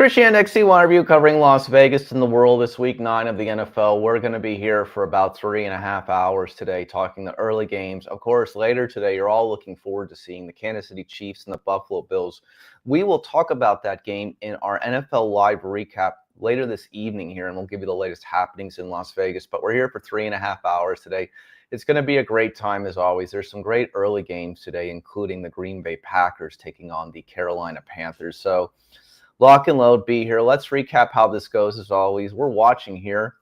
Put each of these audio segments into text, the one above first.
Christian XC1 review covering Las Vegas and the world this week 9 of the NFL. We're going to be here for about 3.5 hours today talking the early games. Of course, later today, you're all looking forward to seeing the Kansas City Chiefs and the Buffalo Bills. We will talk about that game in our NFL Live recap later this evening here, and we'll give you the latest happenings in Las Vegas. But we're here for 3.5 hours today. It's going to be a great time as always. There's some great early games today, including the Green Bay Packers taking on the Carolina Panthers. So lock and load, be here. Let's recap how this goes as always. We're watching here.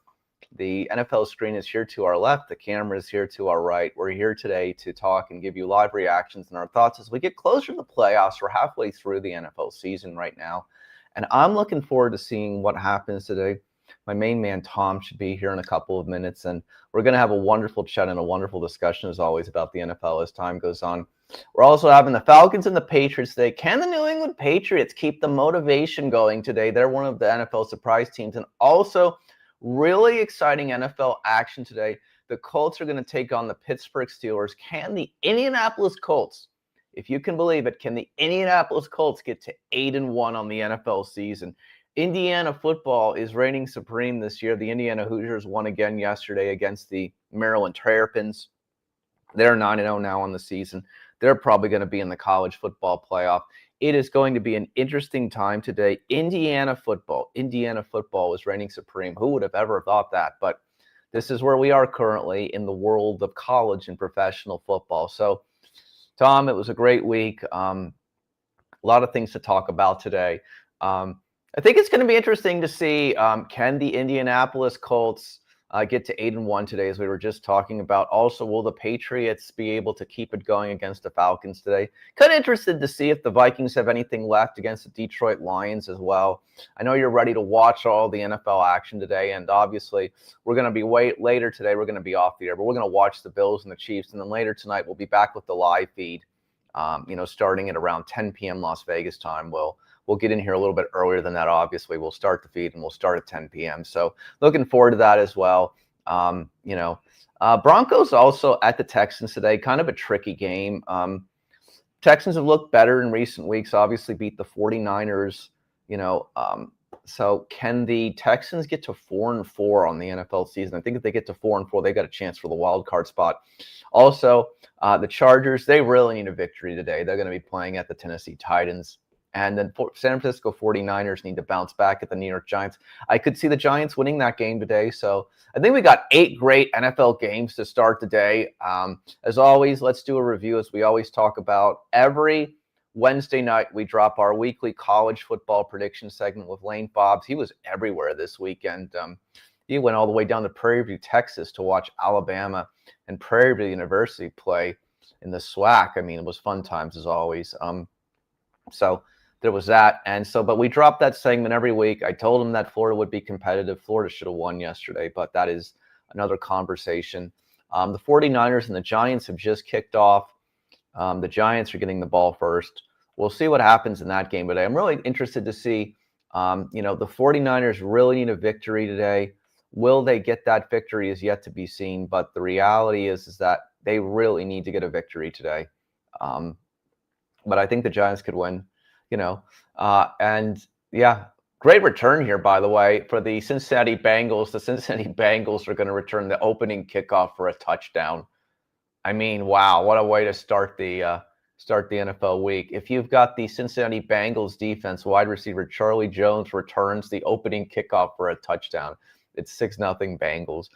The NFL screen is here to our left. The camera is here to our right. We're here today to talk and give you live reactions and our thoughts as we get closer to the playoffs. We're halfway through the NFL season right now, and I'm looking forward to seeing what happens today. My main man, Tom, should be here in a couple of minutes, and we're going to have a wonderful chat and a wonderful discussion, as always, about the NFL as time goes on. We're also having the Falcons and the Patriots today. Can the New England Patriots keep the motivation going today? They're one of the NFL surprise teams. And also, really exciting NFL action today. The Colts are going to take on the Pittsburgh Steelers. Can the Indianapolis Colts, if you can believe it, can the Indianapolis Colts get to 8-1 on the NFL season? Indiana football is reigning supreme this year. The Indiana Hoosiers won again yesterday against the Maryland Terrapins. They're 9-0 now on the season. They're probably going to be in the college football playoff. It is going to be an interesting time today. Indiana football is reigning supreme. Who would have ever thought that? But this is where we are currently in the world of college and professional football. So, Tom, it was a great week. A lot of things to talk about today. I think it's going to be interesting to see, can the Indianapolis Colts get to 8-1 today, as we were just talking about. Also, will the Patriots be able to keep it going against the Falcons today? Kind of interested to see if the Vikings have anything left against the Detroit Lions as well. I know you're ready to watch all the NFL action today, and obviously we're going to be later today. We're going to be off the air, but we're going to watch the Bills and the Chiefs, and then later tonight we'll be back with the live feed. Starting at around 10 p.m. Las Vegas time. We'll get in here a little bit earlier than that, obviously. We'll start the feed, and we'll start at 10 p.m. So looking forward to that as well. Broncos also at the Texans today, kind of a tricky game. Texans have looked better in recent weeks, obviously beat the 49ers, so can the Texans get to 4-4 on the NFL season? I think if they get to 4-4, they've got a chance for the wild card spot. Also, the Chargers, they really need a victory today. They're going to be playing at the Tennessee Titans. And then San Francisco 49ers need to bounce back at the New York Giants. I could see the Giants winning that game today. So I think we got 8 great NFL games to start the day. As always, let's do a review, as we always talk about. Every Wednesday night, we drop our weekly college football prediction segment with Lane Fobbs. He was everywhere this weekend. He went all the way down to Prairie View, Texas to watch Alabama and Prairie View University play in the SWAC. I mean, it was fun times as always. So there was that. But we dropped that segment every week. I told him that Florida would be competitive. Florida should have won yesterday, but that is another conversation. The 49ers and the Giants have just kicked off. The Giants are getting the ball first. We'll see what happens in that game today. I'm really interested to see, the 49ers really need a victory today. Will they get that victory is yet to be seen, but the reality is that they really need to get a victory today. But I think the Giants could win, great return here, by the way, for the Cincinnati Bengals. The Cincinnati Bengals are going to return the opening kickoff for a touchdown. I mean, wow, what a way to start the NFL week. If you've got the Cincinnati Bengals defense, wide receiver Charlie Jones returns the opening kickoff for a touchdown. It's 6-0 Bengals.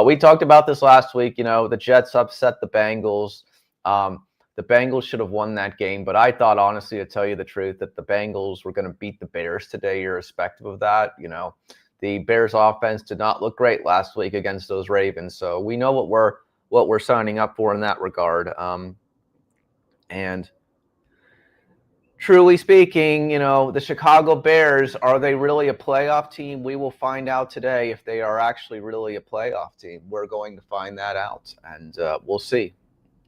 We talked about this last week. The Jets upset the Bengals. The Bengals should have won that game, but I thought, honestly, to tell you the truth, that the Bengals were going to beat the Bears today, irrespective of that. The Bears offense did not look great last week against those Ravens, so we know what we're signing up for in that regard. And truly speaking, the Chicago Bears, are they really a playoff team? We will find out today if they are actually really a playoff team. We're going to find that out, and we'll see.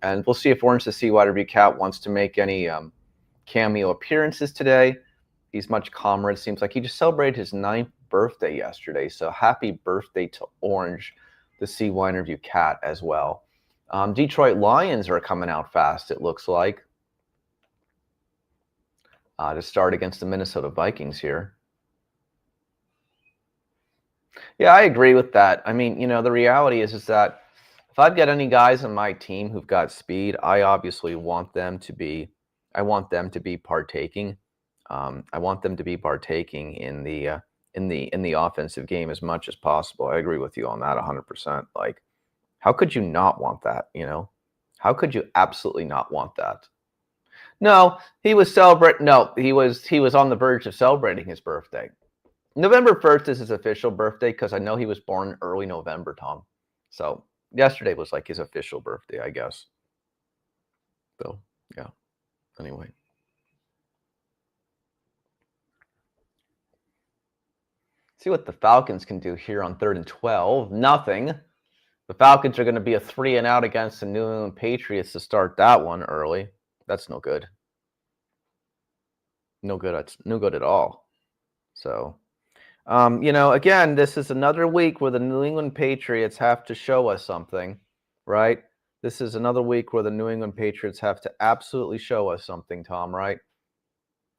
And we'll see if Orange the Sea Water Cat wants to make any cameo appearances today. He's much calmer. It seems like he just celebrated his 9th birthday yesterday. So happy birthday to Orange the Sea Water Cat as well. Detroit Lions are coming out fast, it looks like, to start against the Minnesota Vikings here. Yeah, I agree with that. I mean, the reality is that if I've got any guys on my team who've got speed, I obviously want them to be I want them to be partaking. I want them to be partaking in the offensive game as much as possible. I agree with you on that 100%. Like, how could you not want that, How could you absolutely not want that? No, he was celebrating. No, he was on the verge of celebrating his birthday. November 1st is his official birthday because I know he was born early November, Tom. So yesterday was like his official birthday, I guess. So, yeah. Anyway. See what the Falcons can do here on 3rd and 12. Nothing. The Falcons are going to be a 3-and-out against the New England Patriots to start that one early. That's no good. No good. No good at all. So, again, this is another week where the New England Patriots have to show us something, right? This is another week where the New England Patriots have to absolutely show us something, Tom, right?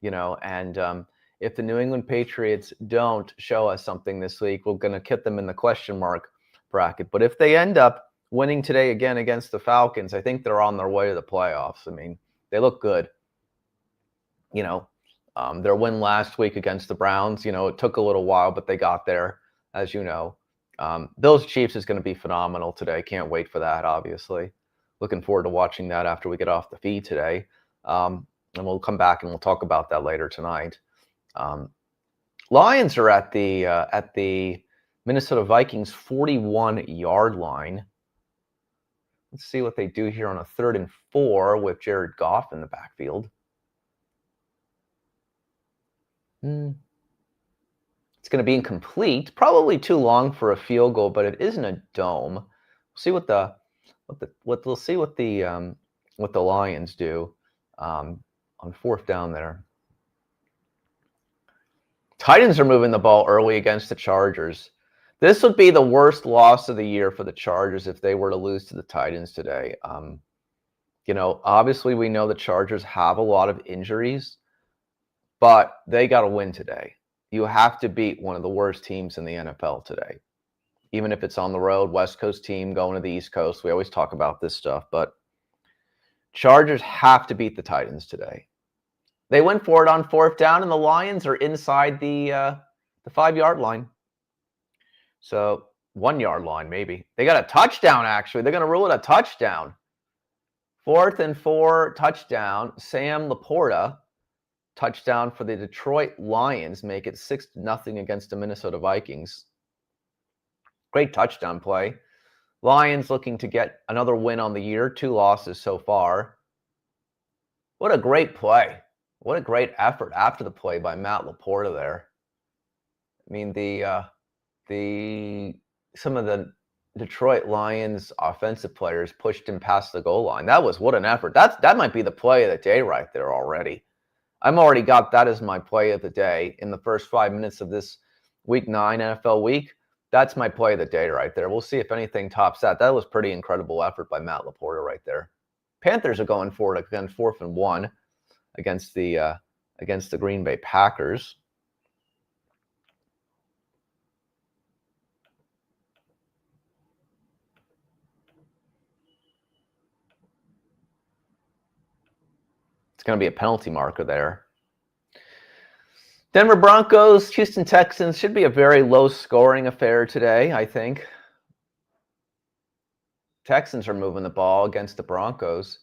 And if the New England Patriots don't show us something this week, we're going to kick them in the question mark bracket. But if they end up winning today again against the Falcons, I think they're on their way to the playoffs. I mean, they look good. Their win last week against the Browns, it took a little while, but they got there, as you know. Bills Chiefs is going to be phenomenal today. Can't wait for that, obviously. Looking forward to watching that after we get off the feed today. And we'll come back and we'll talk about that later tonight. Lions are at the Minnesota Vikings 41-yard line. Let's see what they do here on a 3rd and 4 with Jared Goff in the backfield. It's going to be incomplete. Probably too long for a field goal, but it isn't a dome. We'll see what the Lions do on 4th down there. Titans are moving the ball early against the Chargers. This would be the worst loss of the year for the Chargers if they were to lose to the Titans today. Obviously we know the Chargers have a lot of injuries, but they got to win today. You have to beat one of the worst teams in the NFL today. Even if it's on the road, West Coast team going to the East Coast. We always talk about this stuff, but Chargers have to beat the Titans today. They went for it on 4th down, and the Lions are inside the 5-yard line. So 1-yard line, maybe. They got a touchdown, actually. They're going to rule it a touchdown. 4th and 4, touchdown. Sam Laporta, touchdown for the Detroit Lions, make it 6-0 against the Minnesota Vikings. Great touchdown play. Lions looking to get another win on the year. 2 losses so far. What a great play. What a great effort after the play by Matt Laporta there. I mean, some of the Detroit Lions offensive players pushed him past the goal line. What an effort. That might be the play of the day right there already. I've already got that as my play of the day in the first 5 minutes of this Week 9 NFL week. That's my play of the day right there. We'll see if anything tops that. That was pretty incredible effort by Matt Laporta right there. Panthers are going for it again, 4th and 1 against the Green Bay Packers. It's going to be a penalty marker there. Denver Broncos, Houston Texans should be a very low-scoring affair today, I think. Texans are moving the ball against the Broncos.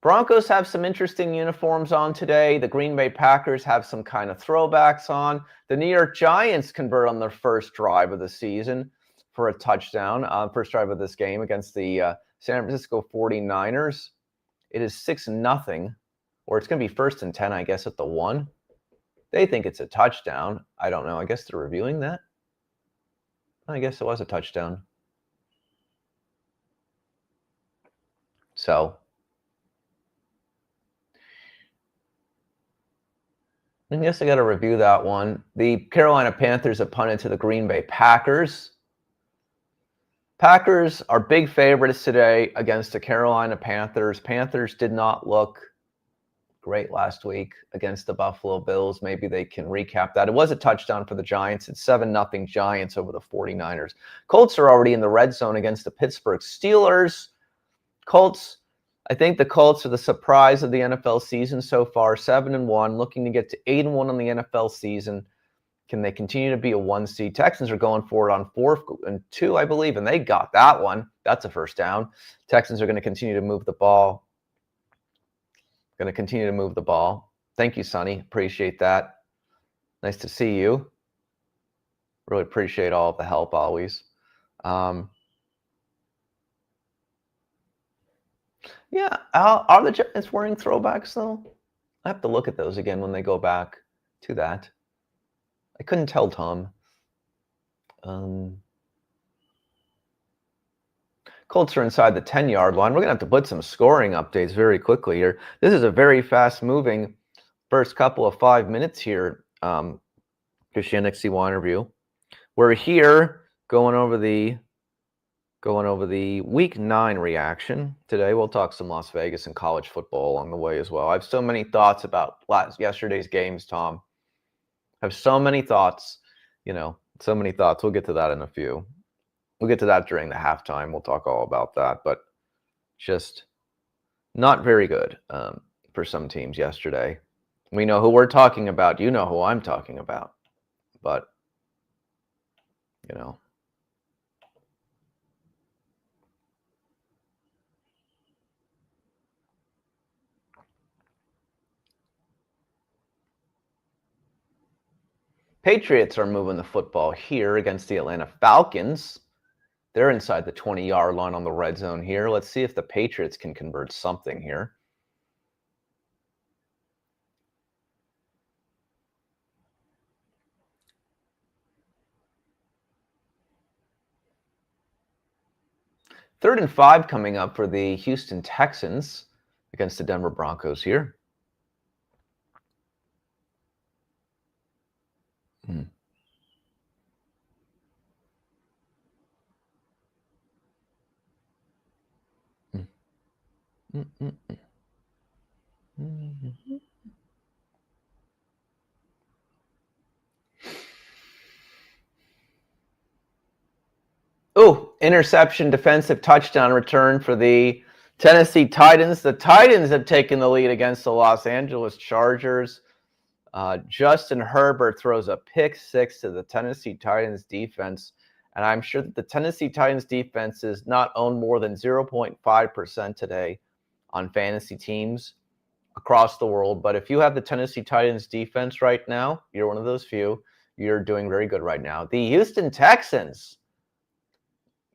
Broncos have some interesting uniforms on today. The Green Bay Packers have some kind of throwbacks on. The New York Giants convert on their first drive of the season for a touchdown. First drive of this game against the San Francisco 49ers. It is 6-0, or it's going to be 1st and 10, I guess, at the 1. They think it's a touchdown. I don't know. I guess they're reviewing that. I guess it was a touchdown. So I guess I got to review that one. The Carolina Panthers have punted to the Green Bay Packers. Packers are big favorites today against the Carolina Panthers. Panthers did not look great last week against the Buffalo Bills. Maybe they can recap that. It was a touchdown for the Giants. It's 7-0 Giants over the 49ers. Colts are already in the red zone against the Pittsburgh Steelers. Colts, I think the Colts are the surprise of the NFL season so far, 7-1, looking to get to 8-1 on the NFL season. Can they continue to be a 1 seed? Texans are going for it on 4-2, I believe, and they got that one. That's a first down. Texans are going to continue to move the ball. Thank you, Sonny. Appreciate that. Nice to see you. Really appreciate all of the help always. Yeah, are the Giants wearing throwbacks, though? I have to look at those again when they go back to that. I couldn't tell, Tom. Colts are inside the 10-yard line. We're going to have to put some scoring updates very quickly here. This is a very fast-moving first couple of 5 minutes here, Christian XC1 interview. We're here going over the Week 9 reaction. Today we'll talk some Las Vegas and college football along the way as well. I have so many thoughts about yesterday's games, Tom. I have so many thoughts, so many thoughts. We'll get to that in a few. We'll get to that during the halftime. We'll talk all about that, but just not very good for some teams yesterday. We know who we're talking about. You know who I'm talking about, but, Patriots are moving the football here against the Atlanta Falcons. They're inside the 20-yard line on the red zone here. Let's see if the Patriots can convert something here. Third and 5 coming up for the Houston Texans against the Denver Broncos here. Oh, interception, defensive touchdown return for the Tennessee Titans. The Titans have taken the lead against the Los Angeles Chargers. Justin Herbert throws a pick six to the Tennessee Titans defense. And I'm sure that the Tennessee Titans defense is not owned more than 0.5% today on fantasy teams across the world. But if you have the Tennessee Titans defense right now, you're one of those few. You're doing very good right now. The Houston Texans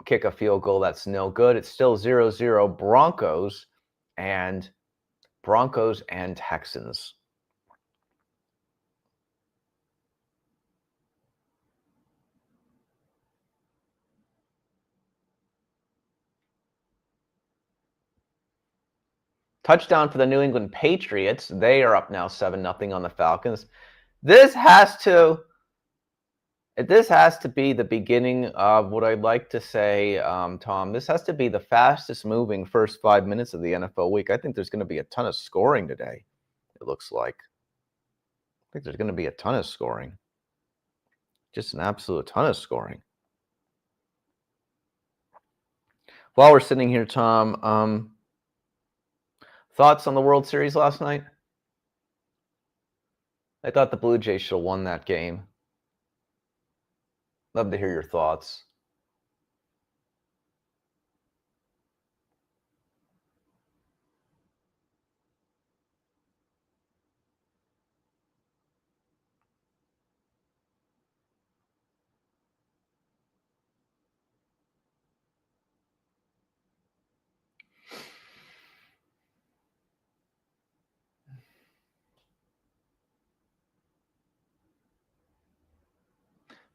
kick a field goal that's no good. It's still 0-0 Broncos and Texans. Touchdown for the New England Patriots. They are up now 7-0 on the Falcons. This has to be the beginning of what I'd like to say, Tom. This has to be the fastest moving first 5 minutes of the NFL week. I think there's going to be a ton of scoring today, it looks like. I think there's going to be a ton of scoring. Just an absolute ton of scoring. While we're sitting here, Tom, thoughts on the World Series last night? I thought the Blue Jays should have won that game. Love to hear your thoughts.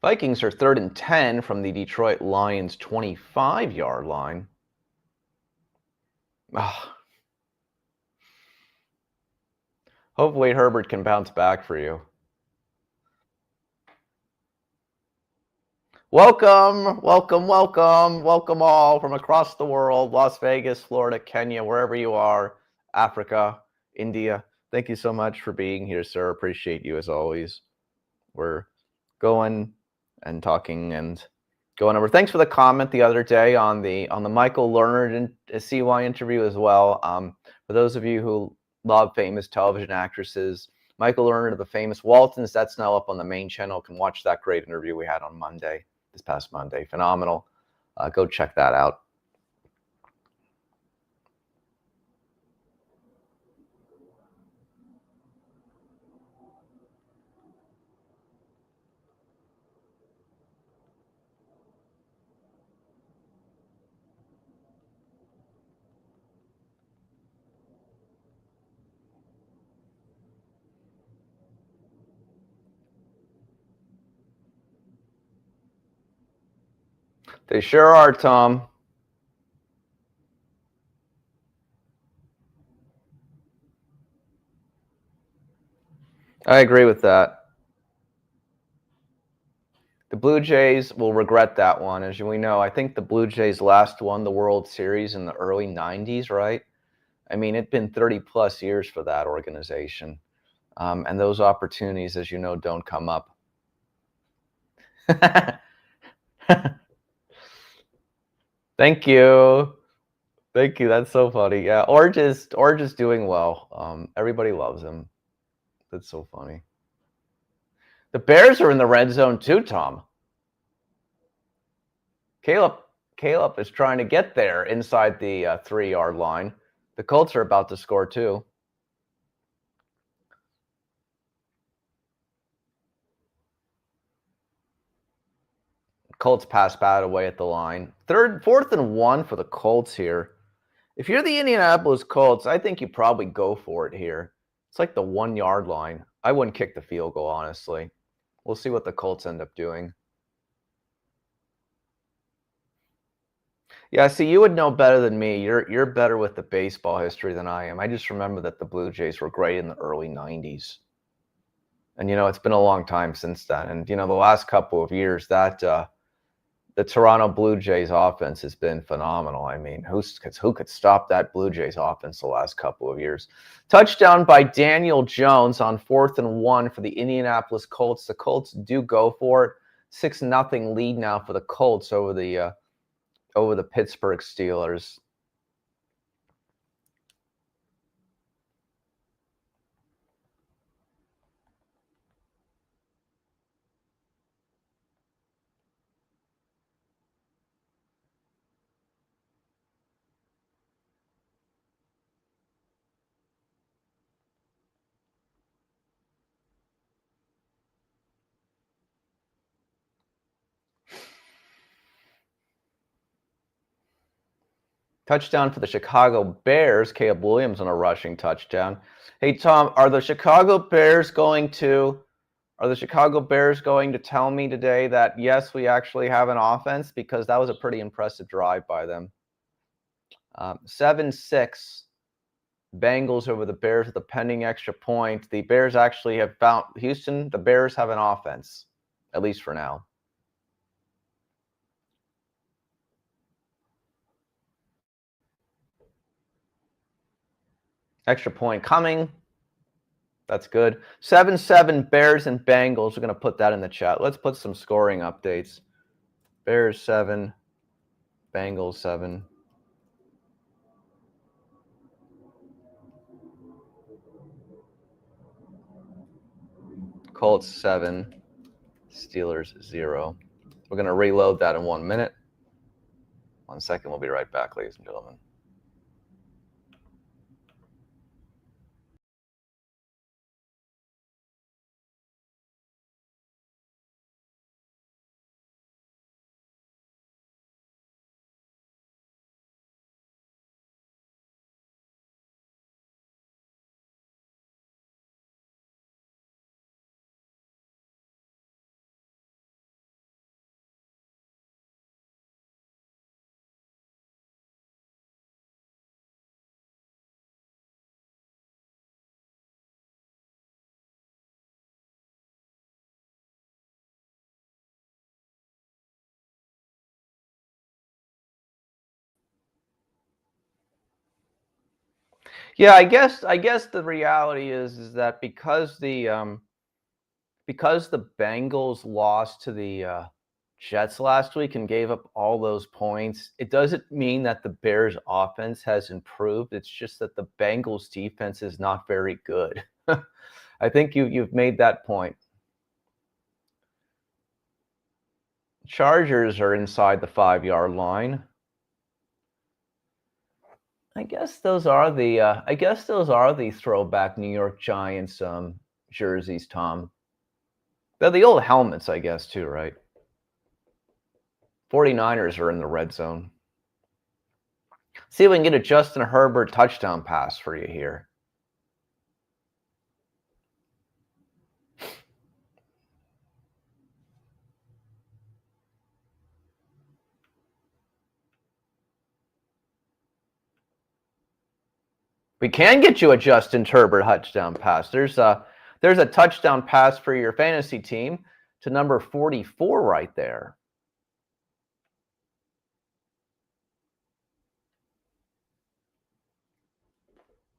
Vikings are 3rd and 10 from the Detroit Lions 25-yard line. Hopefully Herbert can bounce back for you. Welcome all from across the world, Las Vegas, Florida, Kenya, wherever you are, Africa, India. Thank you so much for being here, sir. Appreciate you as always. We're going and talking and going over. Thanks for the comment the other day on the Michael Lerner CY interview as well. For those of you who love famous television actresses, Michael Lerner of the famous Waltons, that's now up on the main channel. You can watch that great interview we had on Monday, this past Monday. Phenomenal. Go check that out. They sure are, Tom. I agree with that. The Blue Jays will regret that one. As we know, I think the Blue Jays last won the World Series in the early 90s, right? I mean, it's been 30 plus years for that organization. And those opportunities, as you know, don't come up. Thank you. Thank you. That's so funny. Yeah, Orange is doing well. Everybody loves him. That's so funny. The Bears are in the red zone too, Tom. Caleb is trying to get there inside the 3-yard line. The Colts are about to score too. Colts pass bad away at the line. 4th and 1 for the Colts here. If you're the Indianapolis Colts, I think you probably go for it here. It's like the 1-yard line. I wouldn't kick the field goal, honestly. We'll see what the Colts end up doing. Yeah, see, you would know better than me. You're better with the baseball history than I am. I just remember that the Blue Jays were great in the early 90s. And, it's been a long time since then. And, the last couple of years, that the Toronto Blue Jays offense has been phenomenal. I mean, who could stop that Blue Jays offense the last couple of years? Touchdown by Daniel Jones on 4th and 1 for the Indianapolis Colts. The Colts do go for it. 6-0 lead now for the Colts over the Pittsburgh Steelers. Touchdown for the Chicago Bears. Caleb Williams on a rushing touchdown. Hey, Tom, are the Chicago Bears going to tell me today that, yes, we actually have an offense? Because that was a pretty impressive drive by them. 7-6 Bengals over the Bears with a pending extra point. The Bears actually have found Houston. The Bears have an offense, at least for now. Extra point coming. That's good. 7-7 Bears and Bengals. We're going to put that in the chat. Let's put some scoring updates. Bears 7, Bengals 7. Colts 7, Steelers 0. We're going to reload that in 1 minute. 1 second. We'll be right back, ladies and gentlemen. Yeah, I guess the reality is that because the Bengals lost to the Jets last week and gave up all those points, it doesn't mean that the Bears offense has improved. It's just that the Bengals defense is not very good. I think you've made that point. Chargers are inside the 5-yard line. I guess those are the throwback New York Giants jerseys, Tom. They're the old helmets, I guess, too, right? 49ers are in the red zone. See if we can get a Justin Herbert touchdown pass for you here. We can get you a Justin Herbert touchdown pass. There's a touchdown pass for your fantasy team to number 44 right there.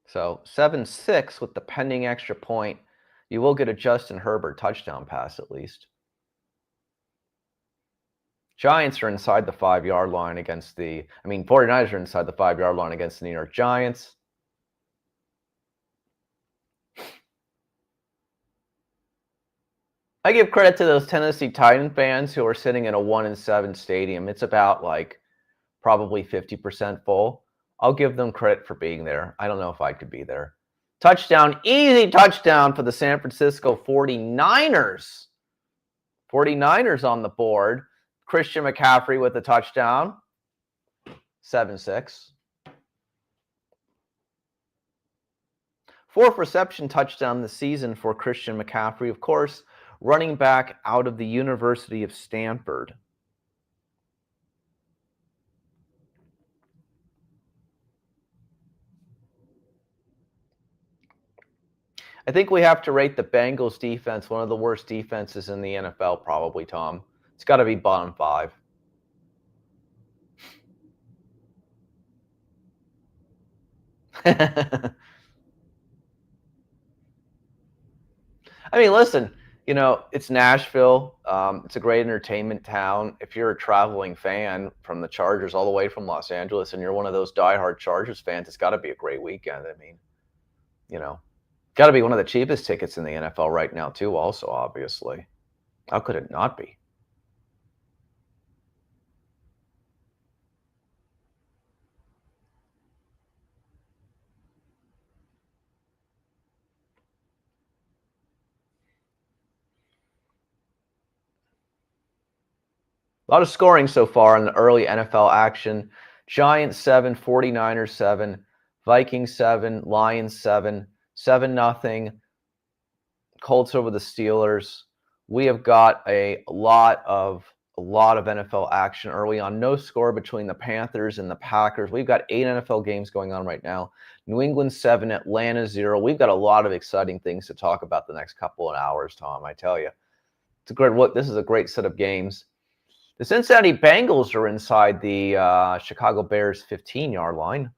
So 7-6 with the pending extra point. You will get a Justin Herbert touchdown pass at least. Giants are inside the 5-yard line against 49ers are inside the 5-yard line against the New York Giants. I give credit to those Tennessee Titan fans who are sitting in a 1-7 stadium. It's about probably 50% full. I'll give them credit for being there. I don't know if I could be there. Touchdown, easy touchdown for the San Francisco 49ers. 49ers on the board. Christian McCaffrey with a touchdown. 7-6. Fourth reception touchdown this season for Christian McCaffrey. Of course, running back out of the University of Stanford. I think we have to rate the Bengals defense one of the worst defenses in the NFL, probably, Tom. It's got to be bottom 5. I mean, listen, it's Nashville. It's a great entertainment town. If you're a traveling fan from the Chargers all the way from Los Angeles and you're one of those diehard Chargers fans, it's got to be a great weekend. I mean, got to be one of the cheapest tickets in the NFL right now, too, also, obviously. How could it not be? A lot of scoring so far in the early NFL action. Giants 7, 49ers 7, Vikings 7, Lions 7, 7-0. Colts over the Steelers. We have got a lot of NFL action early on. No score between the Panthers and the Packers. We've got 8 NFL games going on right now. New England 7, Atlanta 0. We've got a lot of exciting things to talk about the next couple of hours, Tom, I tell you. It's a great look. This is a great set of games. The Cincinnati Bengals are inside the Chicago Bears 15-yard line.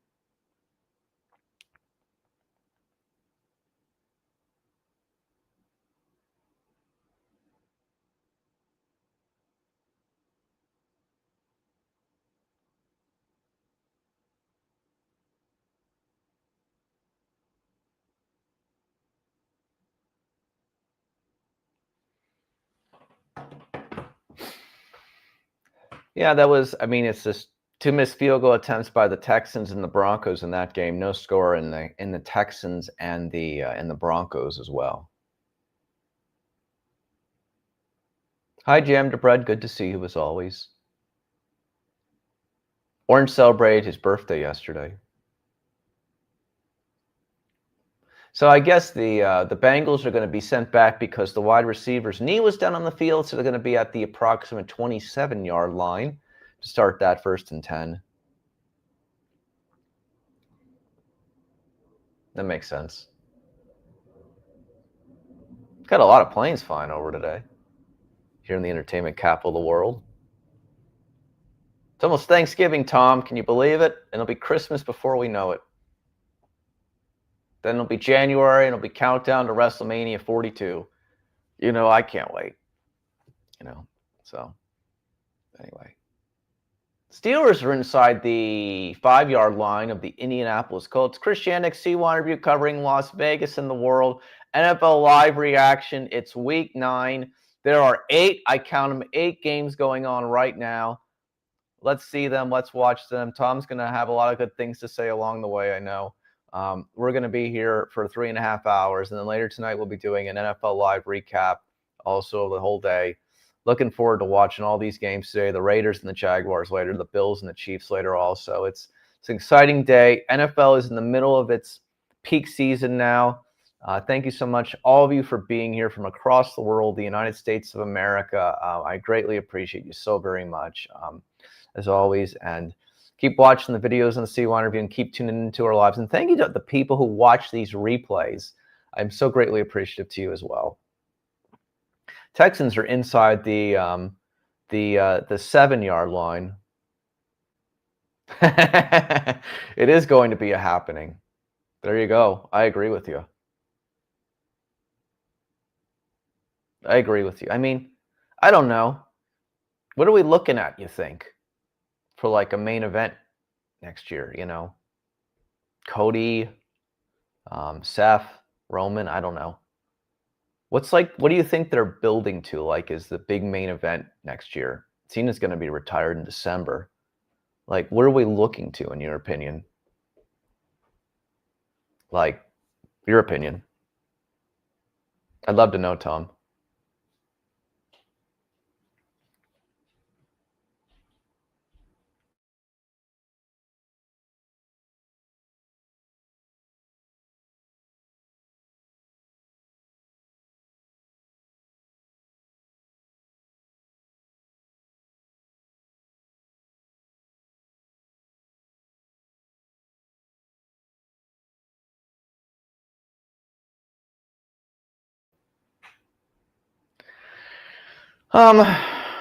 Yeah, it's just 2 missed field goal attempts by the Texans and the Broncos in that game. No score in the Texans and the Broncos as well. Hi, Jam to Bread. Good to see you as always. Orange celebrated his birthday yesterday. So I guess the Bengals are going to be sent back because the wide receiver's knee was down on the field, so they're going to be at the approximate 27-yard line to start that 1st and 10. That makes sense. Got a lot of planes flying over today here in the entertainment capital of the world. It's almost Thanksgiving, Tom. Can you believe it? And it'll be Christmas before we know it. Then it'll be January, and it'll be countdown to WrestleMania 42. I can't wait. So anyway. Steelers are inside the 5-yard line of the Indianapolis Colts. Chris Janik, C1 Review, covering Las Vegas and the world. NFL Live reaction. It's week 9. There are 8, I count them, 8 games going on right now. Let's see them. Let's watch them. Tom's going to have a lot of good things to say along the way, I know. We're going to be here for 3.5 hours, and then later tonight we'll be doing an NFL Live recap also the whole day. Looking forward to watching all these games today, the Raiders and the Jaguars later, the Bills and the Chiefs later also. It's an exciting day. NFL is in the middle of its peak season now. Thank you so much, all of you, for being here from across the world, the United States of America. I greatly appreciate you so very much, as always. And keep watching the videos on the C1 Review and keep tuning into our lives. And thank you to the people who watch these replays. I'm so greatly appreciative to you as well. Texans are inside the 7-yard line. It is going to be a happening. There you go. I agree with you. I agree with you. I mean, I don't know. What are we looking at, you think, for like a main event next year? Cody, Seth, Roman, I don't know. What do you think they're building to, like, is the big main event next year? Cena's going to be retired in December. Like, what are we looking to, in your opinion? Like, your opinion. I'd love to know, Tom.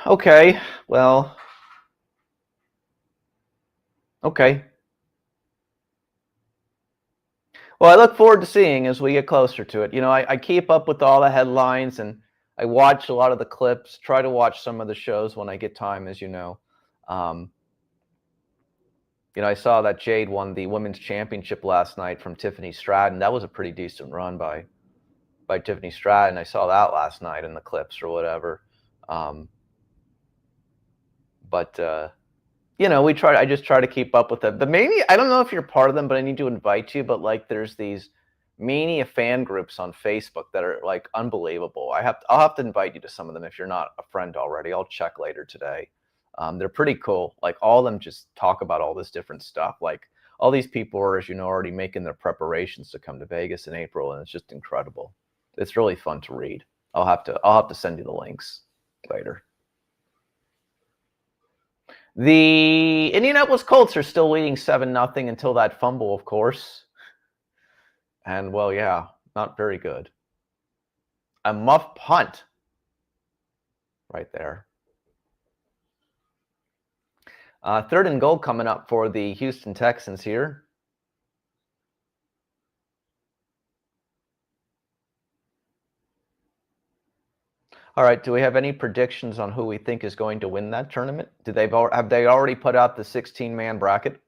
Okay. Well, okay. Well, I look forward to seeing as we get closer to it. I keep up with all the headlines, and I watch a lot of the clips, try to watch some of the shows when I get time, as you know. I saw that Jade won the women's championship last night from Tiffany Stratton. That was a pretty decent run by Tiffany Stratton. I saw that last night in the clips or whatever. I just try to keep up with it. But maybe, I don't know if you're part of them, but I need to invite you. But like, there's these Mania fan groups on Facebook that are like unbelievable. I'll have to invite you to some of them if you're not a friend already. I'll check later today. They're pretty cool. Like, all of them just talk about all this different stuff. Like, all these people are, as you know, already making their preparations to come to Vegas in April, and it's just incredible. It's really fun to read. I'll have to send you the links later. The Indianapolis Colts are still leading 7-0 until that fumble, of course. And, well, yeah, not very good. A muff punt right there. 3rd and goal coming up for the Houston Texans here. All right, do we have any predictions on who we think is going to win that tournament? Have they already put out the 16-man bracket?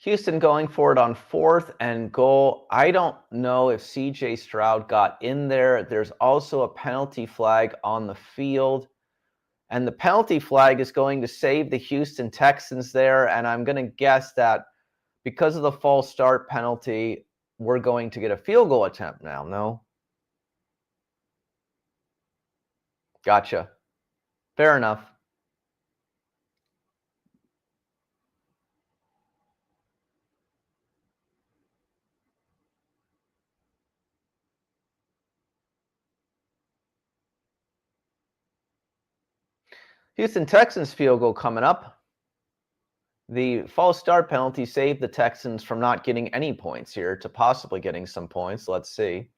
Houston going for it on 4th and goal. I don't know if CJ Stroud got in there. There's also a penalty flag on the field. And the penalty flag is going to save the Houston Texans there. And I'm going to guess that because of the false start penalty, we're going to get a field goal attempt now. No? Gotcha. Fair enough. Houston Texans field goal coming up. The false start penalty saved the Texans from not getting any points here to possibly getting some points. Let's see.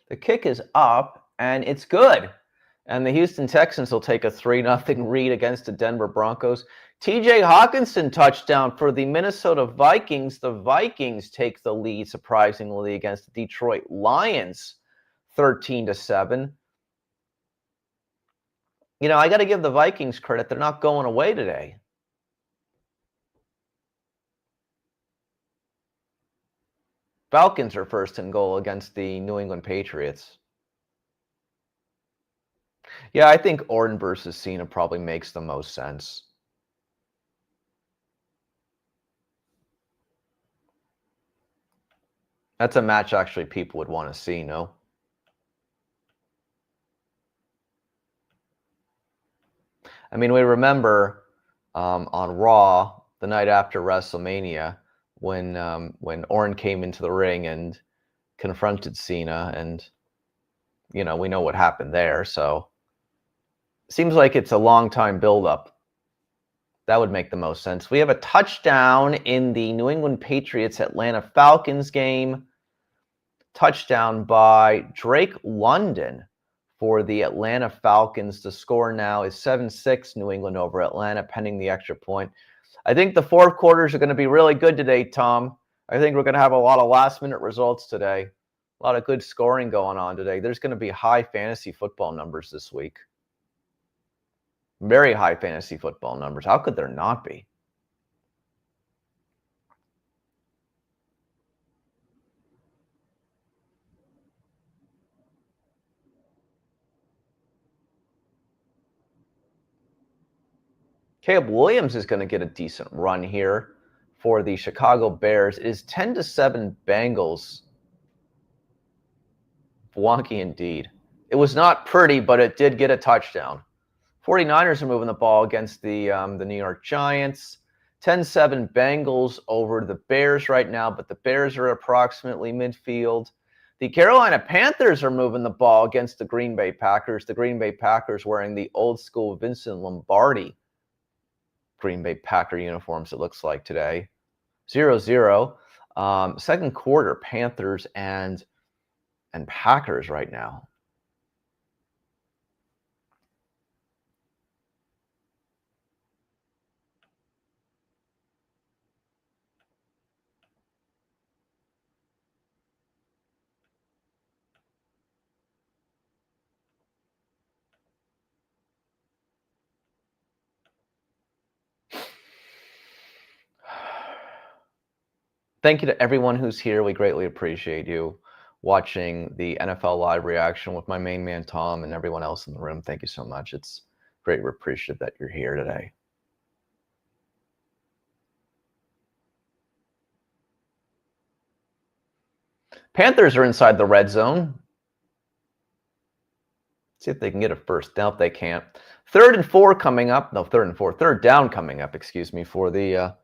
The kick is up, and it's good. And the Houston Texans will take a 3-0 lead against the Denver Broncos. TJ Hawkinson touchdown for the Minnesota Vikings. The Vikings take the lead, surprisingly, against the Detroit Lions, 13-7. You know, I got to give the Vikings credit. They're not going away today. Falcons are first and goal against the New England Patriots. Yeah, I think Orton versus Cena probably makes the most sense. That's a match actually people would want to see, no? I mean, we remember on Raw the night after WrestleMania when Orton came into the ring and confronted Cena, and you know, we know what happened there. So seems like it's a long time build-up. That would make the most sense. We have a touchdown in the New England Patriots Atlanta Falcons game. Touchdown by Drake London for the Atlanta Falcons. The score now is 7-6 New England over Atlanta, pending the extra point. I think the fourth quarters are going to be really good today, Tom. I think we're going to have a lot of last-minute results today. A lot of good scoring going on today. There's going to be high fantasy football numbers this week. Very high fantasy football numbers. How could there not be? Caleb Williams is going to get a decent run here for the Chicago Bears. It is 10-7 Bengals. Wonky indeed. It was not pretty, but it did get a touchdown. 49ers are moving the ball against the New York Giants. 10-7 Bengals over the Bears right now, but the Bears are approximately midfield. The Carolina Panthers are moving the ball against the Green Bay Packers. The Green Bay Packers wearing the old school Vincent Lombardi Green Bay Packer uniforms, it looks like today. 0-0. Second quarter, Panthers and Packers right now. Thank you to everyone who's here. We greatly appreciate you watching the NFL Live reaction with my main man, Tom, and everyone else in the room. Thank you so much. It's greatly appreciated that you're here today. Panthers are inside the red zone. See if they can get a first down. If they can't. Third and four coming up. No, third down coming up, excuse me, for the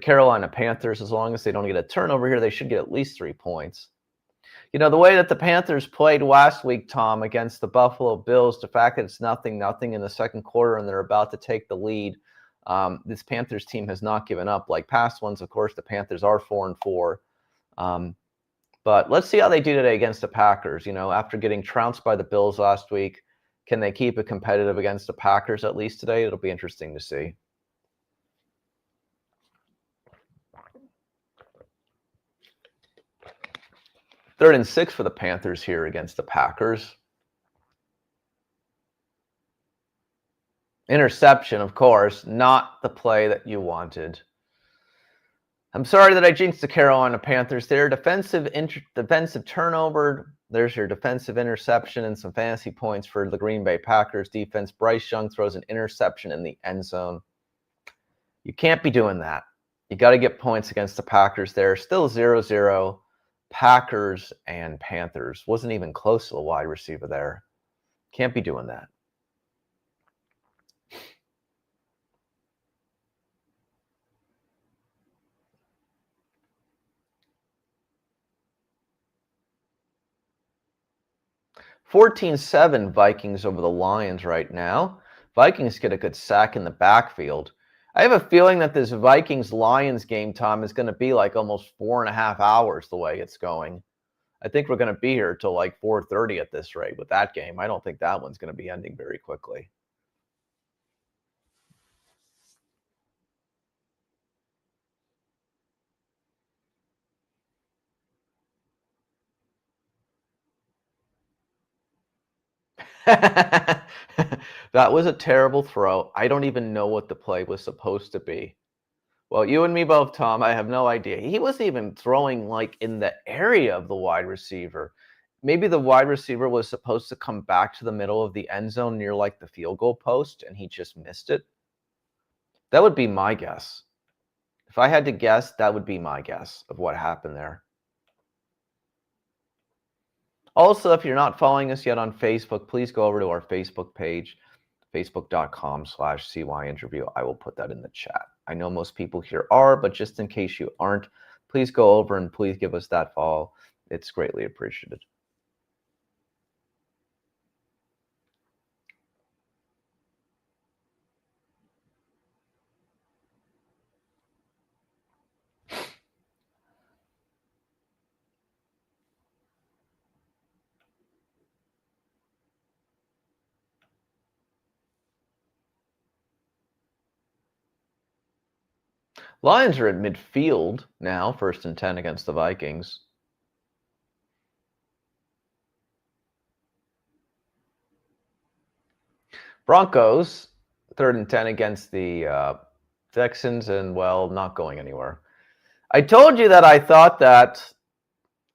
Carolina Panthers. As long as they don't get a turnover here, they should get at least 3 points. You know, the way that the Panthers played last week, Tom, against the Buffalo Bills, the fact that it's 0-0 in the second quarter and they're about to take the lead, this Panthers team has not given up. Like past ones, of course, the Panthers are 4-4. But let's see how they do today against the Packers. You know, after getting trounced by the Bills last week, can they keep it competitive against the Packers at least today? It'll be interesting to see. Third and 6 for the Panthers here against the Packers. Interception, of course, not the play that you wanted. I'm sorry that I jinxed the Carolina Panthers there. Defensive turnover. There's your defensive interception and some fantasy points for the Green Bay Packers defense. Bryce Young throws an interception in the end zone. You can't be doing that. You got to get points against the Packers there. Still 0-0. Packers and Panthers. Wasn't even close to the wide receiver there. Can't be doing that. 14-7 Vikings over the Lions right now. Vikings get a good sack in the backfield. I have a feeling that this Vikings-Lions game time is going to be like almost 4.5 hours the way it's going. I think we're going to be here till like 4:30 at this rate with that game. I don't think that one's going to be ending very quickly. That was a terrible throw. I don't even know what the play was supposed to be. Well, you and me both, Tom. I have no idea. He wasn't even throwing like in the area of the wide receiver. Maybe the wide receiver was supposed to come back to the middle of the end zone near like the field goal post and he just missed it. That would be my guess. If I had to guess, that would be my guess of what happened there. Also, if you're not following us yet on Facebook, please go over to our Facebook page, facebook.com/CYinterview. I will put that in the chat. I know most people here are, but just in case you aren't, please go over and please give us that follow. It's greatly appreciated. Lions are at midfield now, 1st and 10 against the Vikings. Broncos, 3rd and 10 against the Texans, and, well, not going anywhere. I told you that I thought that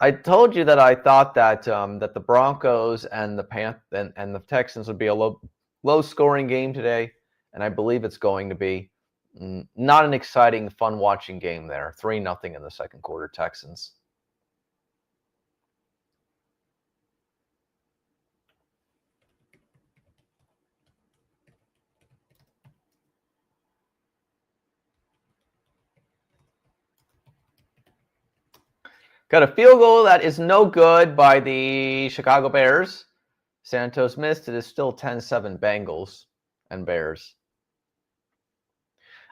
that the Broncos and the Texans would be a low-scoring game today, and I believe it's going to be. Not an exciting, fun-watching game there. 3-0 in the second quarter, Texans. Got a field goal that is no good by the Chicago Bears. Santos missed. It is still 10-7 Bengals and Bears.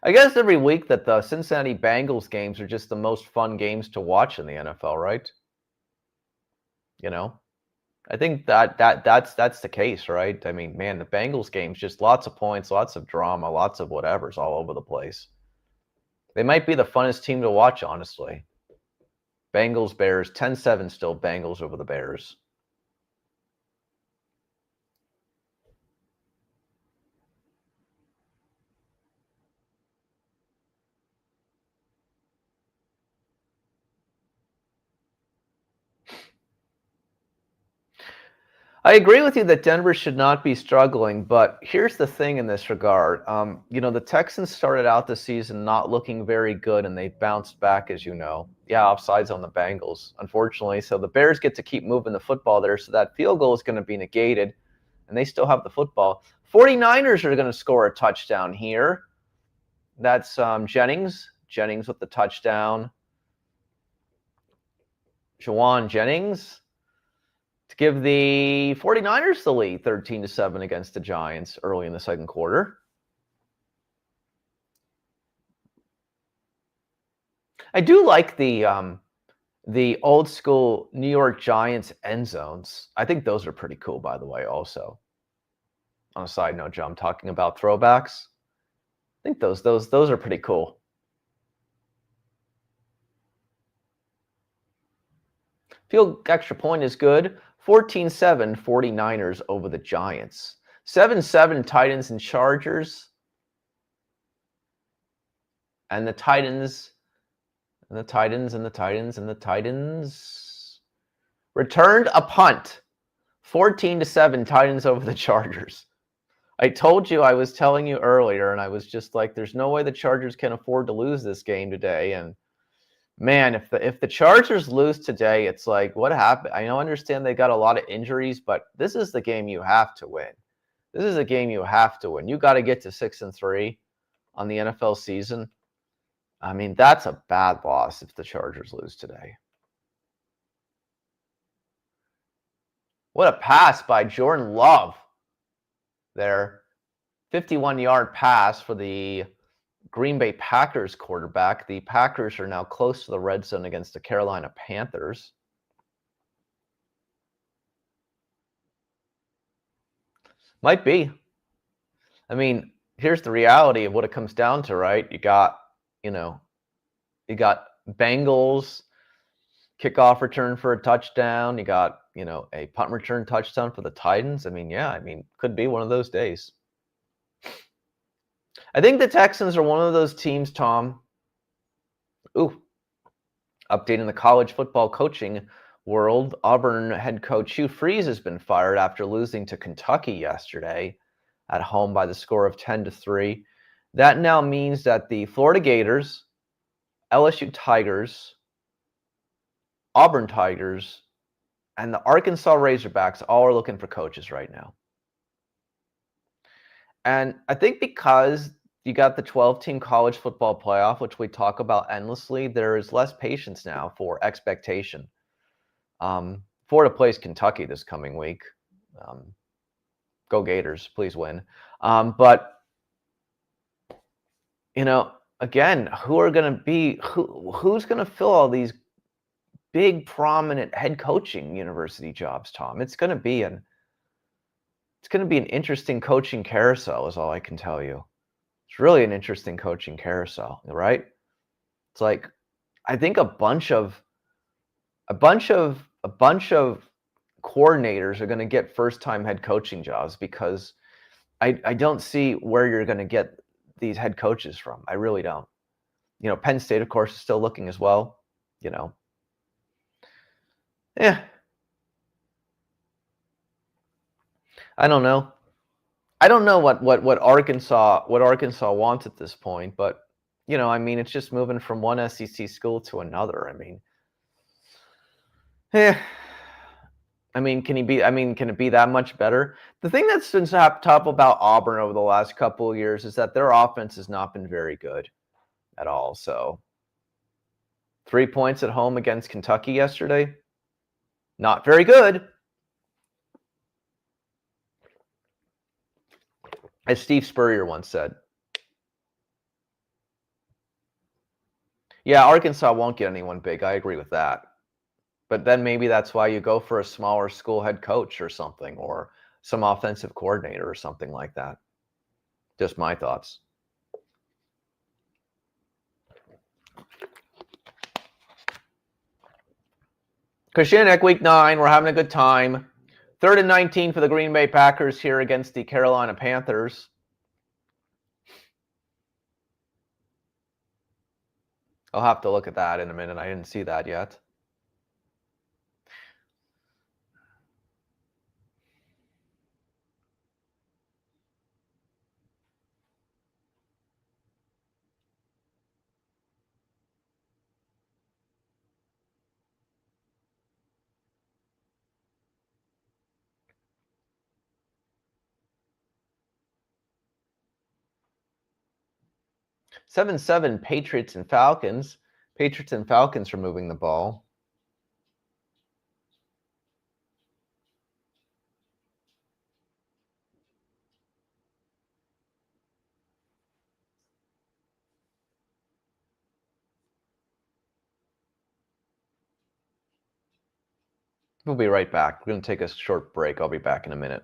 I guess every week that the Cincinnati Bengals games are just the most fun games to watch in the NFL, right? You know, I think that's the case, right? I mean, man, the Bengals games, just lots of points, lots of drama, lots of whatever's all over the place. They might be the funnest team to watch, honestly. Bengals, Bears, 10-7 still Bengals over the Bears. I agree with you that Denver should not be struggling, but here's the thing in this regard. The Texans started out the season not looking very good, and they bounced back, as you know. Yeah, offsides on the Bengals, unfortunately. So the Bears get to keep moving the football there, so that field goal is going to be negated, and they still have the football. 49ers are going to score a touchdown here. That's Jennings. Jennings with the touchdown. Jauan Jennings to give the 49ers the lead, 13-7 against the Giants early in the second quarter. I do like the old school New York Giants end zones. I think those are pretty cool, by the way, also. On a side note, Joe, I'm talking about throwbacks. I think those are pretty cool. Field extra point is good. 14-7 49ers over the Giants. 7-7 Titans and Chargers. And the Titans returned a punt. 14-7 Titans over the Chargers. I told you, I was telling you earlier, and I was just like, there's no way the Chargers can afford to lose this game today. And man, if the Chargers lose today, it's like, what happened? I understand they got a lot of injuries, but this is the game you have to win. This is a game you have to win. You got to get to 6-3 on the NFL season. I mean, that's a bad loss if the Chargers lose today. What a pass by Jordan Love there. 51-yard pass for the Green Bay Packers quarterback. The Packers are now close to the red zone against the Carolina Panthers. Might be. I mean, here's the reality of what it comes down to, right? You got Bengals kickoff return for a touchdown. You got, a punt return touchdown for the Titans. Could be one of those days. I think the Texans are one of those teams, Tom. Updating the college football coaching world, Auburn head coach Hugh Freeze has been fired after losing to Kentucky yesterday at home by the score of 10-3. That now means that the Florida Gators, LSU Tigers, Auburn Tigers, and the Arkansas Razorbacks all are looking for coaches right now. And I think because you got the 12-team college football playoff, which we talk about endlessly, there is less patience now for expectation. Florida plays Kentucky this coming week. Go Gators, please win. But again, who's going to fill all these big, prominent head coaching university jobs, Tom? It's going to be an interesting coaching carousel, is all I can tell you. It's really an interesting coaching carousel, right? It's like, I think a bunch of coordinators are going to get first-time head coaching jobs because I don't see where you're going to get these head coaches from. I really don't. Penn State, of course, is still looking as well. Yeah. I don't know. I don't know what Arkansas wants at this point, but it's just moving from one SEC school to another. Can it be that much better? The thing that's been tough about Auburn over the last couple of years is that their offense has not been very good at all. So 3 points at home against Kentucky yesterday, not very good. As Steve Spurrier once said. Yeah, Arkansas won't get anyone big. I agree with that. But then maybe that's why you go for a smaller school head coach or something, or some offensive coordinator or something like that. Just my thoughts. Kashanek, week 9. We're having a good time. 3rd and 19 for the Green Bay Packers here against the Carolina Panthers. I'll have to look at that in a minute. I didn't see that yet. Seven Patriots and Falcons. Patriots and Falcons are moving the ball. We'll be right back. We're going to take a short break. I'll be back in a minute.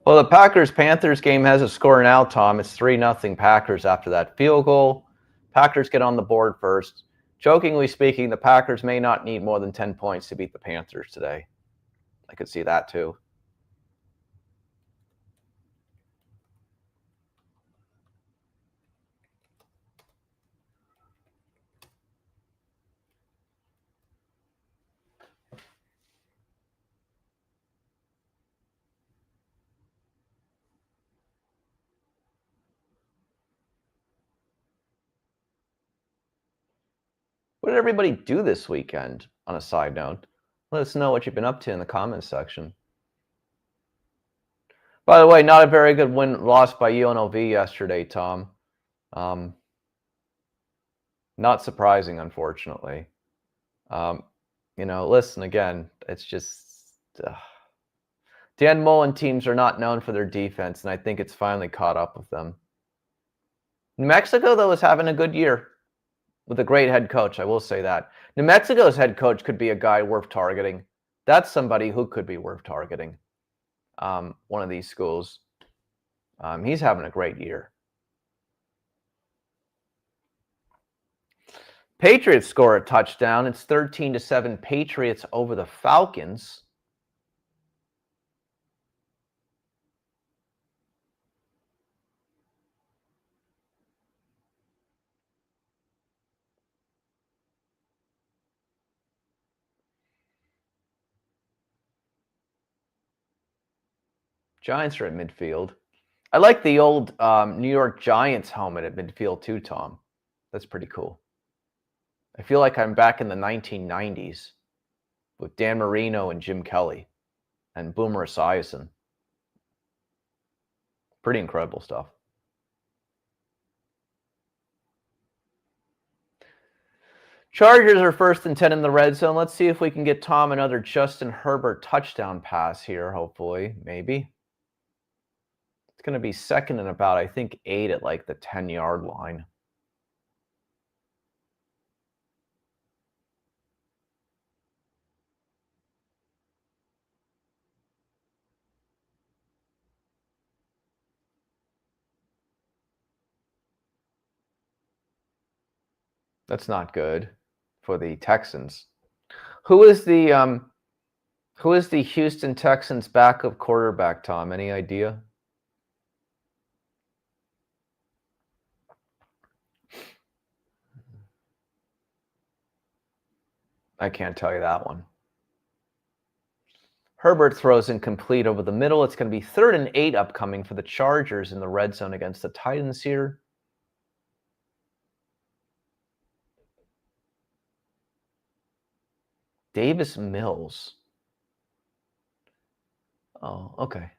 Well, the Packers-Panthers game has a score now, Tom. It's 3-0 Packers after that field goal. Packers get on the board first. Jokingly speaking, the Packers may not need more than 10 points to beat the Panthers today. I could see that too. What did everybody do this weekend, on a side note? Let us know what you've been up to in the comments section. By the way, not a very good win-loss by UNLV yesterday, Tom. Not surprising, unfortunately. Listen, again, it's just Dan Mullen teams are not known for their defense, and I think it's finally caught up with them. New Mexico, though, is having a good year with a great head coach. I will say that. New Mexico's head coach could be a guy worth targeting. That's somebody who could be worth targeting. One of these schools. He's having a great year. Patriots score a touchdown. It's 13-7 Patriots over the Falcons. Giants are at midfield. I like the old New York Giants helmet at midfield too, Tom. That's pretty cool. I feel like I'm back in the 1990s with Dan Marino and Jim Kelly and Boomer Esiason. Pretty incredible stuff. Chargers are 1st and 10 in the red zone. Let's see if we can get Tom another Justin Herbert touchdown pass here, hopefully, maybe. It's going to be 2nd and about, I think, 8 at like the 10-yard line. That's not good for the Texans. Who is the Houston Texans backup quarterback, Tom? Any idea? I can't tell you that one. Herbert throws incomplete over the middle. It's going to be 3rd and 8 upcoming for the Chargers in the red zone against the Titans here. Davis Mills. Oh, okay.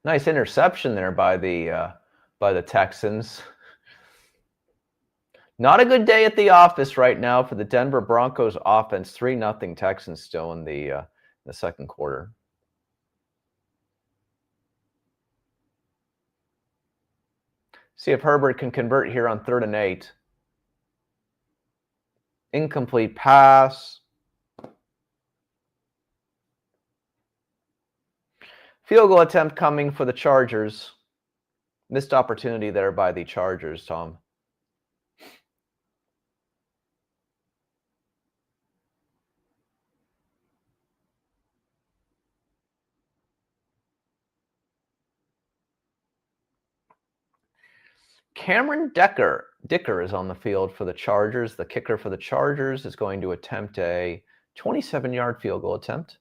Nice interception there by the Texans. Not a good day at the office right now for the Denver Broncos offense. 3-0 Texans still in the second quarter. See if Herbert can convert here on 3rd and 8. Incomplete pass. Field goal attempt coming for the Chargers. Missed opportunity there by the Chargers, Tom. Cameron Dicker is on the field for the Chargers. The kicker for the Chargers is going to attempt a 27-yard field goal attempt.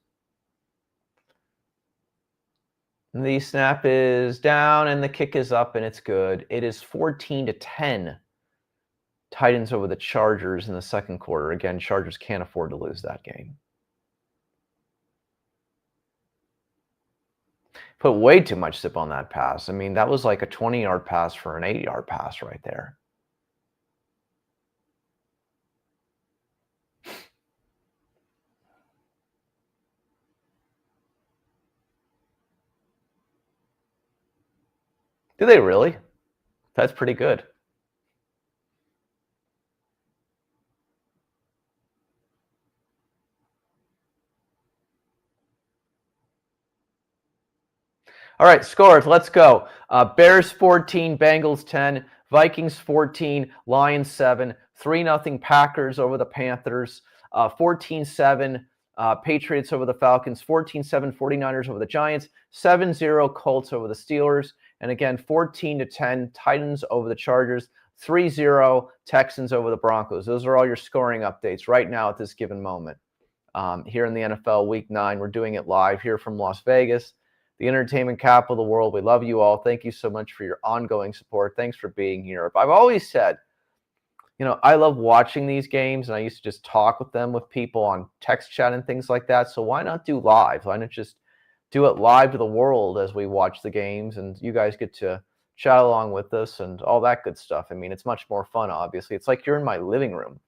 The snap is down and the kick is up and it's good. It is 14-10. Titans over the Chargers in the second quarter. Again, Chargers can't afford to lose that game. Put way too much zip on that pass. I mean, that was like a 20-yard pass for an 8-yard pass right there. Do they really? That's pretty good. All right, scores. Let's go. Bears 14, Bengals 10, Vikings 14, Lions 7, 3-0 Packers over the Panthers, 14-7 Patriots over the Falcons, 14-7 49ers over the Giants, 7-0 Colts over the Steelers, and again 14-10 Titans over the Chargers, 3-0 Texans over the Broncos. Those are all your scoring updates right now at this given moment. Here in the NFL Week 9, we're doing it live here from Las Vegas, the entertainment capital of the world. We love you all. Thank you so much for your ongoing support. Thanks for being here. I've always said I love watching these games, and I used to just talk with people on text chat and things like that. So why not do live? Why not just do it live to the world as we watch the games, and you guys get to chat along with us and all that good stuff. I mean, it's much more fun, obviously. It's like you're in my living room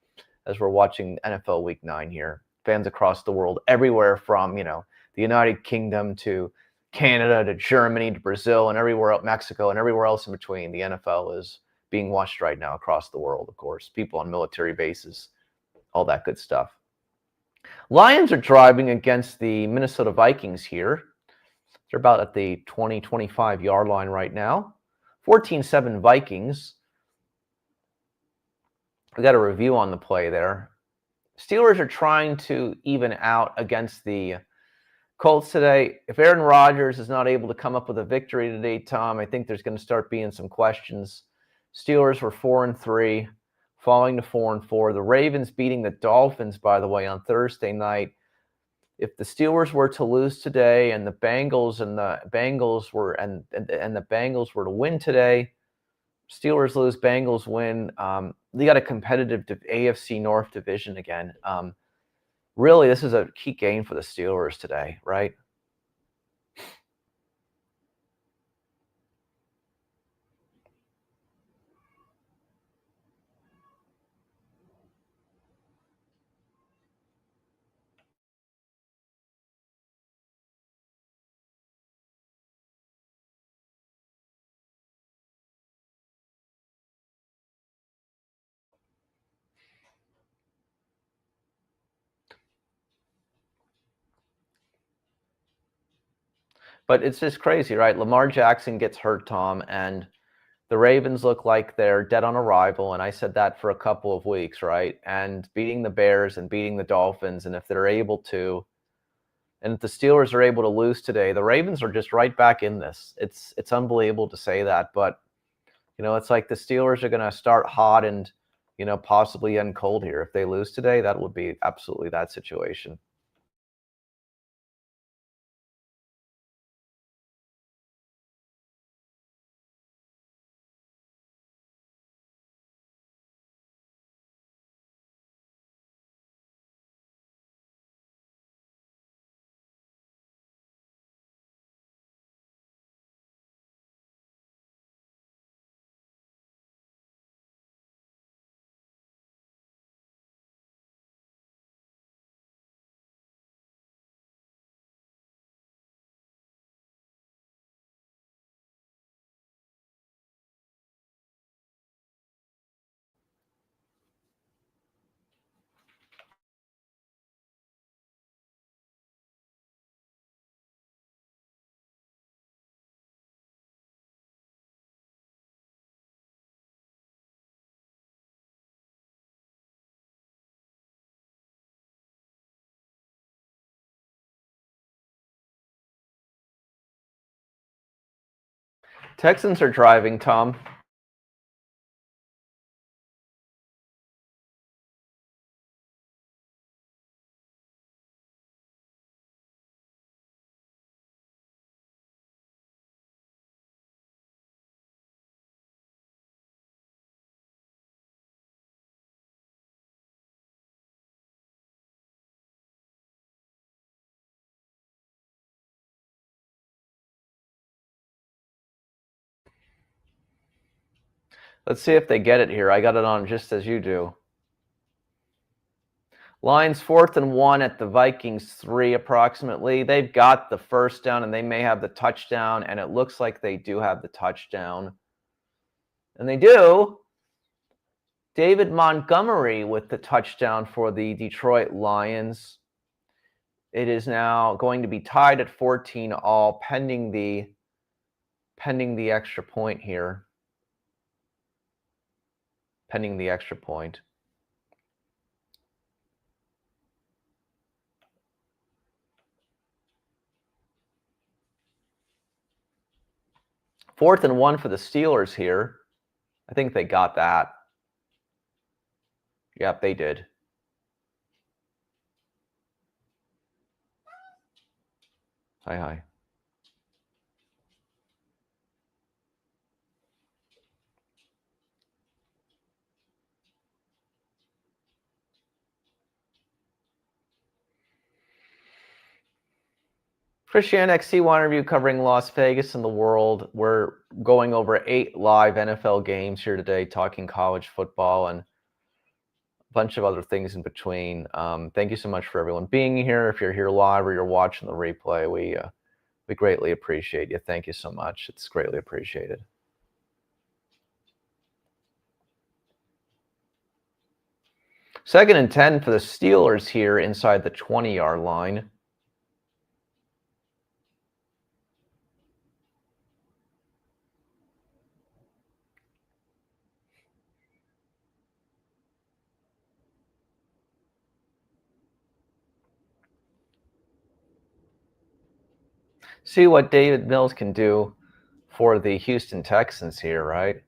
as we're watching NFL Week 9 here. Fans across the world, everywhere from, the United Kingdom to Canada to Germany to Brazil and everywhere else, Mexico and everywhere else in between. The NFL is being watched right now across the world, of course. People on military bases, all that good stuff. Lions are driving against the Minnesota Vikings here. They're about at the 20, 25-yard line right now. 14-7 Vikings. We got a review on the play there. Steelers are trying to even out against the Colts today. If Aaron Rodgers is not able to come up with a victory today, Tom, I think there's going to start being some questions. Steelers were 4-3, falling to 4-4. The Ravens beating the Dolphins, by the way, on Thursday night. If the Steelers were to lose today, and the Bengals were to win today, Steelers lose, Bengals win. They got a competitive AFC North division again. Really, this is a key game for the Steelers today, right? But it's just crazy, right? Lamar Jackson gets hurt, Tom, and the Ravens look like they're dead on arrival, and I said that for a couple of weeks, right? And beating the Bears and beating the Dolphins, and if they're able to, and if the Steelers are able to lose today, the Ravens are just right back in this. It's unbelievable to say that, but it's like the Steelers are going to start hot and possibly end cold here. If they lose today, that would be absolutely that situation. Texans are driving, Tom. Let's see if they get it here. I got it on just as you do. Lions 4th and 1 at the Vikings 3 approximately. They've got the first down and they may have the touchdown, and it looks like they do have the touchdown. And they do. David Montgomery with the touchdown for the Detroit Lions. It is now going to be tied at 14 all, pending the extra point here. Pending the extra point. Fourth and 1 for the Steelers here. I think they got that. Yep, they did. Hi. Christian XC1 review covering Las Vegas and the world. We're going over 8 live NFL games here today, talking college football and a bunch of other things in between. Thank you so much for everyone being here. If you're here live or you're watching the replay, we greatly appreciate you. Thank you so much. It's greatly appreciated. Second and 10 for the Steelers here inside the 20-yard line. See what Davis Mills can do for the Houston Texans here, right?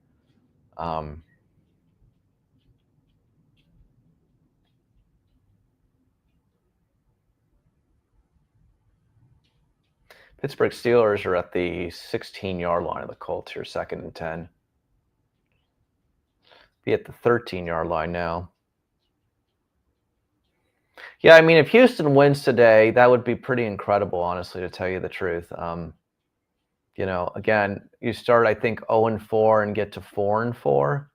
Pittsburgh Steelers are at the 16-yard line of the Colts here, second and 10. Be at the 13-yard line now. Yeah, I mean, if Houston wins today, that would be pretty incredible, honestly, to tell you the truth. Again, you start, I think, 0-4 and get to 4-4.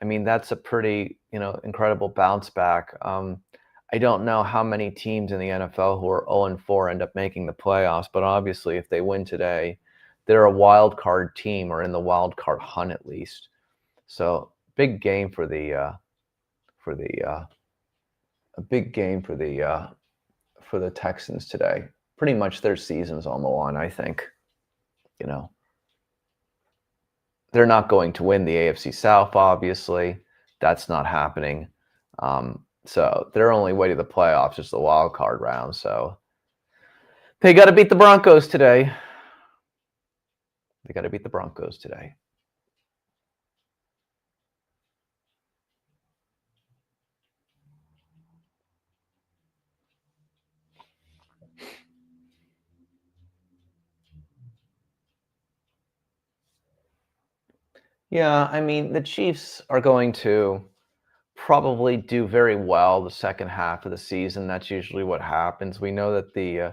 I mean, that's a pretty, incredible bounce back. I don't know how many teams in the NFL who are 0-4 end up making the playoffs, but obviously if they win today, they're a wild card team or in the wild card hunt at least. So big game for the Texans today. Pretty much their season's on the line, I think. They're not going to win the AFC South, obviously. That's not happening. So their only way to the playoffs is the wild card round. So they got to beat the Broncos today. Yeah, I mean, the Chiefs are going to probably do very well the second half of the season. That's usually what happens. We know that the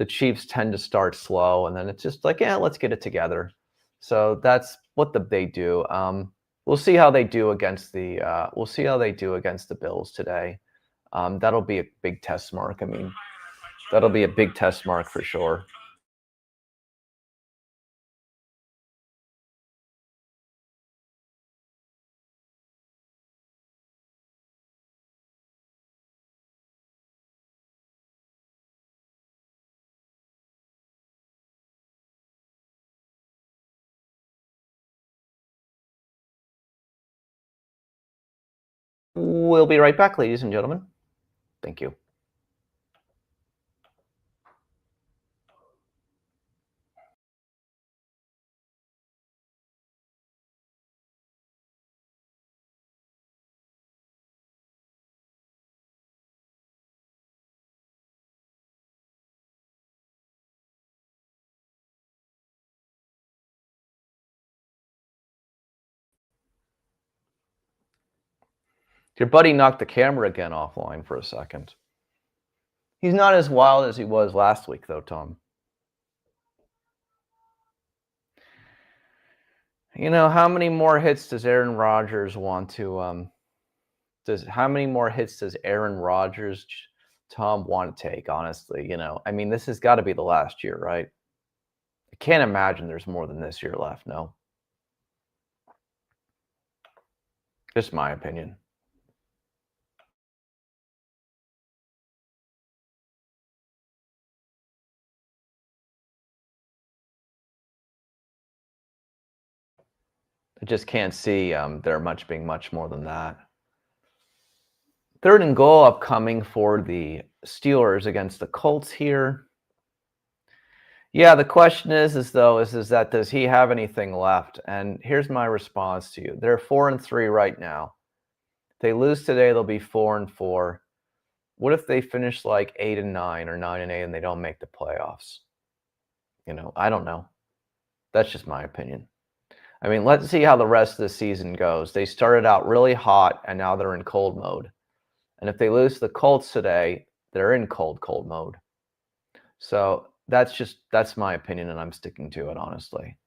Chiefs tend to start slow, and then it's just like, yeah, let's get it together. So that's what they do. We'll see how they do against the Bills today. That'll be a big test mark. I mean, that'll be a big test mark for sure. We'll be right back, ladies and gentlemen. Thank you. Your buddy knocked the camera again offline for a second. He's not as wild as he was last week, though, Tom. How many more hits does Aaron Rodgers want to how many more hits does Aaron Rodgers, Tom, want to take, honestly? I mean, this has got to be the last year, right? I can't imagine there's more than this year left, no? Just my opinion. I just can't see there being much more than that. Third and goal upcoming for the Steelers against the Colts here. Yeah, the question is that does he have anything left? And here's my response to you. They're 4-3 right now. If they lose today, they'll be 4-4. What if they finish like 8-9 or 9-8 and they don't make the playoffs? I don't know. That's just my opinion. I mean, let's see how the rest of the season goes. They started out really hot and now they're in cold mode. And if they lose to the Colts today, they're in cold mode. So That's my opinion, and I'm sticking to it, honestly.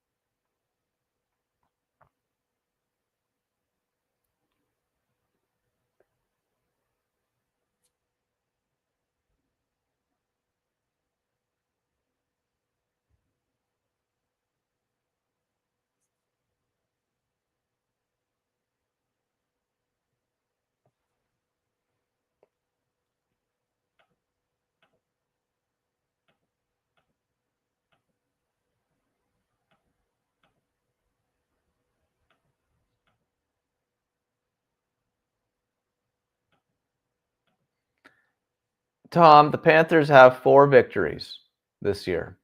Tom, the Panthers have 4 victories this year.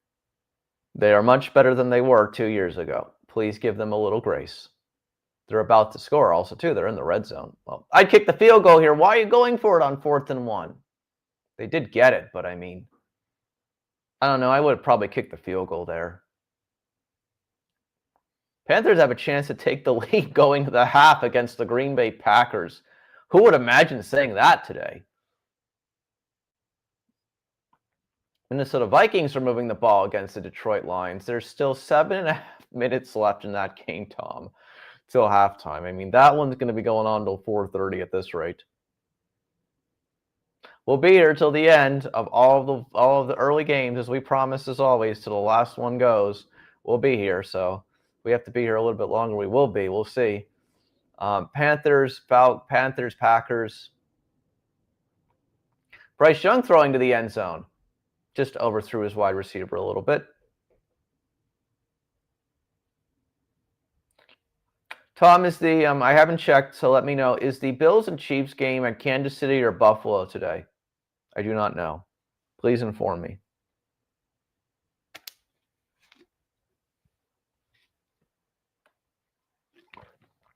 They are much better than they were 2 years ago. Please give them a little grace. They're about to score also, too. They're in the red zone. Well, I'd kick the field goal here. Why are you going for it on 4th and 1? They did get it, but I mean, I don't know. I would have probably kicked the field goal there. Panthers have a chance to take the lead going to the half against the Green Bay Packers. Who would imagine saying that today? Minnesota Vikings are moving the ball against the Detroit Lions. There's still 7.5 minutes left in that game, Tom, till halftime. I mean, that one's going to be going on till 4:30 at this rate. We'll be here till the end of all of the early games, as we promised, as always, till the last one goes. We'll be here, so we have to be here a little bit longer. We will be. We'll see. Panthers, Packers. Bryce Young throwing to the end zone. Just overthrew his wide receiver a little bit. Tom, is the I haven't checked, so let me know. Is the Bills and Chiefs game at Kansas City or Buffalo today? I do not know. Please inform me.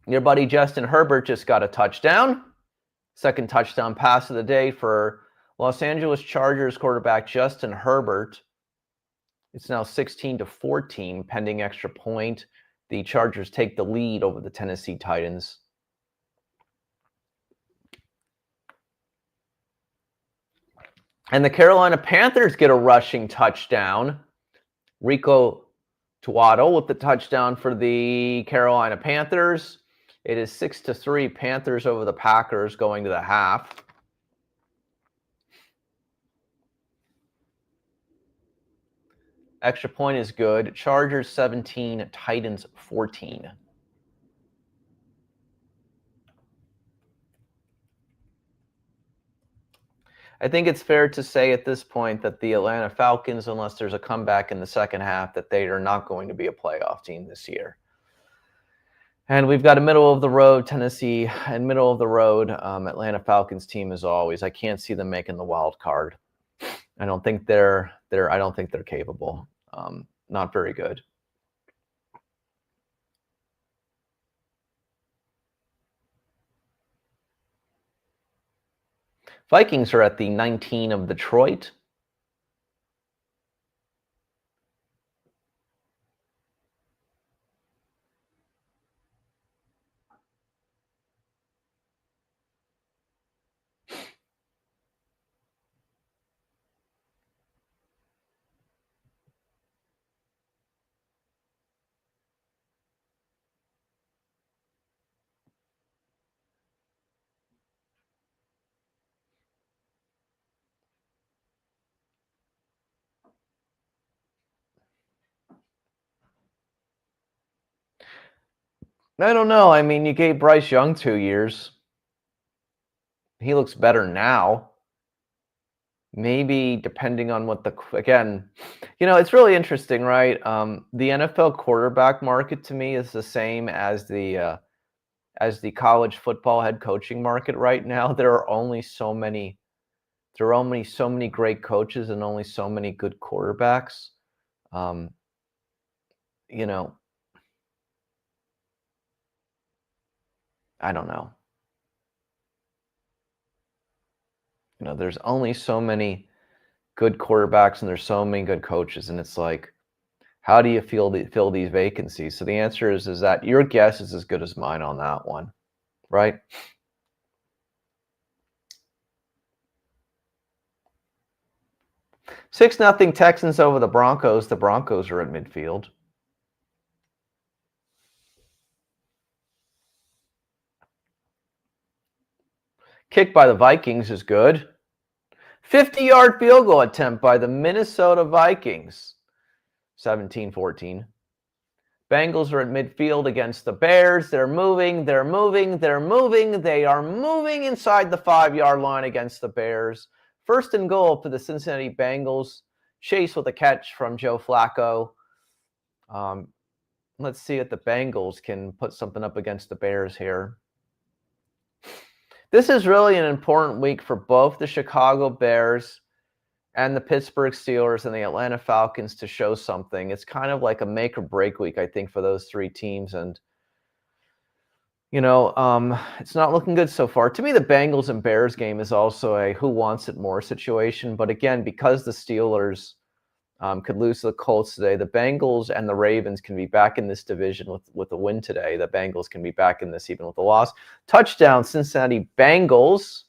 Your buddy Justin Herbert just got a touchdown. Second touchdown pass of the day for Los Angeles Chargers quarterback Justin Herbert. It's now 16-14, pending extra point. The Chargers take the lead over the Tennessee Titans. And the Carolina Panthers get a rushing touchdown. Rico Tuato with the touchdown for the Carolina Panthers. It is 6-3 Panthers over the Packers going to the half. Extra point is good. Chargers 17, Titans 14. I think it's fair to say at this point that the Atlanta Falcons, unless there's a comeback in the second half, that they are not going to be a playoff team this year. And we've got a middle-of-the-road Tennessee and middle-of-the-road Atlanta Falcons team as always. I can't see them making the wild card. I don't think they're capable. Not very good. Vikings are at the 19 of Detroit. I don't know. I mean, you gave Bryce Young 2 years. He looks better now. Maybe depending on what again, it's really interesting, right? The NFL quarterback market to me is the same as the college football head coaching market right now. There are only so many great coaches and only so many good quarterbacks. I don't know. There's only so many good quarterbacks and there's so many good coaches, and it's like, how do you fill these vacancies? So the answer is that your guess is as good as mine on that one, right? 6-0 Texans over the Broncos. The Broncos are at midfield. Kick by the Vikings is good. 50-yard field goal attempt by the Minnesota Vikings. 17-14. Bengals are at midfield against the Bears. They're moving. They are moving inside the 5-yard line against the Bears. 1st and goal for the Cincinnati Bengals. Chase with a catch from Joe Flacco. Let's see if the Bengals can put something up against the Bears here. This is really an important week for both the Chicago Bears and the Pittsburgh Steelers and the Atlanta Falcons to show something. It's kind of like a make or break week, I think, for those 3 teams. And, it's not looking good so far. To me, the Bengals and Bears game is also a who wants it more situation. But again, because the Steelers could lose to the Colts today, the Bengals and the Ravens can be back in this division with a win today. The Bengals can be back in this even with a loss. Touchdown, Cincinnati Bengals.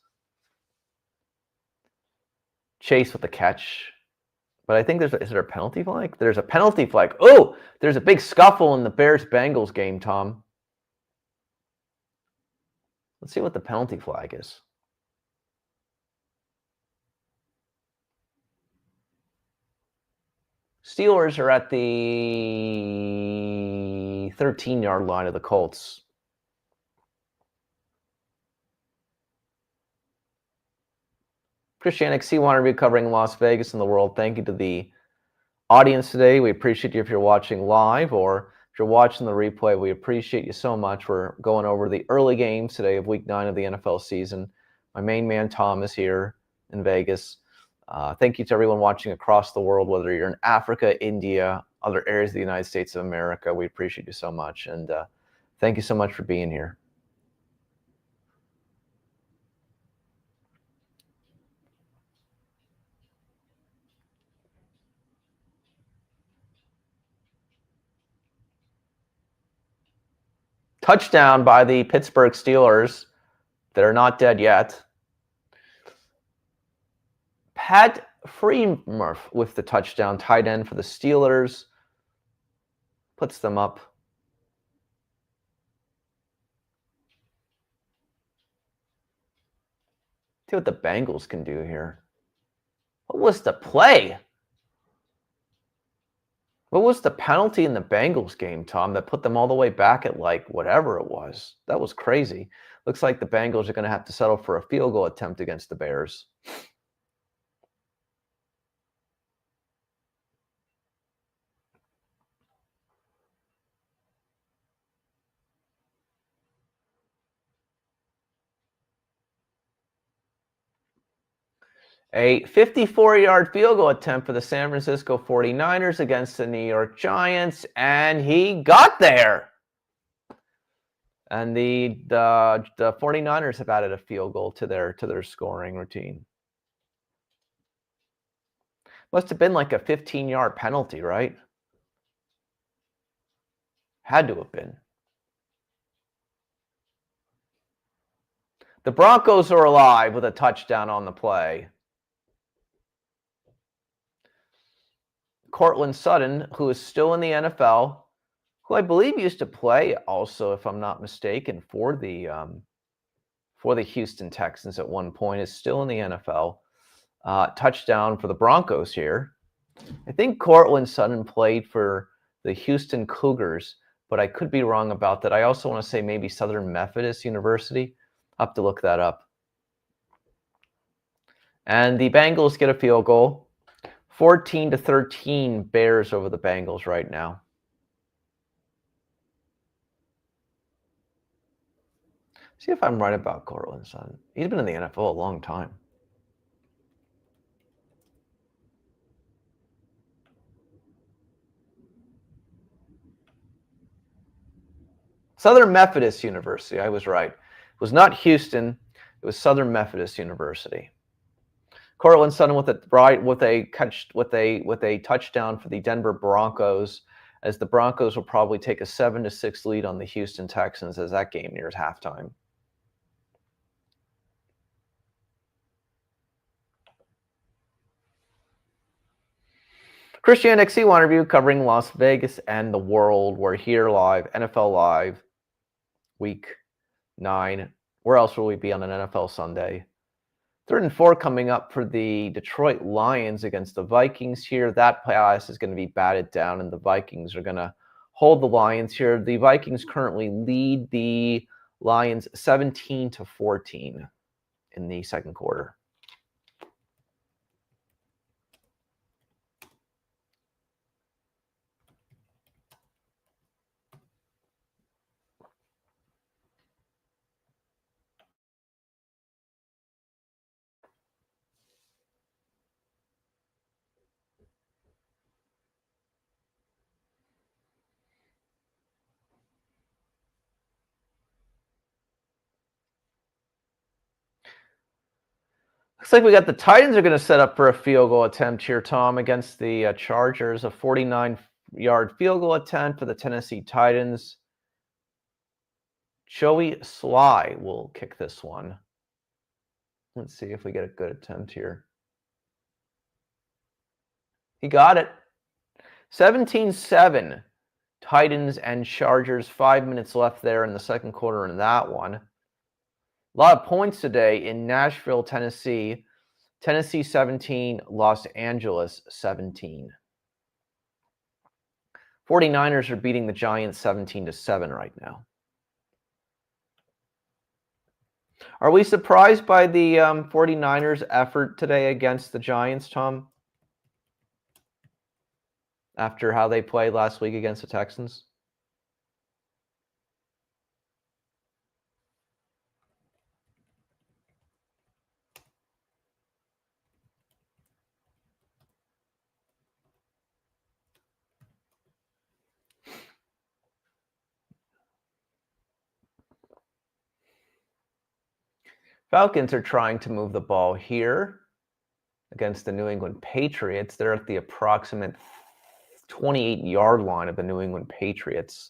Chase with the catch. But I think is there a penalty flag? There's a penalty flag. Oh, there's a big scuffle in the Bears-Bengals game, Tom. Let's see what the penalty flag is. Steelers are at the 13-yard line of the Colts. Christian XC1 review covering Las Vegas and the world. Thank you to the audience today. We appreciate you if you're watching live or if you're watching the replay. We appreciate you so much. We're going over the early games today of Week 9 of the NFL season. My main man, Tom, is here in Vegas. Thank you to everyone watching across the world, whether you're in Africa, India, other areas of the United States of America. We appreciate you so much. And thank you so much for being here. Touchdown by the Pittsburgh Steelers. They're not dead yet. Pat Freiermuth with the touchdown, tight end for the Steelers. Puts them up. See what the Bengals can do here. What was the play? What was the penalty in the Bengals game, Tom, that put them all the way back at like whatever it was? That was crazy. Looks like the Bengals are going to have to settle for a field goal attempt against the Bears. A 54-yard field goal attempt for the San Francisco 49ers against the New York Giants, and he got there. And the 49ers have added a field goal to their scoring routine. Must have been like a 15-yard penalty, right? Had to have been. The Broncos are alive with a touchdown on the play. Courtland Sutton, who is still in the NFL, who I believe used to play also, if I'm not mistaken, for the Houston Texans at one point, is still in the NFL. Touchdown for the Broncos here. I think Courtland Sutton played for the Houston Cougars, but I could be wrong about that. I also want to say maybe Southern Methodist University. I'll have to look that up. And the Bengals get a field goal. 14-13 Bears over the Bengals right now. See if I'm right about Courtland Sutton. He's been in the NFL a long time. Southern Methodist University. I was right. It was not Houston. It was Southern Methodist University. Courtland Sutton with a touchdown for the Denver Broncos, as the Broncos will probably take a 7-6 lead on the Houston Texans as that game nears halftime. Christian XC1 review covering Las Vegas and the world. We're here live, NFL Live, Week 9. Where else will we be on an NFL Sunday? 3rd and 4 coming up for the Detroit Lions against the Vikings here. That pass is going to be batted down, and the Vikings are going to hold the Lions here. The Vikings currently lead the Lions 17-14 in the second quarter. Looks like we got the Titans are going to set up for a field goal attempt here, Tom, against the Chargers. A 49-yard field goal attempt for the Tennessee Titans. Joey Sly will kick this one. Let's see if we get a good attempt here. He got it. 17-7. Titans and Chargers. 5 minutes left there in the second quarter in that one. A lot of points today in Nashville, Tennessee. Tennessee 17, Los Angeles 17. 49ers are beating the Giants 17-7 right now. Are we surprised by the 49ers' effort today against the Giants, Tom? After how they played last week against the Texans? Falcons are trying to move the ball here against the New England Patriots. They're at the approximate 28-yard line of the New England Patriots.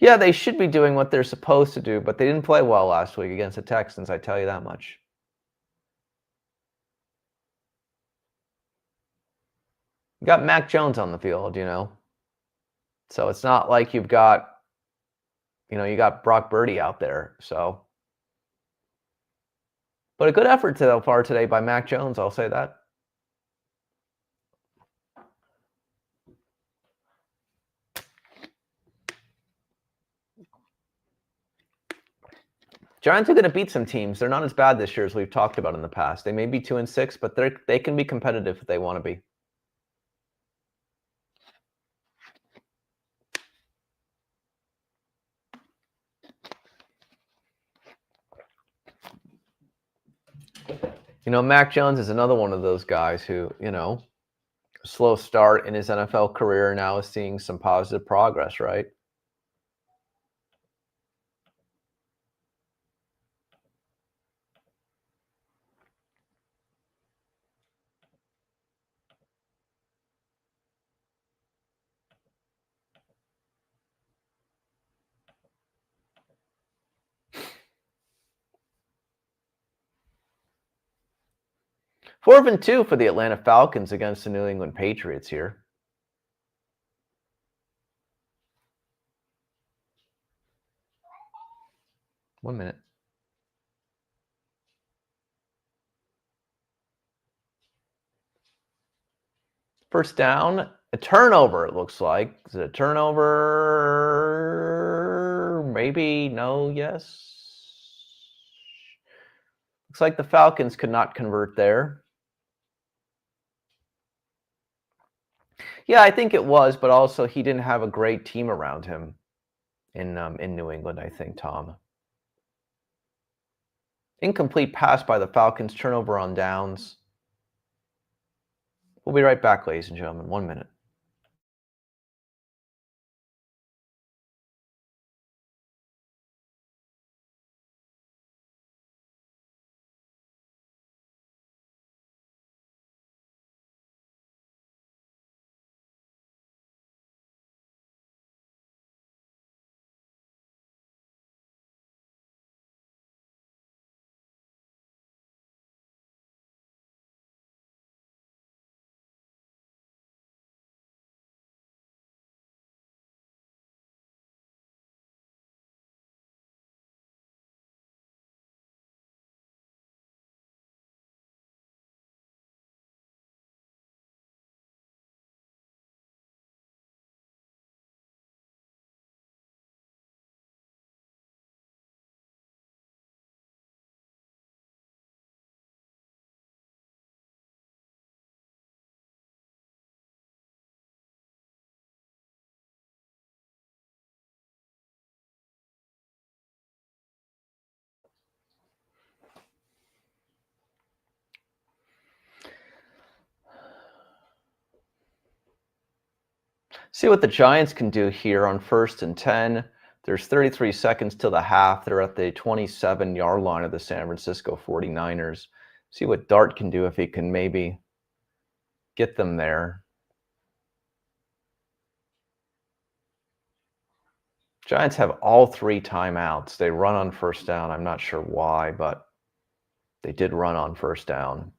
Yeah, they should be doing what they're supposed to do, but they didn't play well last week against the Texans, I tell you that much. You got Mac Jones on the field, So it's not like you've got, you got Brock Purdy out there, so. But a good effort so far today by Mac Jones, I'll say that. Giants are going to beat some teams. They're not as bad this year as we've talked about in the past. They may be 2-6, but they can be competitive if they want to be. Mac Jones is another one of those guys who, slow start in his NFL career now is seeing some positive progress, right? Fourth and 2 for the Atlanta Falcons against the New England Patriots here. One minute. First down, a turnover, it looks like. Is it a turnover? Maybe, no, yes. Looks like the Falcons could not convert there. Yeah, I think it was, but also he didn't have a great team around him in New England, I think, Tom. Incomplete pass by the Falcons, turnover on downs. We'll be right back, ladies and gentlemen. 1 minute. See what the Giants can do here on 1st and 10. There's 33 seconds till the half. They're at the 27-yard line of the San Francisco 49ers. See what Dart can do if he can maybe get them there. Giants have all 3 timeouts. They run on 1st down. I'm not sure why, but they did run on 1st down.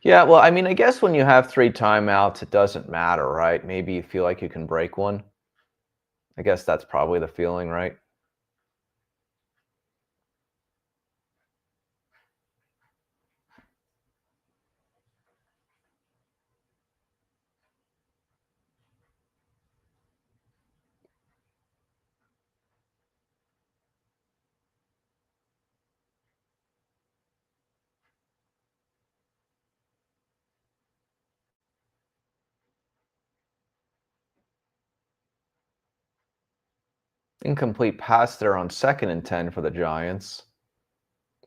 Yeah, well, I mean, I guess when you have 3 timeouts, it doesn't matter, right? Maybe you feel like you can break one. I guess that's probably the feeling, right? Incomplete pass there on 2nd and 10 for the Giants.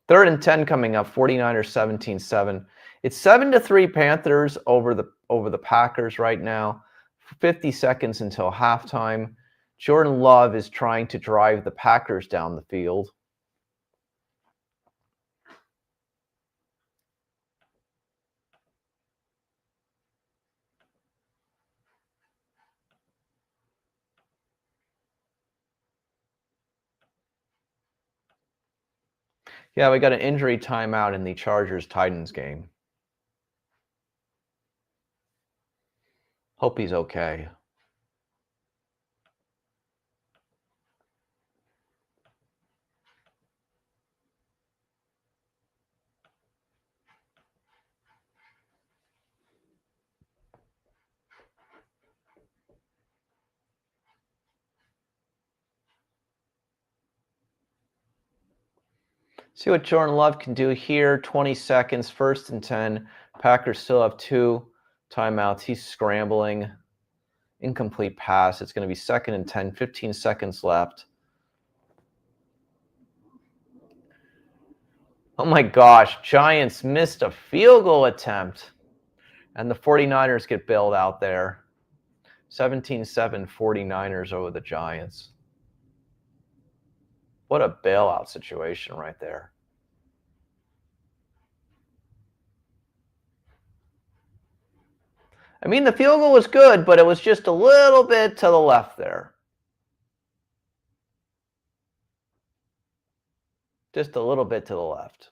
3rd and 10 coming up, 49ers 17-7. It's 7-3 Panthers over the Packers right now. 50 seconds until halftime. Jordan Love is trying to drive the Packers down the field. Yeah, we got an injury timeout in the Chargers-Titans game. Hope he's okay. See what Jordan Love can do here. 20 seconds, 1st and 10. Packers still have 2 timeouts. He's scrambling. Incomplete pass. It's going to be 2nd and 10, 15 seconds left. Oh my gosh, Giants missed a field goal attempt. And the 49ers get bailed out there. 17-7 49ers over the Giants. What a bailout situation right there. I mean, the field goal was good, but it was just a little bit to the left there. Just a little bit to the left.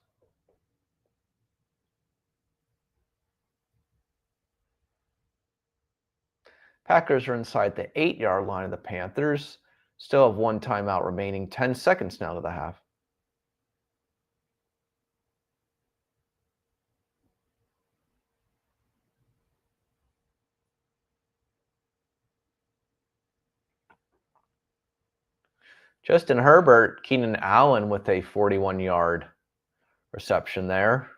Packers are inside the 8-yard line of the Panthers. Still have 1 timeout remaining. 10 seconds now to the half. Justin Herbert, Keenan Allen with a 41-yard reception there.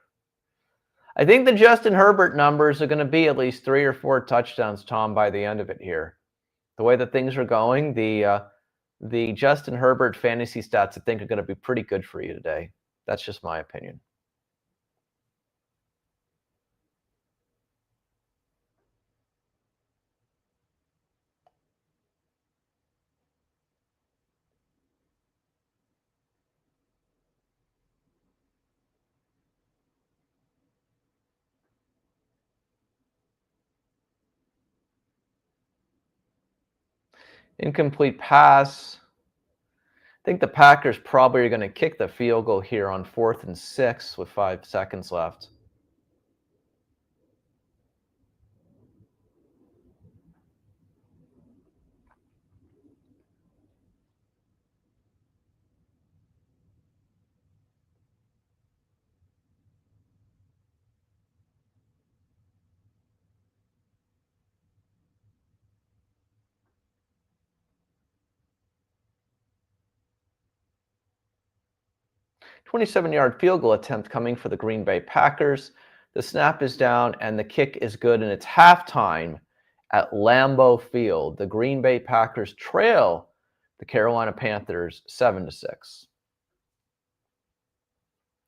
I think the Justin Herbert numbers are going to be at least 3 or 4 touchdowns, Tom, by the end of it here. The way that things are going, the Justin Herbert fantasy stats, I think, are going to be pretty good for you today. That's just my opinion. Incomplete pass. I think the Packers probably are going to kick the field goal here on 4th and 6 with 5 seconds left. 27-yard field goal attempt coming for the Green Bay Packers. The snap is down and the kick is good, and it's halftime at Lambeau Field. The Green Bay Packers trail the Carolina Panthers 7-6.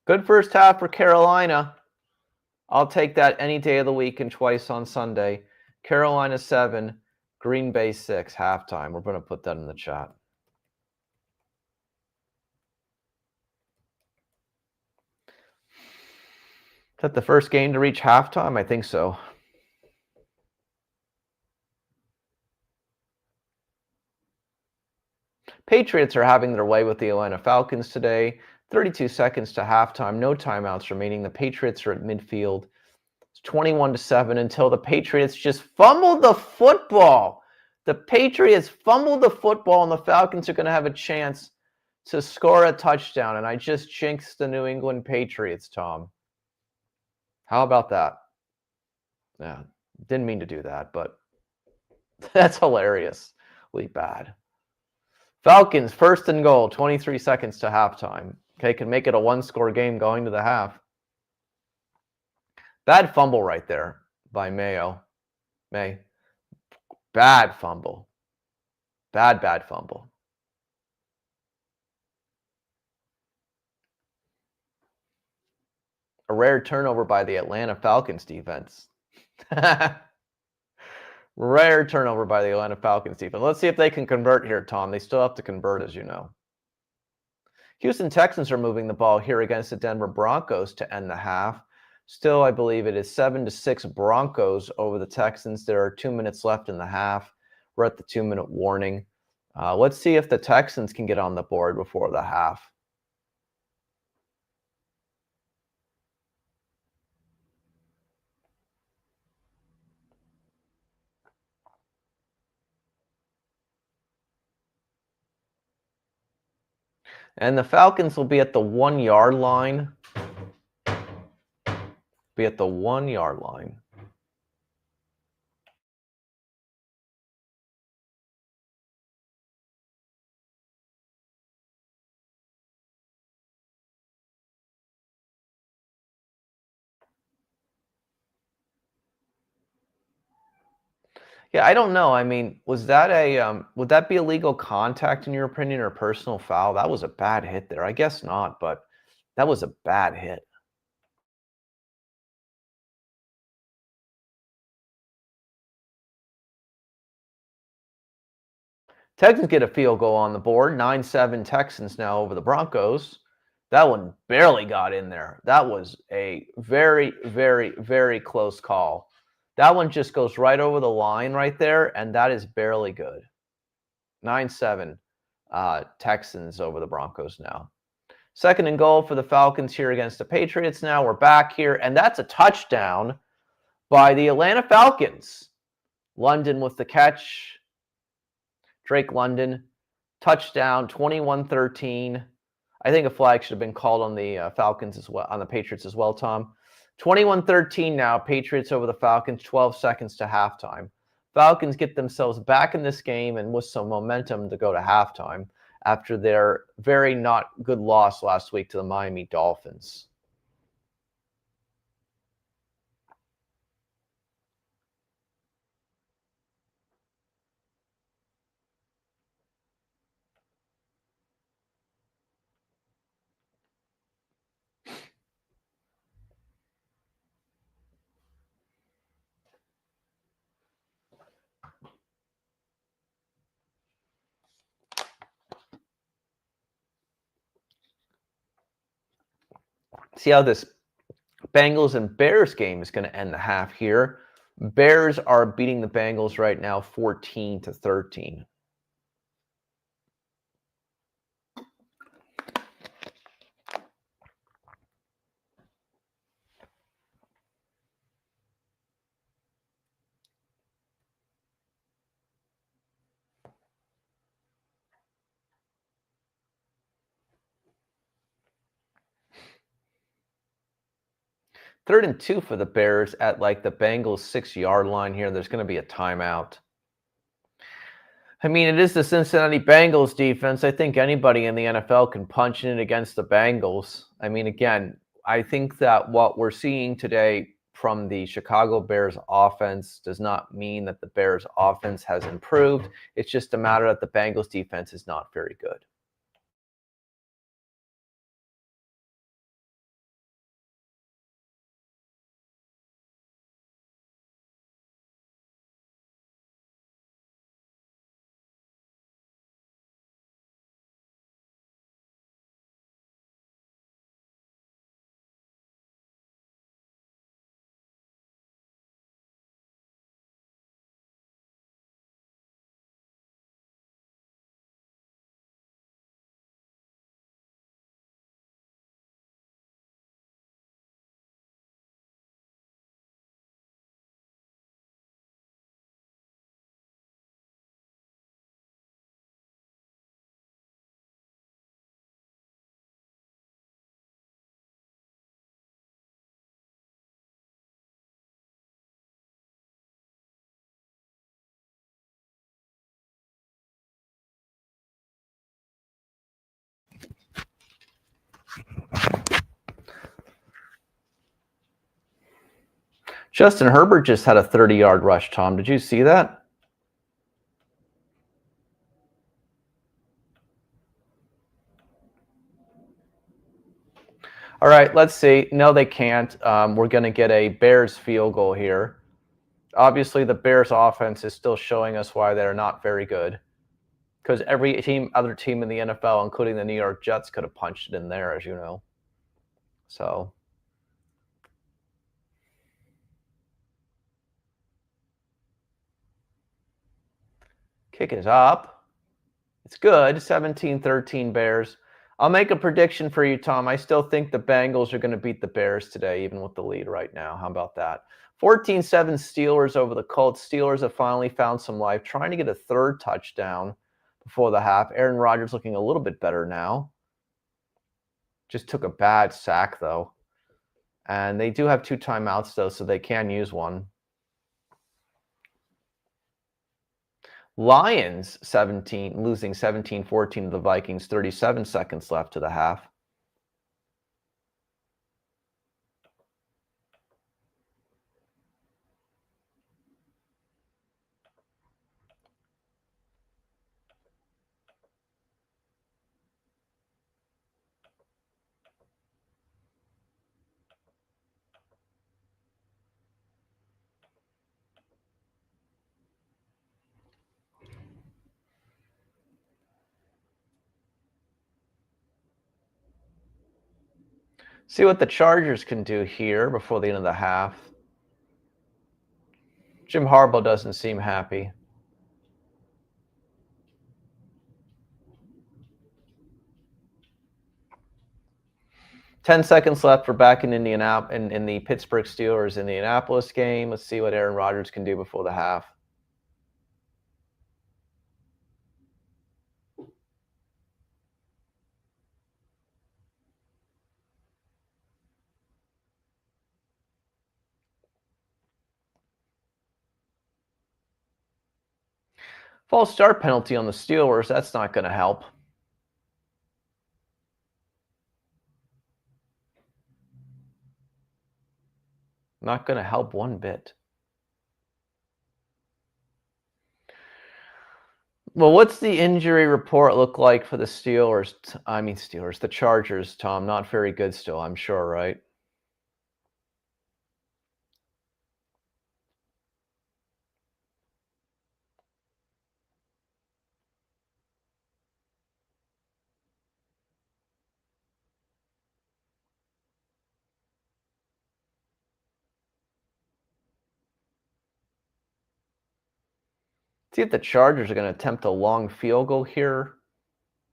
Good first half for Carolina. I'll take that any day of the week and twice on Sunday. Carolina 7, Green Bay 6, halftime. We're going to put that in the chat. Is that the first game to reach halftime? I think so. Patriots are having their way with the Atlanta Falcons today. 32 seconds to halftime. No timeouts remaining. The Patriots are at midfield. It's 21-7 until the Patriots just fumbled the football. The Patriots fumbled the football, and the Falcons are going to have a chance to score a touchdown. And I just jinxed the New England Patriots, Tom. How about that? Yeah, didn't mean to do that, but that's hilariously bad. Falcons, first and goal, 23 seconds to halftime. Okay, can make it a one-score game going to the half. Bad fumble right there by May. Bad fumble. Bad fumble. A rare turnover by the Atlanta Falcons defense. Rare turnover by the Atlanta Falcons defense. Let's see if they can convert here, Tom. They still have to convert, as you know. Houston Texans are moving the ball here against the Denver Broncos to end the half. Still, I believe it is 7-6 Broncos over the Texans. There are 2 minutes left in the half. We're at the 2-minute warning. Let's see if the Texans can get on the board before the half. And the Falcons will be at the 1-yard line. Be at the 1-yard line. Yeah, I don't know. I mean, was that would that be illegal contact in your opinion, or personal foul? That was a bad hit there. I guess not, but that was a bad hit. Texans get a field goal on the board. 9-7 Texans now over the Broncos. That one barely got in there. That was a very, very, very close call. That one just goes right over the line right there, and that is barely good. 9-7 Texans over the Broncos now. Second and goal for the Falcons here against the Patriots now. We're back here, and that's a touchdown by the Atlanta Falcons. London with the catch. Drake London, touchdown, 21-13. I think a flag should have been called on the Falcons as well, on the Patriots as well, Tom. 21-13 now, Patriots over the Falcons, 12 seconds to halftime. Falcons get themselves back in this game and with some momentum to go to halftime after their very not good loss last week to the Miami Dolphins. See how this Bengals and Bears game is going to end the half here. Bears are beating the Bengals right now 14-13. Third and 2 for the Bears at like the Bengals 6-yard line here. There's going to be a timeout. I mean, it is the Cincinnati Bengals defense. I think anybody in the NFL can punch in against the Bengals. I mean, again, I think that what we're seeing today from the Chicago Bears offense does not mean that the Bears offense has improved. It's just a matter that the Bengals defense is not very good. Justin Herbert just had a 30-yard rush, Tom. Did you see that? All right, let's see. No, they can't. We're going to get a Bears field goal here. Obviously, the Bears offense is still showing us why they're not very good. Because every other team in the NFL, including the New York Jets, could have punched it in there, as you know. So, kick is up. It's good. 17-13 Bears. I'll make a prediction for you, Tom. I still think the Bengals are going to beat the Bears today, even with the lead right now. How about that? 14-7 Steelers over the Colts. Steelers have finally found some life, trying to get a third touchdown before the half. Aaron Rodgers looking a little bit better now. Just took a bad sack, though. And they do have 2 timeouts, though, so they can use one. Lions losing 17-14 to the Vikings, 37 seconds left to the half. See what the Chargers can do here before the end of the half. Jim Harbaugh doesn't seem happy. Ten seconds left. We're back in Indianapolis, in the Pittsburgh Steelers Indianapolis game. Let's see what Aaron Rodgers can do before the half. False start penalty on the Steelers. That's not going to help. Not going to help one bit. Well, what's the injury report look like for the Steelers? The Chargers, Tom. Not very good still, I'm sure, right? See if the Chargers are going to attempt a long field goal here.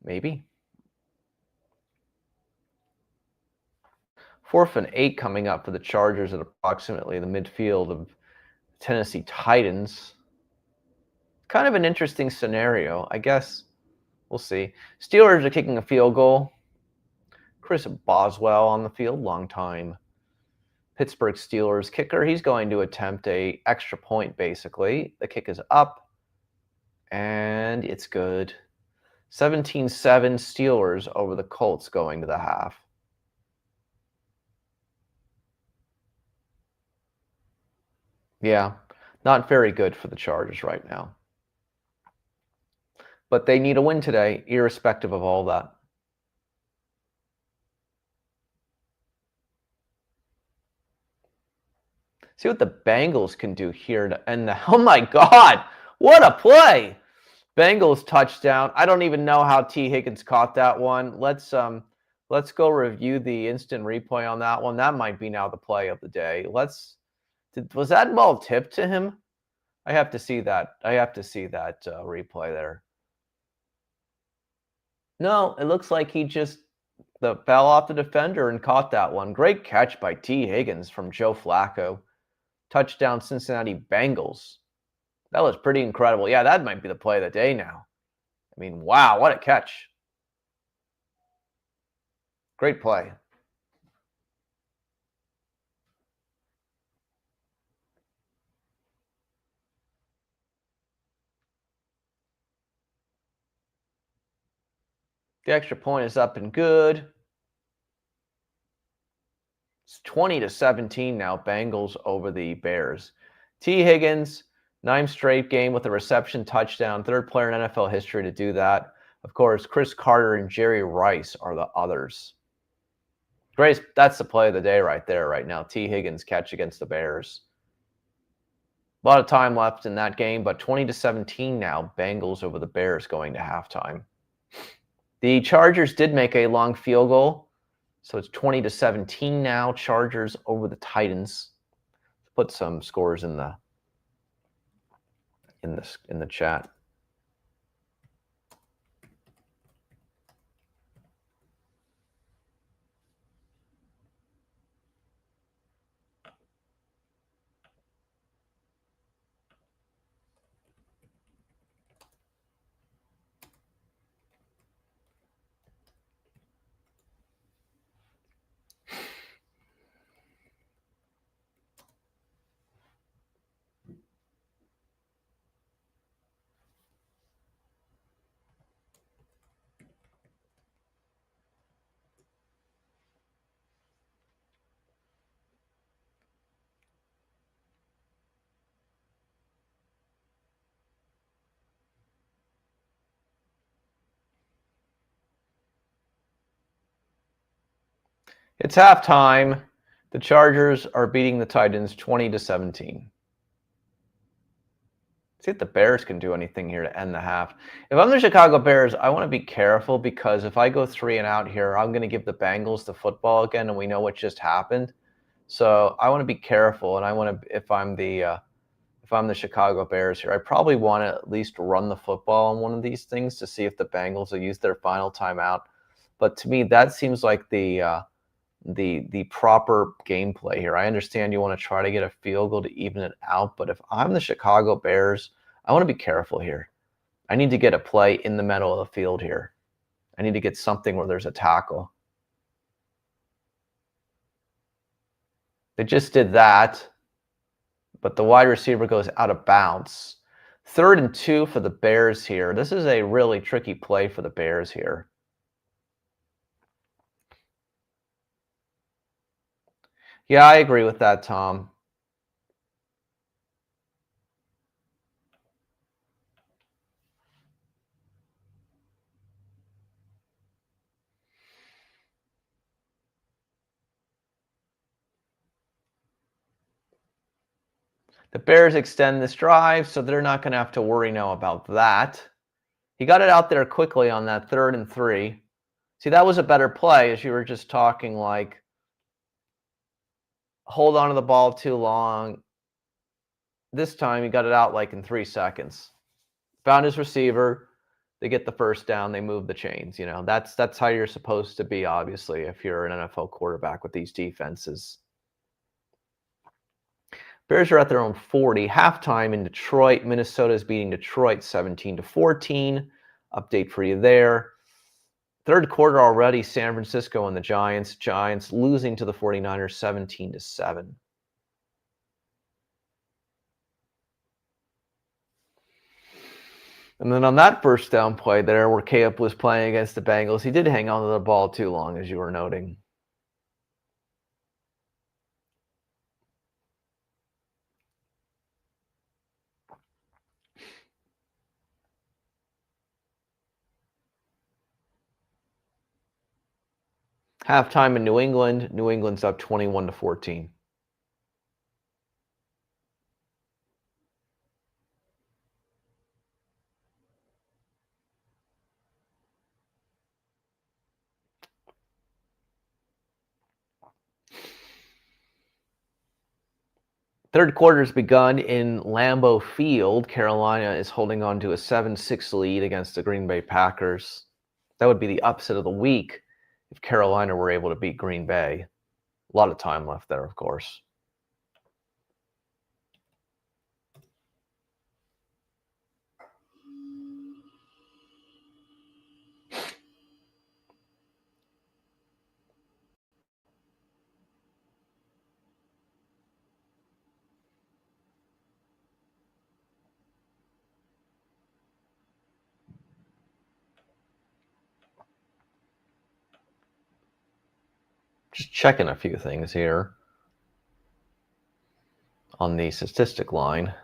Maybe. 4th and 8 coming up for the Chargers at approximately the midfield of Tennessee Titans. Kind of an interesting scenario, I guess. We'll see. Steelers are kicking a field goal. Chris Boswell on the field, long time Pittsburgh Steelers kicker. He's going to attempt a extra point, basically. The kick is up, And it's good. 17-7 Steelers over the Colts going to the half. Yeah, not very good for the Chargers right now. But they need a win today, irrespective of all that. See what the Bengals can do here to end the. Oh my God, what a play! Bengals touchdown. I don't even know how T. Higgins caught that one. Let's go review the instant replay on that one. That might be now the play of the day. Was that ball tipped to him? I have to see that. I have to see that replay there. No, it looks like he just fell off the defender and caught that one. Great catch by T. Higgins from Joe Flacco. Touchdown Cincinnati Bengals. That was pretty incredible. Yeah, that might be the play of the day now. I mean, wow, what a catch. Great play. The extra point is up and good. It's 20-17 now, Bengals over the Bears. T. Higgins, 9th straight game with a reception touchdown, 3rd player in NFL history to do that. Of course, Chris Carter and Jerry Rice are the others. Grace, that's the play of the day right there, right now. T. Higgins catch against the Bears. A lot of time left in that game, but 20-17 now, Bengals over the Bears going to halftime. The Chargers did make a long field goal, so it's 20-17 now. Chargers over the Titans. Put some scores in the chat. It's halftime. The Chargers are beating the Titans 20-17. See if the Bears can do anything here to end the half. If I'm the Chicago Bears, I want to be careful because if I go 3 and out here, I'm going to give the Bengals the football again, and we know what just happened. So I want to be careful, and I want to, if I'm the Chicago Bears here, I probably want to at least run the football on one of these things to see if the Bengals will use their final timeout. But to me, that seems like the proper gameplay here. I understand you want to try to get a field goal to even it out, but if I'm the Chicago Bears, I want to be careful here. I need to get a play in the middle of the field here. I need to get something where there's a tackle. They just did that, but the wide receiver goes out of bounds. 3rd and 2 for the Bears here. This is a really tricky play for the Bears here. Yeah, I agree with that, Tom. The Bears extend this drive, so they're not going to have to worry now about that. He got it out there quickly on that 3rd and 3. See, that was a better play as you were just talking, like, hold on to the ball too long. This time he got it out like in 3 seconds. Found his receiver. They get the first down. They move the chains. You know, that's how you're supposed to be, obviously, if you're an NFL quarterback with these defenses. Bears are at their own 40. Halftime in Detroit. Minnesota is beating Detroit 17-14. Update for you there. 3rd quarter already, San Francisco and the Giants. Giants losing to the 49ers 17-7. And then on that first down play there where Caleb was playing against the Bengals, he did hang on to the ball too long, as you were noting. Halftime in New England. New England's up 21-14. Third quarter's begun in Lambeau Field. Carolina is holding on to a 7-6 lead against the Green Bay Packers. That would be the upset of the week if Carolina were able to beat Green Bay. A lot of time left there, of course. Just checking a few things here on the statistic line.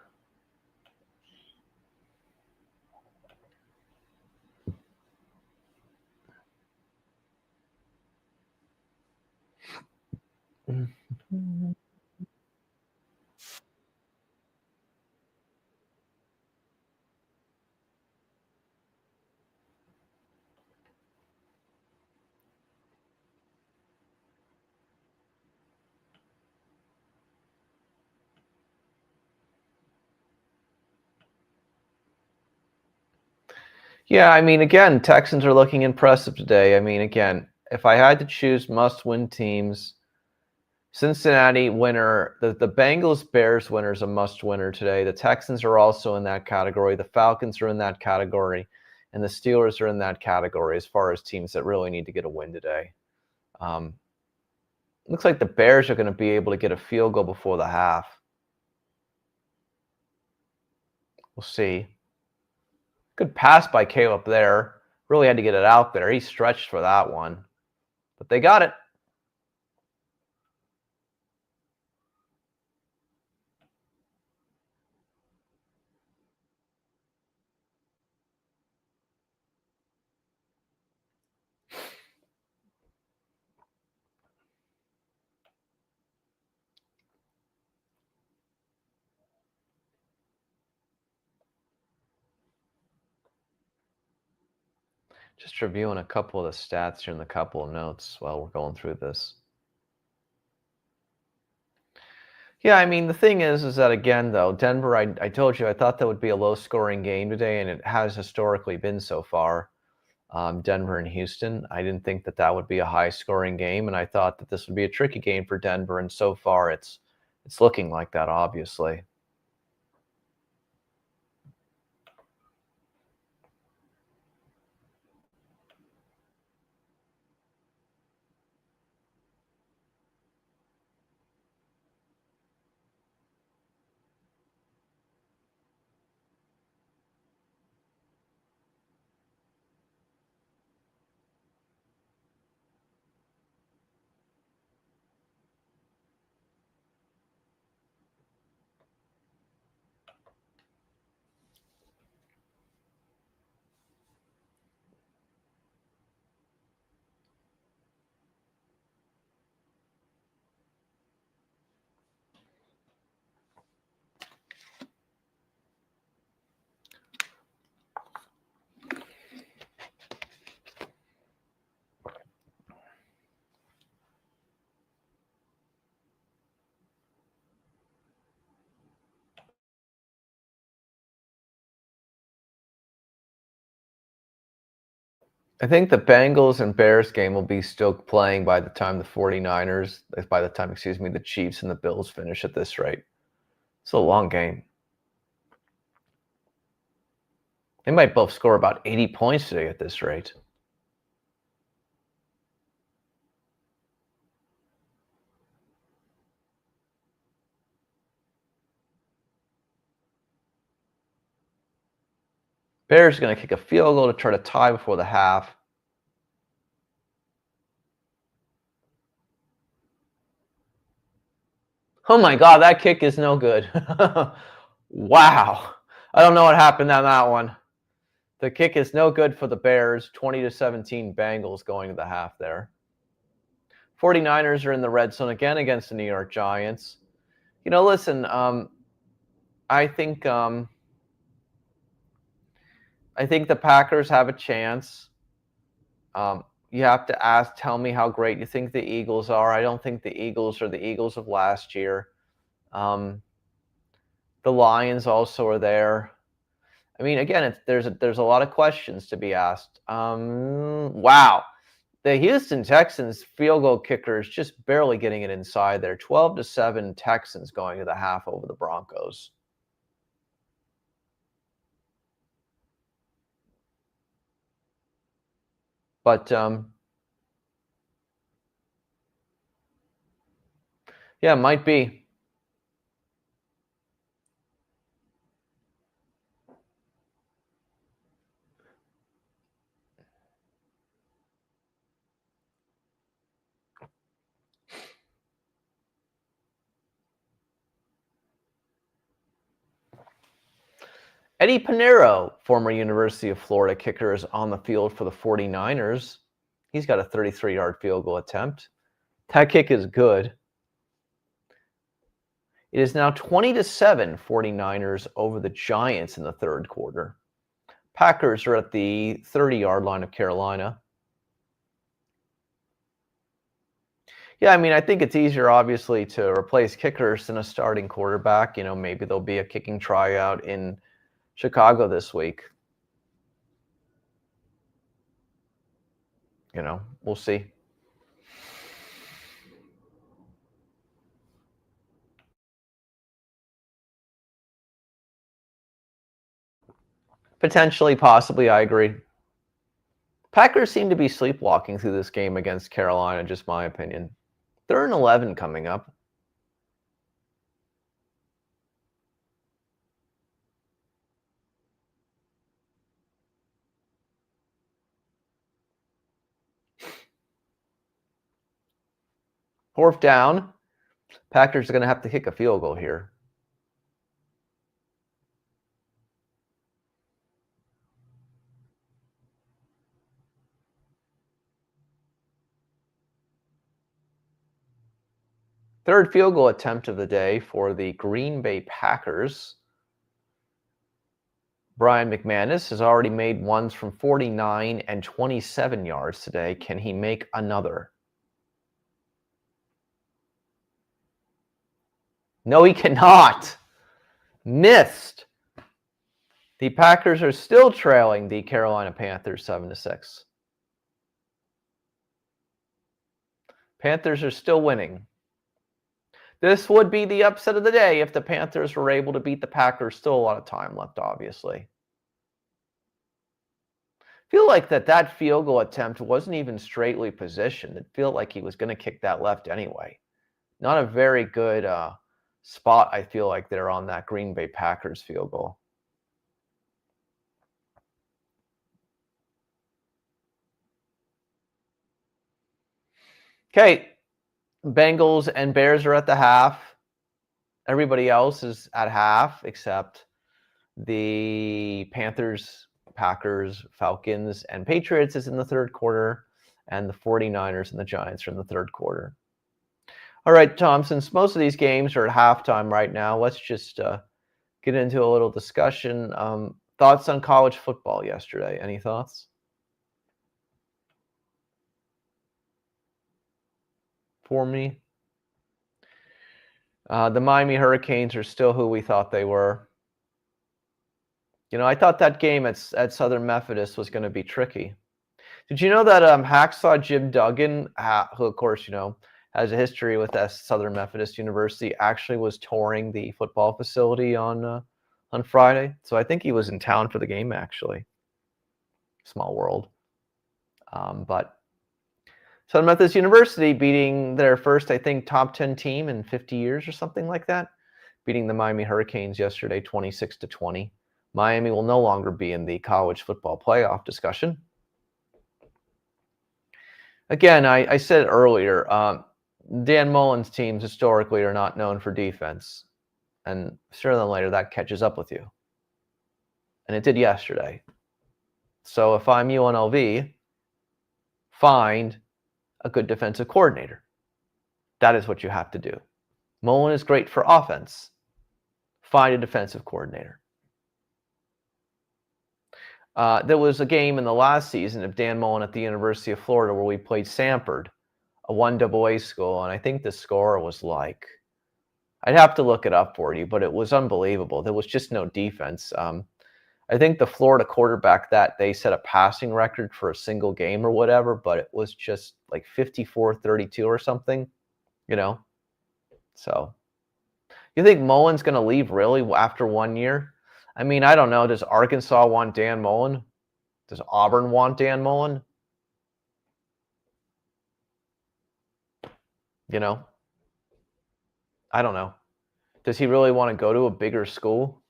Yeah, I mean, again, Texans are looking impressive today. I mean, again, if I had to choose must-win teams, Cincinnati winner, the Bengals-Bears winner is a must-winner today. The Texans are also in that category. The Falcons are in that category. And the Steelers are in that category as far as teams that really need to get a win today. Looks like the Bears are going to be able to get a field goal before the half. We'll see. Good pass by Caleb there. Really had to get it out there. He stretched for that one. But they got it. Just reviewing a couple of the stats here and a couple of notes while we're going through this. Yeah, I mean, the thing is that, again, though, Denver, I told you, I thought that would be a low-scoring game today, and it has historically been so far. Denver and Houston, I didn't think that that would be a high-scoring game, and I thought that this would be a tricky game for Denver, and so far it's looking like that, obviously. I think the Bengals and Bears game will be still playing by the time the Chiefs and the Bills finish at this rate. It's a long game. They might both score about 80 points today at this rate. Bears are going to kick a field goal to try to tie before the half. Oh my God, that kick is no good. Wow. I don't know what happened on that one. The kick is no good for the Bears. 20-17 Bengals going to the half there. 49ers are in the red zone again against the New York Giants. Listen, I think the Packers have a chance. You have to tell me how great you think the Eagles are. I don't think the Eagles are the Eagles of last year. The Lions also are there. I mean, again, there's a lot of questions to be asked. Wow. The Houston Texans field goal kicker is just barely getting it inside there. 12-7 Texans going to the half over the Broncos. But yeah, it might be. Eddie Pinheiro, former University of Florida kicker, is on the field for the 49ers. He's got a 33-yard field goal attempt. That kick is good. It is now 20-7 49ers over the Giants in the third quarter. Packers are at the 30-yard line of Carolina. Yeah, I mean, I think it's easier, obviously, to replace kickers than a starting quarterback. Maybe there'll be a kicking tryout in Chicago this week. We'll see. Potentially, possibly, I agree. Packers seem to be sleepwalking through this game against Carolina, just my opinion. 3rd and 11 coming up. Fourth down. Packers are going to have to kick a field goal here. Third field goal attempt of the day for the Green Bay Packers. Brian McManus has already made ones from 49 and 27 yards today. Can he make another? No, he cannot. Missed. The Packers are still trailing the Carolina Panthers 7-6. Panthers are still winning. This would be the upset of the day if the Panthers were able to beat the Packers. Still a lot of time left, obviously. I feel like that field goal attempt wasn't even straightly positioned. It felt like he was going to kick that left anyway. Not a very good spot, I feel like, they're on that Green Bay Packers field goal. Okay, Bengals and Bears are at the half. Everybody else is at half except the Panthers, Packers, Falcons, and Patriots is in the third quarter, and the 49ers and the Giants are in the third quarter. All right, Tom, since most of these games are at halftime right now, let's just get into a little discussion. Thoughts on college football yesterday? Any thoughts? For me? The Miami Hurricanes are still who we thought they were. I thought that game at Southern Methodist was going to be tricky. Did you know that Hacksaw Jim Duggan, who, of course, has a history with Southern Methodist University, actually was touring the football facility on Friday? So I think he was in town for the game, actually. Small world. But Southern Methodist University beating their first, I think, top 10 team in 50 years or something like that, beating the Miami Hurricanes yesterday 26-20. Miami will no longer be in the college football playoff discussion. Again, I said earlier, Dan Mullen's teams historically are not known for defense. And sooner than later, that catches up with you. And it did yesterday. So if I'm UNLV, find a good defensive coordinator. That is what you have to do. Mullen is great for offense. Find a defensive coordinator. There was a game in the last season of Dan Mullen at the University of Florida where we played Samford, a 1AA school, and I think the score was like, I'd have to look it up for you, but it was unbelievable. There was just no defense. I think the Florida quarterback that they set a passing record for a single game or whatever, but it was just like 54-32 or something, you know? So you think Mullen's going to leave really after 1 year? I mean, I don't know. Does Arkansas want Dan Mullen? Does Auburn want Dan Mullen? You know? I don't know. Does he really want to go to a bigger school?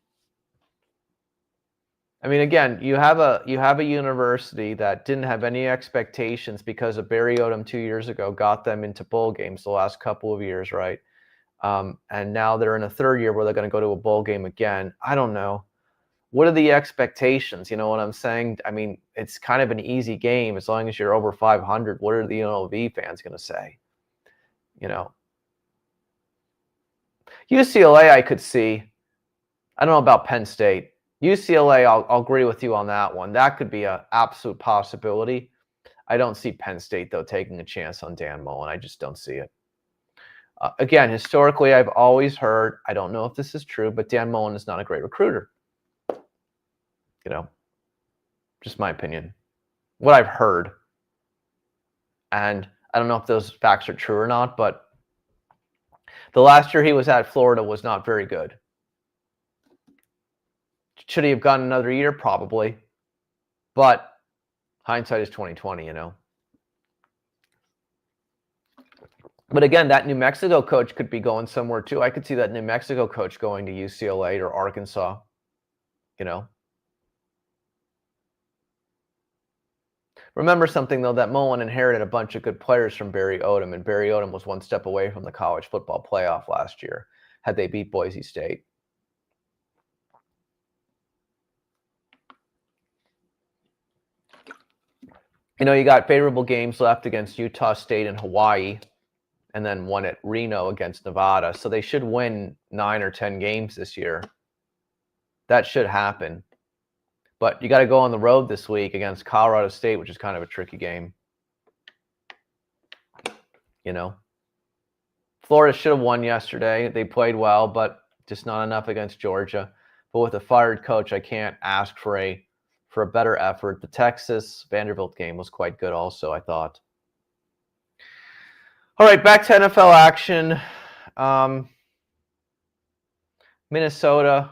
I mean, again, you have a university that didn't have any expectations because of Barry Odom 2 years ago got them into bowl games the last couple of years, right? And now they're in a third year where they're going to go to a bowl game again. I don't know. What are the expectations? You know what I'm saying? I mean, it's kind of an easy game as long as you're over 500. What are the UNLV fans going to say? You know, UCLA, I could see. I don't know about Penn State. UCLA, I'll agree with you on that one. That could be an absolute possibility. I don't see Penn State, though, taking a chance on Dan Mullen. I just don't see it. Again, historically, I've always heard, I don't know if this is true, but Dan Mullen is not a great recruiter. You know, just my opinion. What I've heard. And I don't know if those facts are true or not, but the last year he was at Florida was not very good. Should he have gone another year? Probably. But hindsight is 2020, you know. But again, that New Mexico coach could be going somewhere too. I could see that New Mexico coach going to UCLA or Arkansas, you know. Remember something, though, that Mullen inherited a bunch of good players from Barry Odom, and Barry Odom was one step away from the college football playoff last year had they beat Boise State. You know, you got favorable games left against Utah State and Hawaii, and then one at Reno against Nevada. So they should win 9 or 10 games this year. That should happen. But you got to go on the road this week against Colorado State, which is kind of a tricky game. You know, Florida should have won yesterday. They played well, but just not enough against Georgia. But with a fired coach, I can't ask for a better effort. The Texas Vanderbilt game was quite good also, I thought. All right, back to NFL action. Minnesota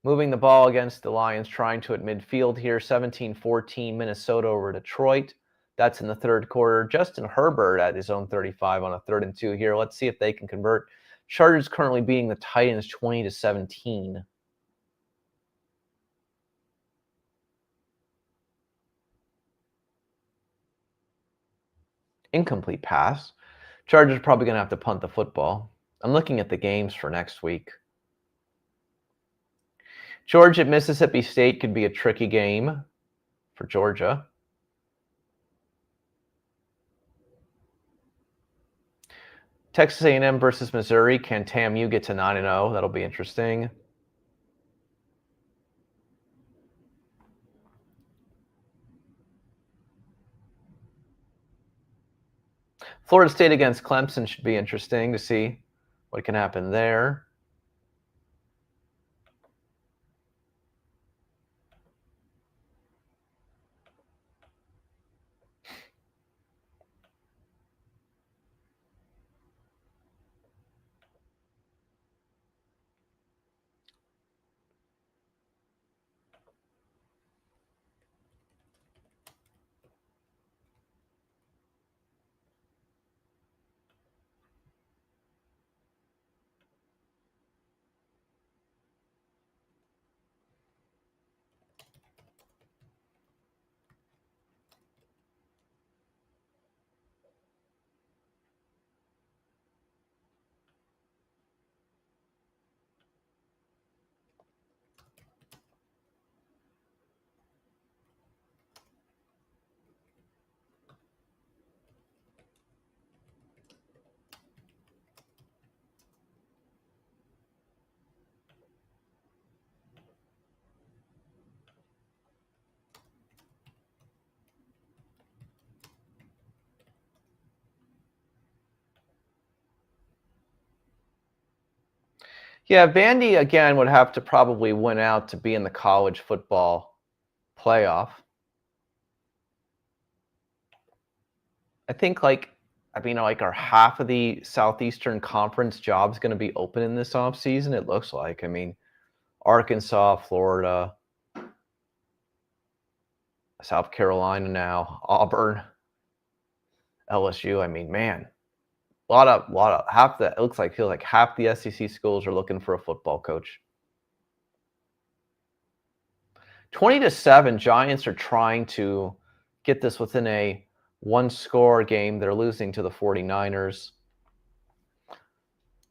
moving the ball against the Lions, trying to at midfield here. 17-14 Minnesota over Detroit. That's in the third quarter. Justin Herbert at his own 35 on a 3rd and 2 here. Let's see if they can convert. Chargers currently beating the Titans 20-17. Incomplete pass. Chargers are probably going to have to punt the football. I'm looking at the games for next week. Georgia at Mississippi State could be a tricky game for Georgia. Texas A&M versus Missouri. Can TAMU get to 9-0? That'll be interesting. Florida State against Clemson should be interesting to see what can happen there. Yeah, Vandy again would have to probably win out to be in the college football playoff. I think are half of the Southeastern Conference jobs going to be open in this offseason? It looks like. I mean, Arkansas, Florida, South Carolina now, Auburn, LSU. I mean, man, half the it looks like feels like half the SEC schools are looking for a football coach. 20-7, Giants are trying to get this within a one-score game. They're losing to the 49ers.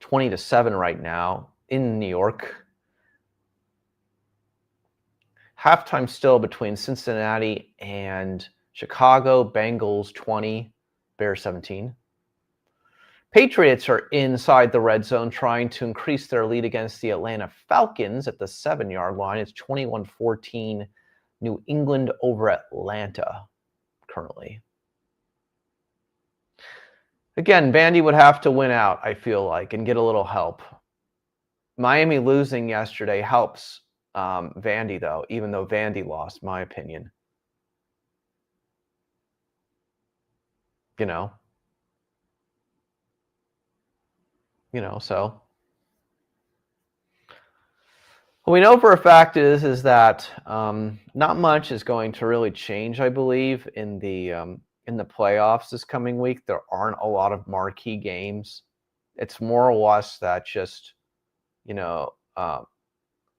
20-7 right now in New York. Halftime still between Cincinnati and Chicago. Bengals 20, Bears 17. Patriots are inside the red zone trying to increase their lead against the Atlanta Falcons at the 7-yard line. It's 21-14 New England over Atlanta currently. Again, Vandy would have to win out, I feel like, and get a little help. Miami losing yesterday helps Vandy, though, even though Vandy lost, my opinion. So what we know for a fact is that not much is going to really change, I believe, in the playoffs this coming week. There aren't a lot of marquee games. It's more or less that just,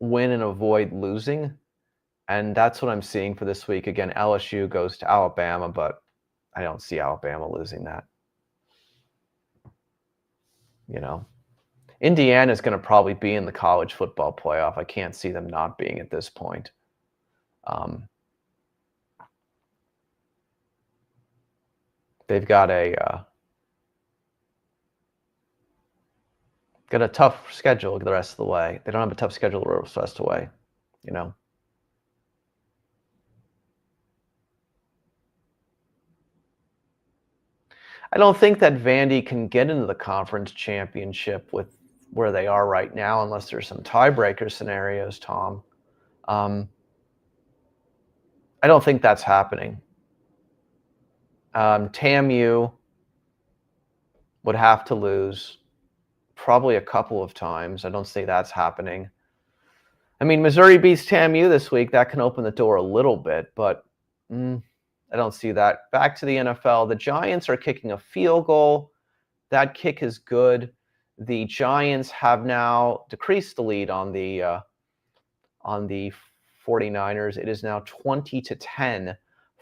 win and avoid losing. And that's what I'm seeing for this week. Again, LSU goes to Alabama, but I don't see Alabama losing that. Indiana is going to probably be in the college football playoff. I can't see them not being at this point. They've got a tough schedule the rest of the way. They don't have a tough schedule the rest of the way, I don't think that Vandy can get into the conference championship with where they are right now unless there's some tiebreaker scenarios, Tom. I don't think that's happening. TAMU would have to lose probably a couple of times. I don't see that's happening. I mean, Missouri beats TAMU this week. That can open the door a little bit, but I don't see that. Back to the NFL. The Giants are kicking a field goal. That kick is good. The Giants have now decreased the lead on the 49ers. It is now 20-10,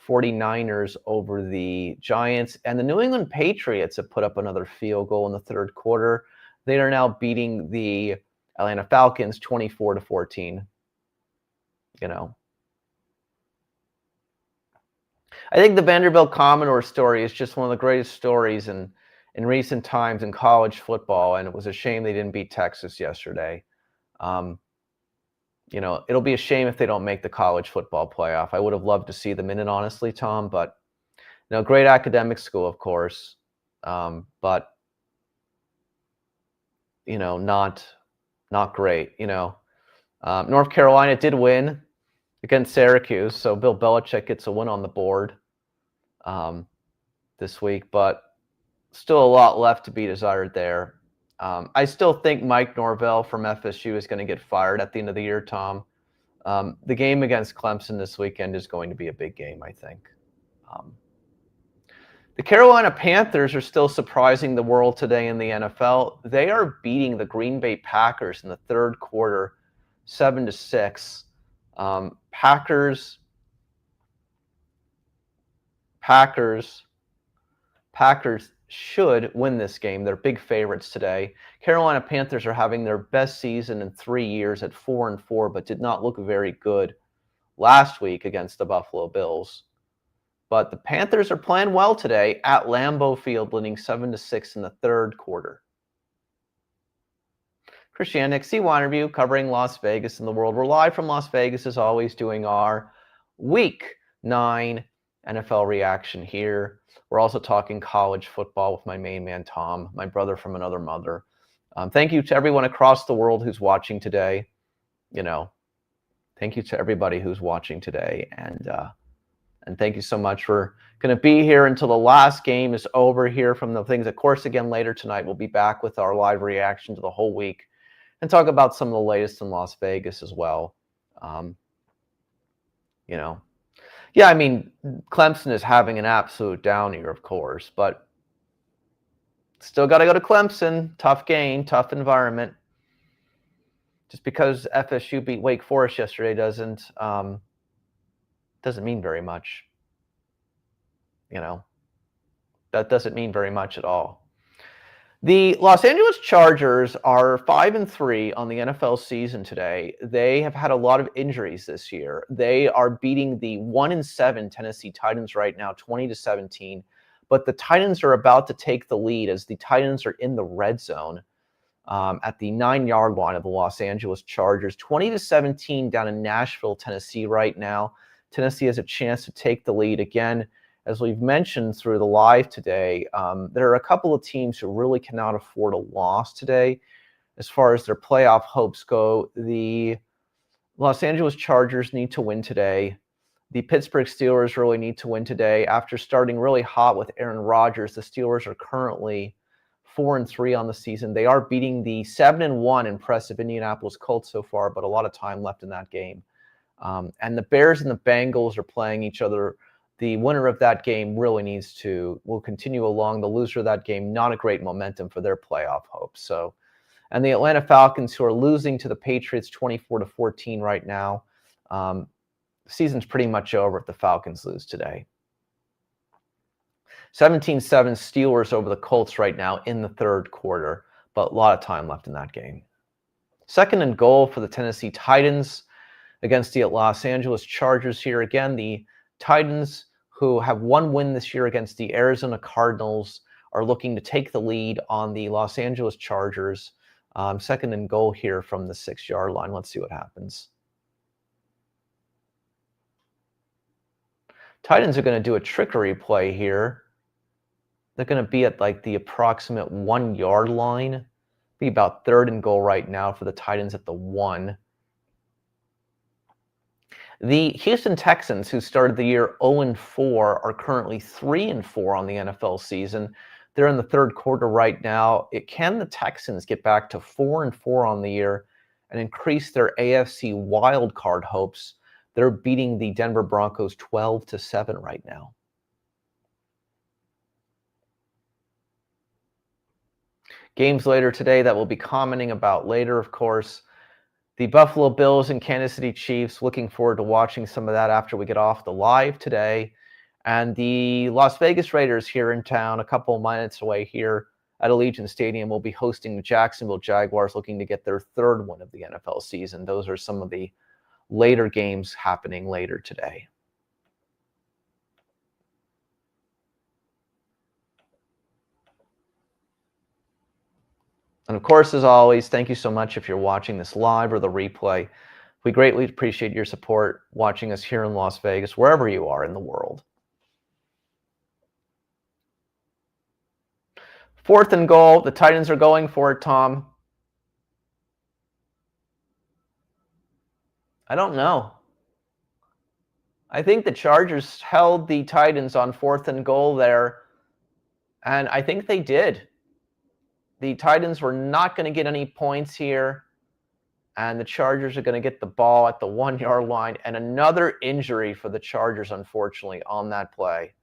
49ers over the Giants. And the New England Patriots have put up another field goal in the third quarter. They are now beating the Atlanta Falcons 24-14. I think the Vanderbilt Commodore story is just one of the greatest stories in recent times in college football, and it was a shame they didn't beat Texas yesterday. It'll be a shame if they don't make the college football playoff. I would have loved to see them in it, honestly, Tom, but great academic school, of course, but not great. North Carolina did win against Syracuse, so Bill Belichick gets a win on the board this week, but still a lot left to be desired there. I still think Mike Norvell from FSU is going to get fired at the end of the year, Tom. The game against Clemson this weekend is going to be a big game, I think. The Carolina Panthers are still surprising the world today in the NFL. They are beating the Green Bay Packers in the third quarter, 7-6. Packers should win this game. They're big favorites today. Carolina Panthers are having their best season in 3 years at 4-4, but did not look very good last week against the Buffalo Bills. But the Panthers are playing well today at Lambeau Field, winning 7-6 in the third quarter. Christian C1 interview covering Las Vegas and the world. We're live from Las Vegas as always, doing our Week 9 NFL reaction here. We're also talking college football with my main man, Tom, my brother from another mother. Thank you to everyone across the world who's watching today. Thank you to everybody who's watching today, and thank you so much for going to be here until the last game is over here from the things. Of course, again, later tonight, we'll be back with our live reaction to the whole week and talk about some of the latest in Las Vegas as well. Yeah, I mean, Clemson is having an absolute down year, of course, but still got to go to Clemson. Tough game, tough environment. Just because FSU beat Wake Forest yesterday doesn't mean very much. That doesn't mean very much at all. The Los Angeles Chargers are 5-3 on the NFL season today. They have had a lot of injuries this year. They are beating the 1-7 Tennessee Titans right now, 20-17. But the Titans are about to take the lead as the Titans are in the red zone at the 9-yard line of the Los Angeles Chargers, 20-17 down in Nashville, Tennessee right now. Tennessee has a chance to take the lead again. As we've mentioned through the live today, there are a couple of teams who really cannot afford a loss today as far as their playoff hopes go. The Los Angeles Chargers need to win today. The Pittsburgh Steelers really need to win today. After starting really hot with Aaron Rodgers, the Steelers are currently 4-3 on the season. They are beating the 7-1 impressive Indianapolis Colts so far, but a lot of time left in that game. And the Bears and the Bengals are playing each other. The winner of that game really will continue along. The loser of that game, not a great momentum for their playoff hopes. And the Atlanta Falcons, who are losing to the Patriots 24-14 right now. The season's pretty much over if the Falcons lose today. 17-7 Steelers over the Colts right now in the third quarter, but a lot of time left in that game. 2nd and goal for the Tennessee Titans against the Los Angeles Chargers here. Again, the Titans, who have one win this year against the Arizona Cardinals, are looking to take the lead on the Los Angeles Chargers. 2nd and goal here from the 6-yard line. Let's see what happens. Titans are going to do a trickery play here. They're going to be at like the approximate 1-yard line. Be about 3rd and goal right now for the Titans at the 1. The Houston Texans, who started the year 0-4, are currently 3-4 on the NFL season. They're in the third quarter right now. Can the Texans get back to 4-4 on the year and increase their AFC wildcard hopes? They're beating the Denver Broncos 12-7 right now. Games later today that we'll be commenting about later, of course. The Buffalo Bills and Kansas City Chiefs, looking forward to watching some of that after we get off the live today. And the Las Vegas Raiders here in town, a couple of minutes away here at Allegiant Stadium, will be hosting the Jacksonville Jaguars, looking to get their 3rd win of the NFL season. Those are some of the later games happening later today. And of course, as always, thank you so much if you're watching this live or the replay. We greatly appreciate your support watching us here in Las Vegas, wherever you are in the world. 4th and goal. The Titans are going for it, Tom. I don't know. I think the Chargers held the Titans on 4th and goal there, and I think they did. The Titans were not going to get any points here, and the Chargers are going to get the ball at the 1-yard line, and another injury for the Chargers, unfortunately, on that play.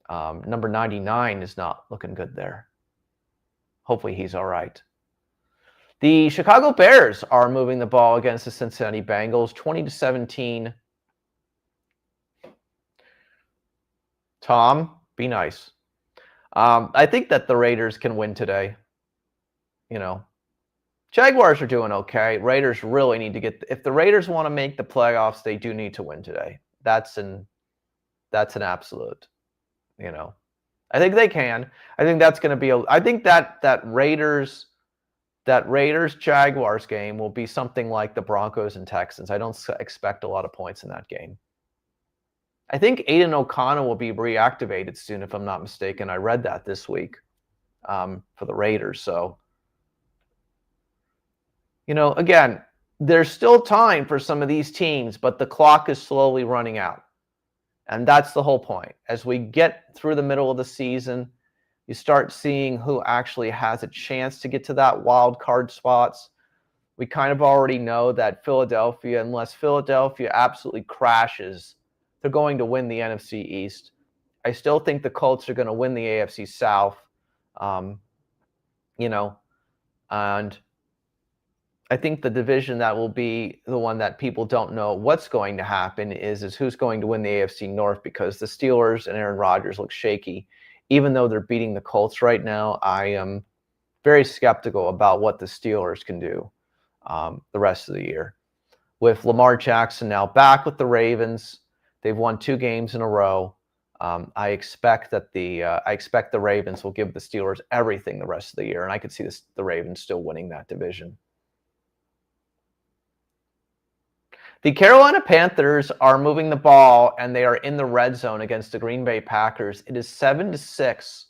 Number 99 is not looking good there. Hopefully he's all right. The Chicago Bears are moving the ball against the Cincinnati Bengals, 20-17. Tom, be nice. I think that the Raiders can win today. Jaguars are doing okay. Raiders really need to get. If the Raiders want to make the playoffs, they do need to win today. That's an absolute. I think they can. I think that's going to be. I think that Raiders Jaguars game will be something like the Broncos and Texans. I don't expect a lot of points in that game. I think Aiden O'Connell will be reactivated soon, if I'm not mistaken. I read that this week. for the Raiders. So, again, there's still time for some of these teams, but the clock is slowly running out. And that's the whole point. As we get through the middle of the season, you start seeing who actually has a chance to get to that wild card spots. We kind of already know that Philadelphia, unless Philadelphia absolutely crashes, they're going to win the NFC East. I still think the Colts are going to win the AFC South. And I think the division that will be the one that people don't know what's going to happen is who's going to win the AFC North, because the Steelers and Aaron Rodgers look shaky. Even though they're beating the Colts right now, I am very skeptical about what the Steelers can do the rest of the year. With Lamar Jackson now back with the Ravens, they've won 2 games in a row. I expect that the Ravens will give the Steelers everything the rest of the year, and I could see the Ravens still winning that division. The Carolina Panthers are moving the ball, and they are in the red zone against the Green Bay Packers. It is 7-6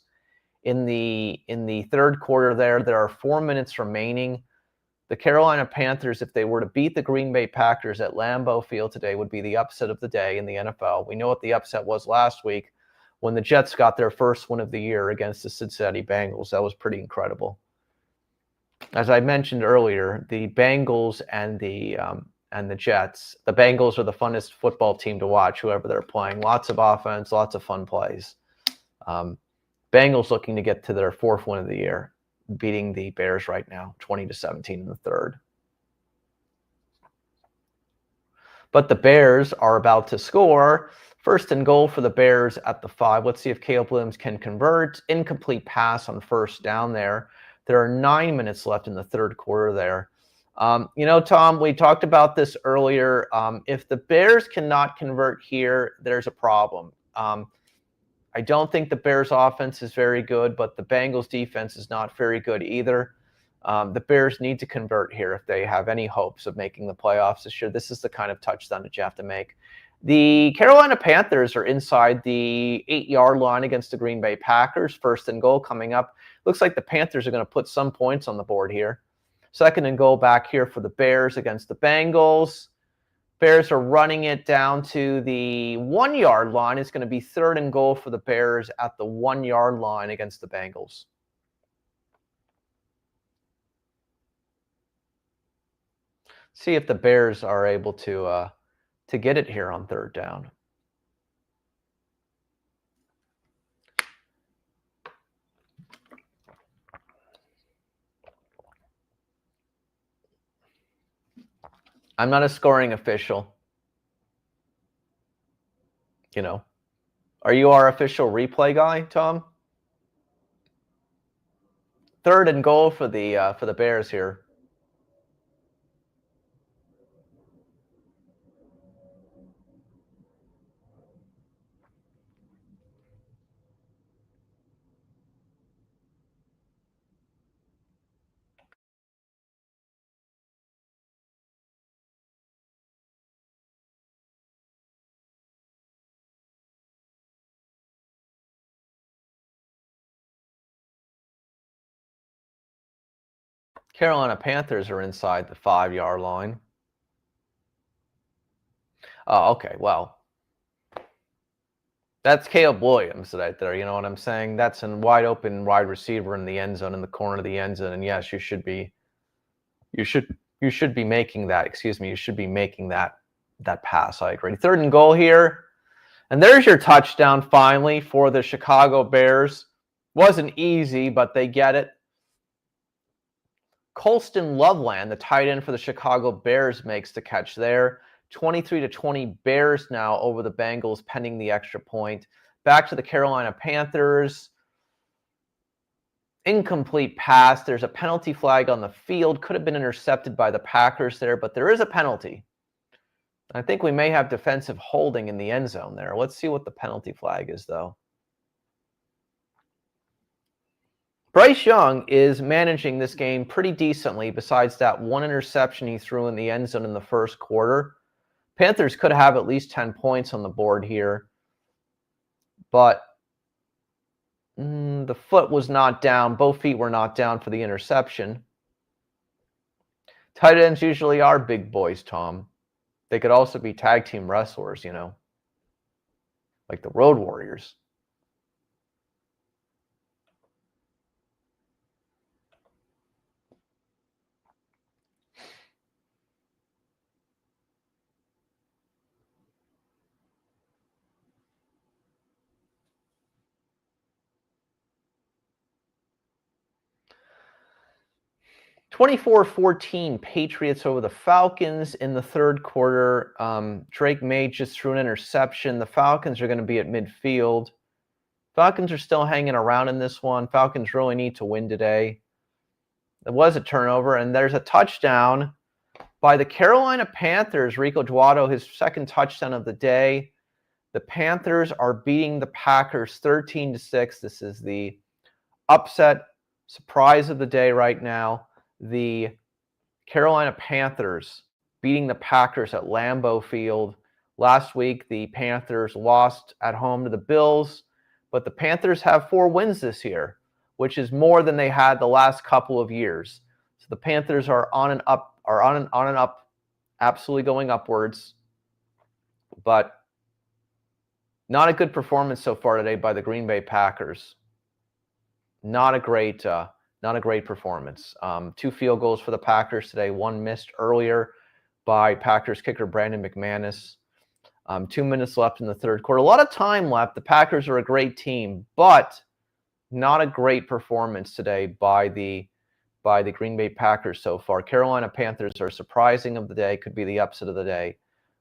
in the third quarter there. There are 4 minutes remaining. The Carolina Panthers, if they were to beat the Green Bay Packers at Lambeau Field today, would be the upset of the day in the NFL. We know what the upset was last week when the Jets got their first win of the year against the Cincinnati Bengals. That was pretty incredible. As I mentioned earlier, the Bengals and the Jets, the Bengals are the funnest football team to watch, whoever they're playing. Lots of offense, lots of fun plays. Bengals looking to get to their 4th win of the year, beating the Bears right now, 20-17 in the third. But the Bears are about to score. 1st and goal for the Bears at the 5. Let's see if Caleb Williams can convert. Incomplete pass on 1st down there. There are 9 minutes left in the third quarter there. Tom, we talked about this earlier. If the Bears cannot convert here, there's a problem. I don't think the Bears offense is very good, but the Bengals defense is not very good either. The Bears need to convert here if they have any hopes of making the playoffs this year. This is the kind of touchdown that you have to make. The Carolina Panthers are inside the 8-yard line against the Green Bay Packers. 1st and goal coming up. Looks like the Panthers are going to put some points on the board here. 2nd and goal back here for the Bears against the Bengals. Bears are running it down to the 1-yard line. It's going to be 3rd and goal for the Bears at the 1-yard line against the Bengals. See if the Bears are able to get it here on 3rd down. I'm not a scoring official. Are you our official replay guy, Tom? 3rd and goal for the Bears here. Carolina Panthers are inside the 5-yard line. Oh, okay. Well, that's Caleb Williams right there. You know what I'm saying? That's a wide open wide receiver in the end zone, in the corner of the end zone. And yes, you should be making that. Excuse me. You should be making that pass. I agree. 3rd and goal here, and there's your touchdown finally for the Chicago Bears. Wasn't easy, but they get it. Colston Loveland, the tight end for the Chicago Bears, makes the catch there. 23-20 Bears now over the Bengals, pending the extra point. Back to the Carolina Panthers. Incomplete pass. There's a penalty flag on the field. Could have been intercepted by the Packers there, but there is a penalty. I think we may have defensive holding in the end zone there. Let's see what the penalty flag is, though. Bryce Young is managing this game pretty decently, besides that one interception he threw in the end zone in the first quarter. Panthers could have at least 10 points on the board here, but The foot was not down. Both feet were not down for the interception. Tight ends usually are big boys, Tom. They could also be tag team wrestlers, like the Road Warriors. (24-14) Patriots over the Falcons in the third quarter. Drake May just threw an interception. The Falcons are going to be at midfield. Falcons are still hanging around in this one. Falcons really need to win today. There was a turnover, and there's a touchdown by the Carolina Panthers. Rico Dowdle, his second touchdown of the day. The Panthers are beating the Packers 13-6. This is the upset surprise of the day right now. The Carolina Panthers beating the Packers at Lambeau Field. Last week, the Panthers lost at home to the Bills, but the Panthers have 4 wins this year, which is more than they had the last couple of years. So the Panthers are on and up, absolutely going upwards. But not a good performance so far today by the Green Bay Packers. Not a great performance. 2 field goals for the Packers today. One missed earlier by Packers kicker Brandon McManus. 2 minutes left in the third quarter. A lot of time left. The Packers are a great team, but not a great performance today by the Green Bay Packers so far. Carolina Panthers are surprising of the day. Could be the upset of the day.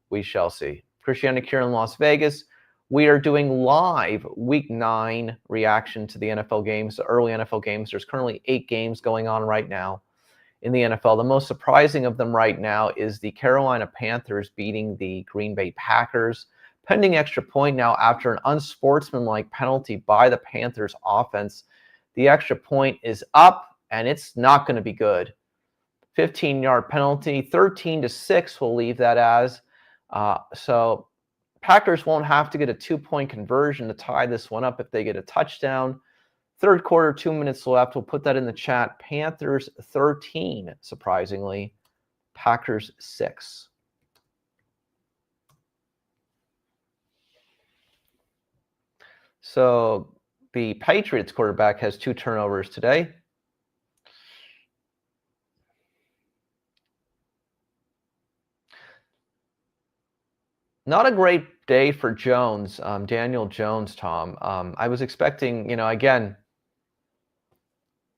We shall see. Christiana here in Las Vegas. We are doing live Week 9 reaction to the NFL games, the early NFL games. There's currently 8 games going on right now in the NFL. The most surprising of them right now is the Carolina Panthers beating the Green Bay Packers. Pending extra point now after an unsportsmanlike penalty by the Panthers offense. The extra point is up, and it's not going to be good. 15-yard penalty, 13-6 we'll leave that as. So Packers won't have to get a 2-point conversion to tie this one up if they get a touchdown. Third quarter, 2 minutes left. We'll put that in the chat. Panthers 13, surprisingly. Packers 6. So the Patriots quarterback has 2 turnovers today. Not a great day for Jones, Daniel Jones, Tom. I was expecting, again,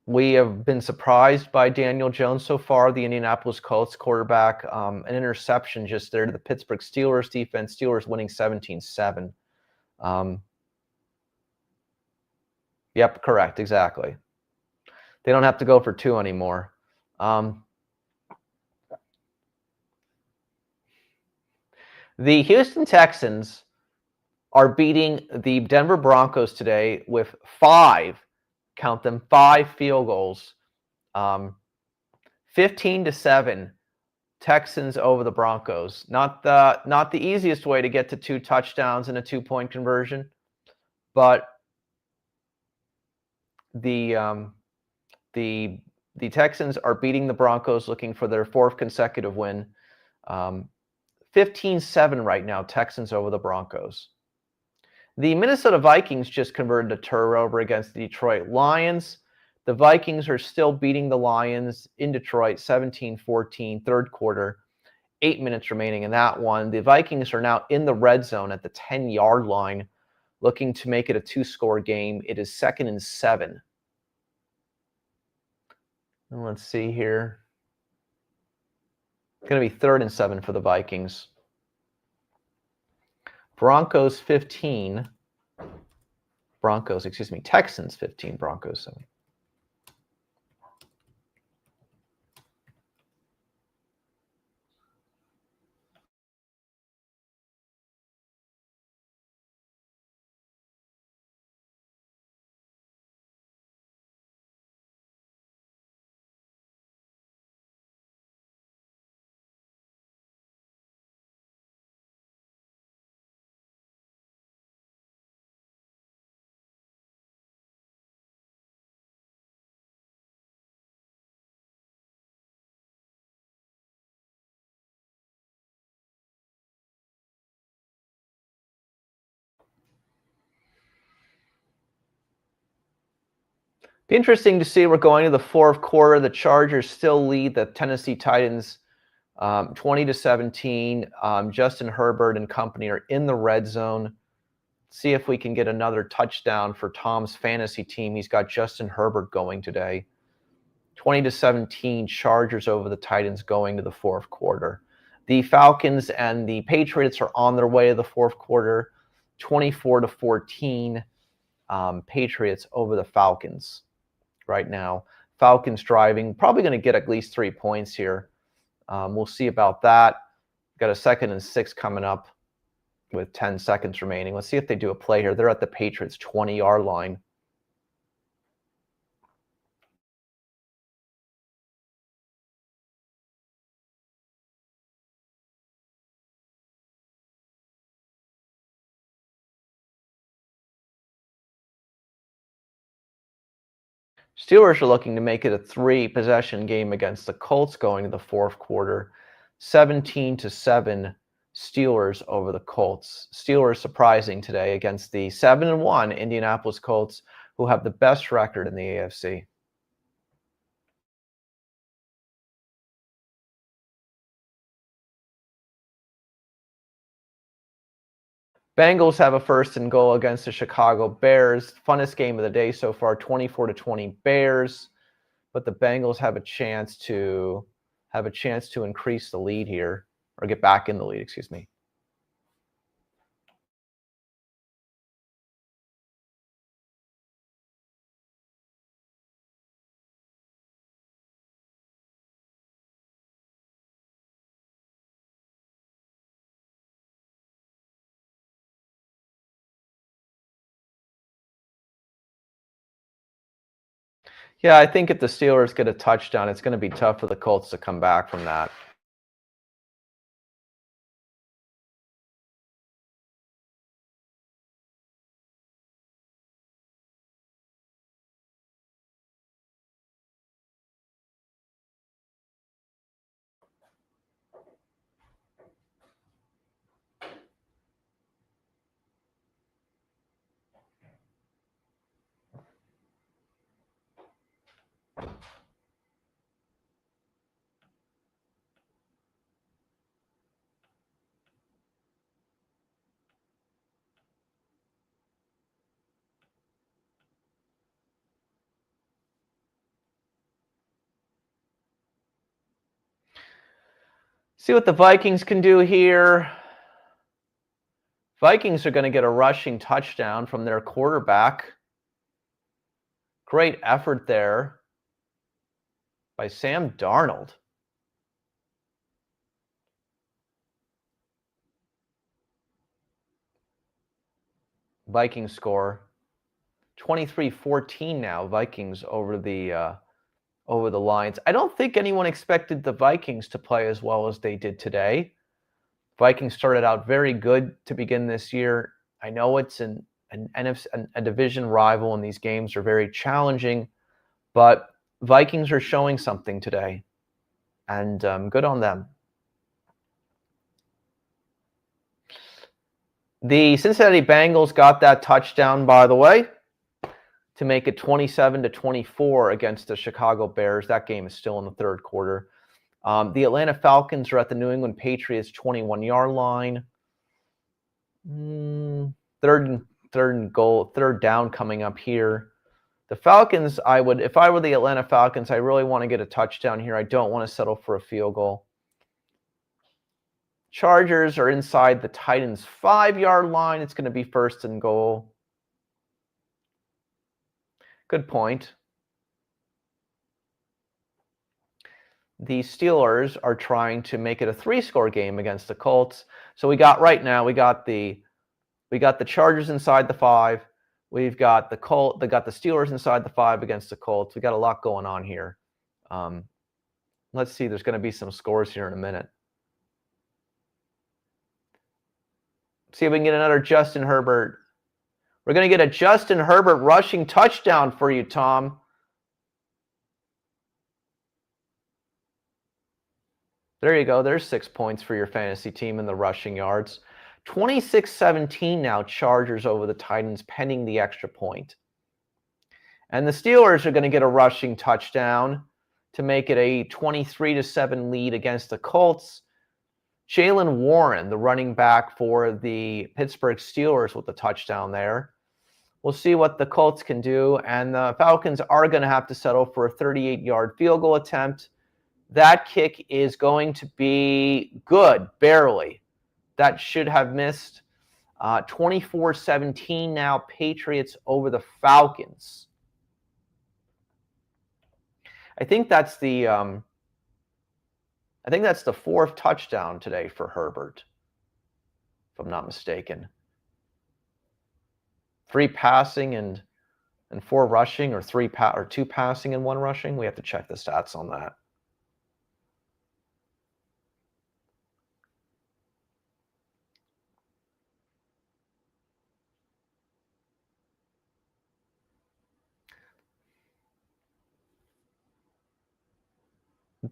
we have been surprised by Daniel Jones so far, the Indianapolis Colts quarterback. An interception just there to the Pittsburgh Steelers defense. Steelers winning 17-7. Yep, correct, exactly. They don't have to go for 2 anymore. The Houston Texans are beating the Denver Broncos today with 5, count them, 5 field goals. 15-7, Texans over the Broncos. Not the easiest way to get to 2 touchdowns and a 2-point conversion, but the Texans are beating the Broncos, looking for their 4th consecutive win. 15-7 right now, Texans over the Broncos. The Minnesota Vikings just converted a turnover against the Detroit Lions. The Vikings are still beating the Lions in Detroit 17-14, third quarter. 8 minutes remaining in that one. The Vikings are now in the red zone at the 10-yard line, looking to make it a 2-score game. It is 2nd and 7. And let's see here. It's going to be 3rd and 7 for the Vikings. Texans 15, Broncos 7. Be interesting to see. We're going to the fourth quarter. The Chargers still lead the Tennessee Titans 20-17. Justin Herbert and company are in the red zone. See if we can get another touchdown for Tom's fantasy team. He's got Justin Herbert going today. 20-17, Chargers over the Titans going to the fourth quarter. The Falcons and the Patriots are on their way to the fourth quarter. 24-14, Patriots over the Falcons right now. Falcons driving, probably going to get at least 3 points here. We'll see about that. Got a 2nd and 6 coming up with 10 seconds remaining. Let's see if they do a play here. They're at the Patriots 20-yard line. Steelers are looking to make it a 3-possession game against the Colts going to the fourth quarter. 17-7, Steelers over the Colts. Steelers surprising today against the 7-1 Indianapolis Colts, who have the best record in the AFC. Bengals have a 1st and goal against the Chicago Bears. Funnest game of the day so far, 24-20 Bears. But the Bengals have a chance to increase the lead here, or get back in the lead, excuse me. Yeah, I think if the Steelers get a touchdown, it's going to be tough for the Colts to come back from that. See what the Vikings can do here. Vikings are going to get a rushing touchdown from their quarterback. Great effort there by Sam Darnold. Vikings score 23-14 now. Vikings over the Lions. I don't think anyone expected the Vikings to play as well as they did today. Vikings started out very good to begin this year. I know it's a division rival, and these games are very challenging, but Vikings are showing something today, and good on them. The Cincinnati Bengals got that touchdown, by the way, to make it 27-24 against the Chicago Bears. That game is still in the third quarter. The Atlanta Falcons are at the New England Patriots 21-yard line. Third down coming up here. The Falcons, if I were the Atlanta Falcons, I really want to get a touchdown here. I don't want to settle for a field goal. Chargers are inside the Titans' 5-yard line. It's going to be 1st and goal. Good point. The Steelers are trying to make it a 3-score game against the Colts. So we got the Chargers inside the 5. We've got the Steelers inside the 5 against the Colts. We got a lot going on here. Let's see. There's going to be some scores here in a minute. See if we can get another Justin Herbert. We're going to get a Justin Herbert rushing touchdown for you, Tom. There you go. There's 6 points for your fantasy team in the rushing yards. 26-17 now, Chargers over the Titans, pending the extra point. And the Steelers are going to get a rushing touchdown to make it a 23-7 lead against the Colts. Jaylen Warren, the running back for the Pittsburgh Steelers, with the touchdown there. We'll see what the Colts can do, and the Falcons are going to have to settle for a 38-yard field goal attempt. That kick is going to be good, barely. That should have missed. 24-17 now, Patriots over the Falcons. I think that's the fourth touchdown today for Herbert, if I'm not mistaken. 3 passing and 4 rushing, or 2 passing and 1 rushing. We have to check the stats on that.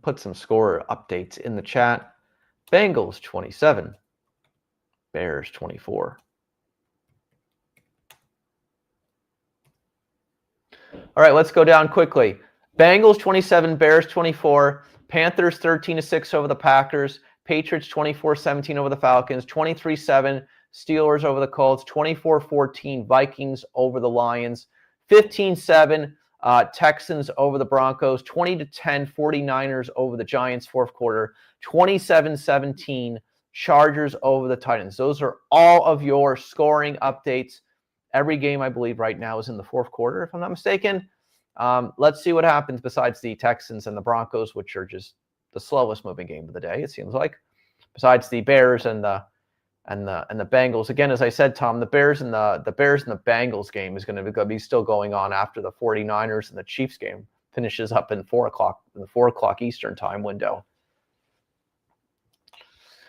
Put some score updates in the chat. Bengals 27, Bears 24. All right, let's go down quickly. Bengals 27, Bears 24, Panthers 13-6 over the Packers, Patriots 24-17 over the Falcons, 23-7 Steelers over the Colts, 24-14 Vikings over the Lions, 15-7 Texans over the Broncos, 20-10 49ers over the Giants fourth quarter, 27-17 Chargers over the Titans. Those are all of your scoring updates. Every game, I believe, right now is in the fourth quarter, if I'm not mistaken. Let's see what happens besides the Texans and the Broncos, which are just the slowest moving game of the day, it seems like. Besides the Bears and the Bengals. Again, as I said, Tom, the Bears and the Bengals game is going to be still going on after the 49ers and the Chiefs game finishes up in 4 o'clock Eastern time window.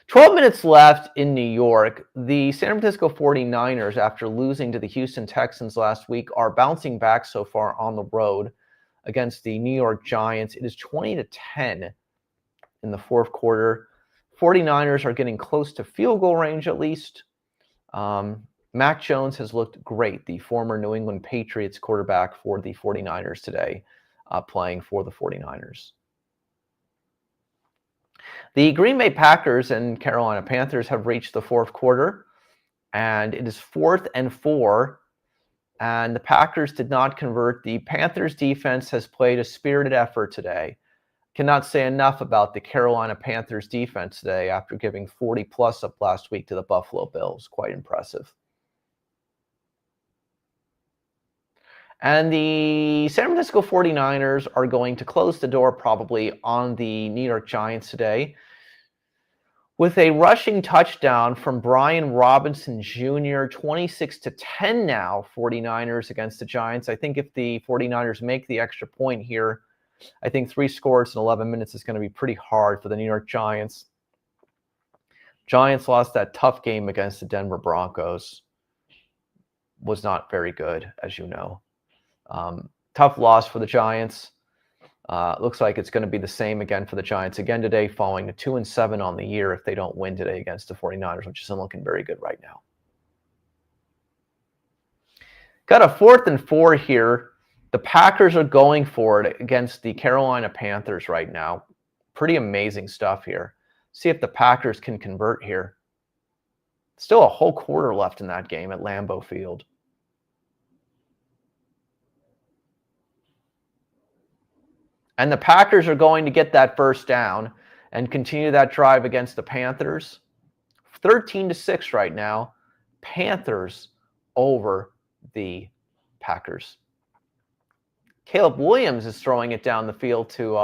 12 minutes left in New York. The San Francisco 49ers, after losing to the Houston Texans last week, are bouncing back so far on the road against the New York Giants. It is 20-10 in the fourth quarter. 49ers are getting close to field goal range at least. Mac Jones has looked great, the former New England Patriots quarterback for the 49ers today, playing for the 49ers. The Green Bay Packers and Carolina Panthers have reached the fourth quarter, and it is 4th and 4, and the Packers did not convert. The Panthers defense has played a spirited effort today. Cannot say enough about the Carolina Panthers defense today after giving 40-plus up last week to the Buffalo Bills. Quite impressive. And the San Francisco 49ers are going to close the door probably on the New York Giants today with a rushing touchdown from Brian Robinson Jr., 26-10 now, 49ers against the Giants. I think if the 49ers make the extra point here, I think 3 scores in 11 minutes is going to be pretty hard for the New York Giants. Giants lost that tough game against the Denver Broncos. Was not very good, as you know. Tough loss for the Giants. Looks like it's going to be the same again for the Giants again today, falling to 2-7 on the year if they don't win today against the 49ers, which isn't looking very good right now. Got a 4th and 4 here. The Packers are going for it against the Carolina Panthers right now. Pretty amazing stuff here. See if the Packers can convert here. Still a whole quarter left in that game at Lambeau Field. And the Packers are going to get that first down and continue that drive against the Panthers. 13-6 right now. Panthers over the Packers. Caleb Williams is throwing it down the field to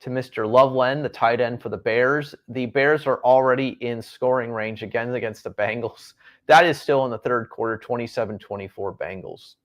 Mr. Loveland, the tight end for the Bears. The Bears are already in scoring range again against the Bengals. That is still in the third quarter, 27-24 Bengals.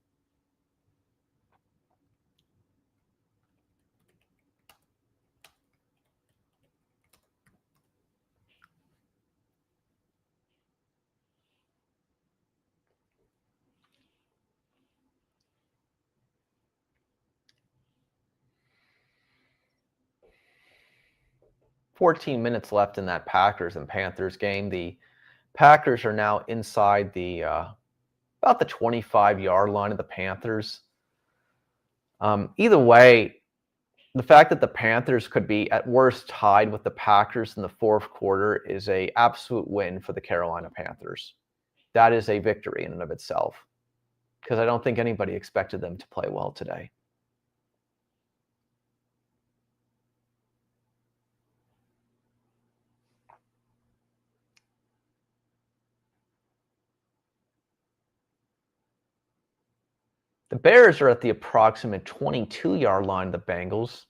$14 minutes left in that Packers and Panthers game. The Packers are now inside the about the 25-yard line of the Panthers. Either way, the fact that the Panthers could be at worst tied with the Packers in the fourth quarter is an absolute win for the Carolina Panthers. That is a victory in and of itself, because I don't think anybody expected them to play well today. The Bears are at the approximate 22-yard line of the Bengals.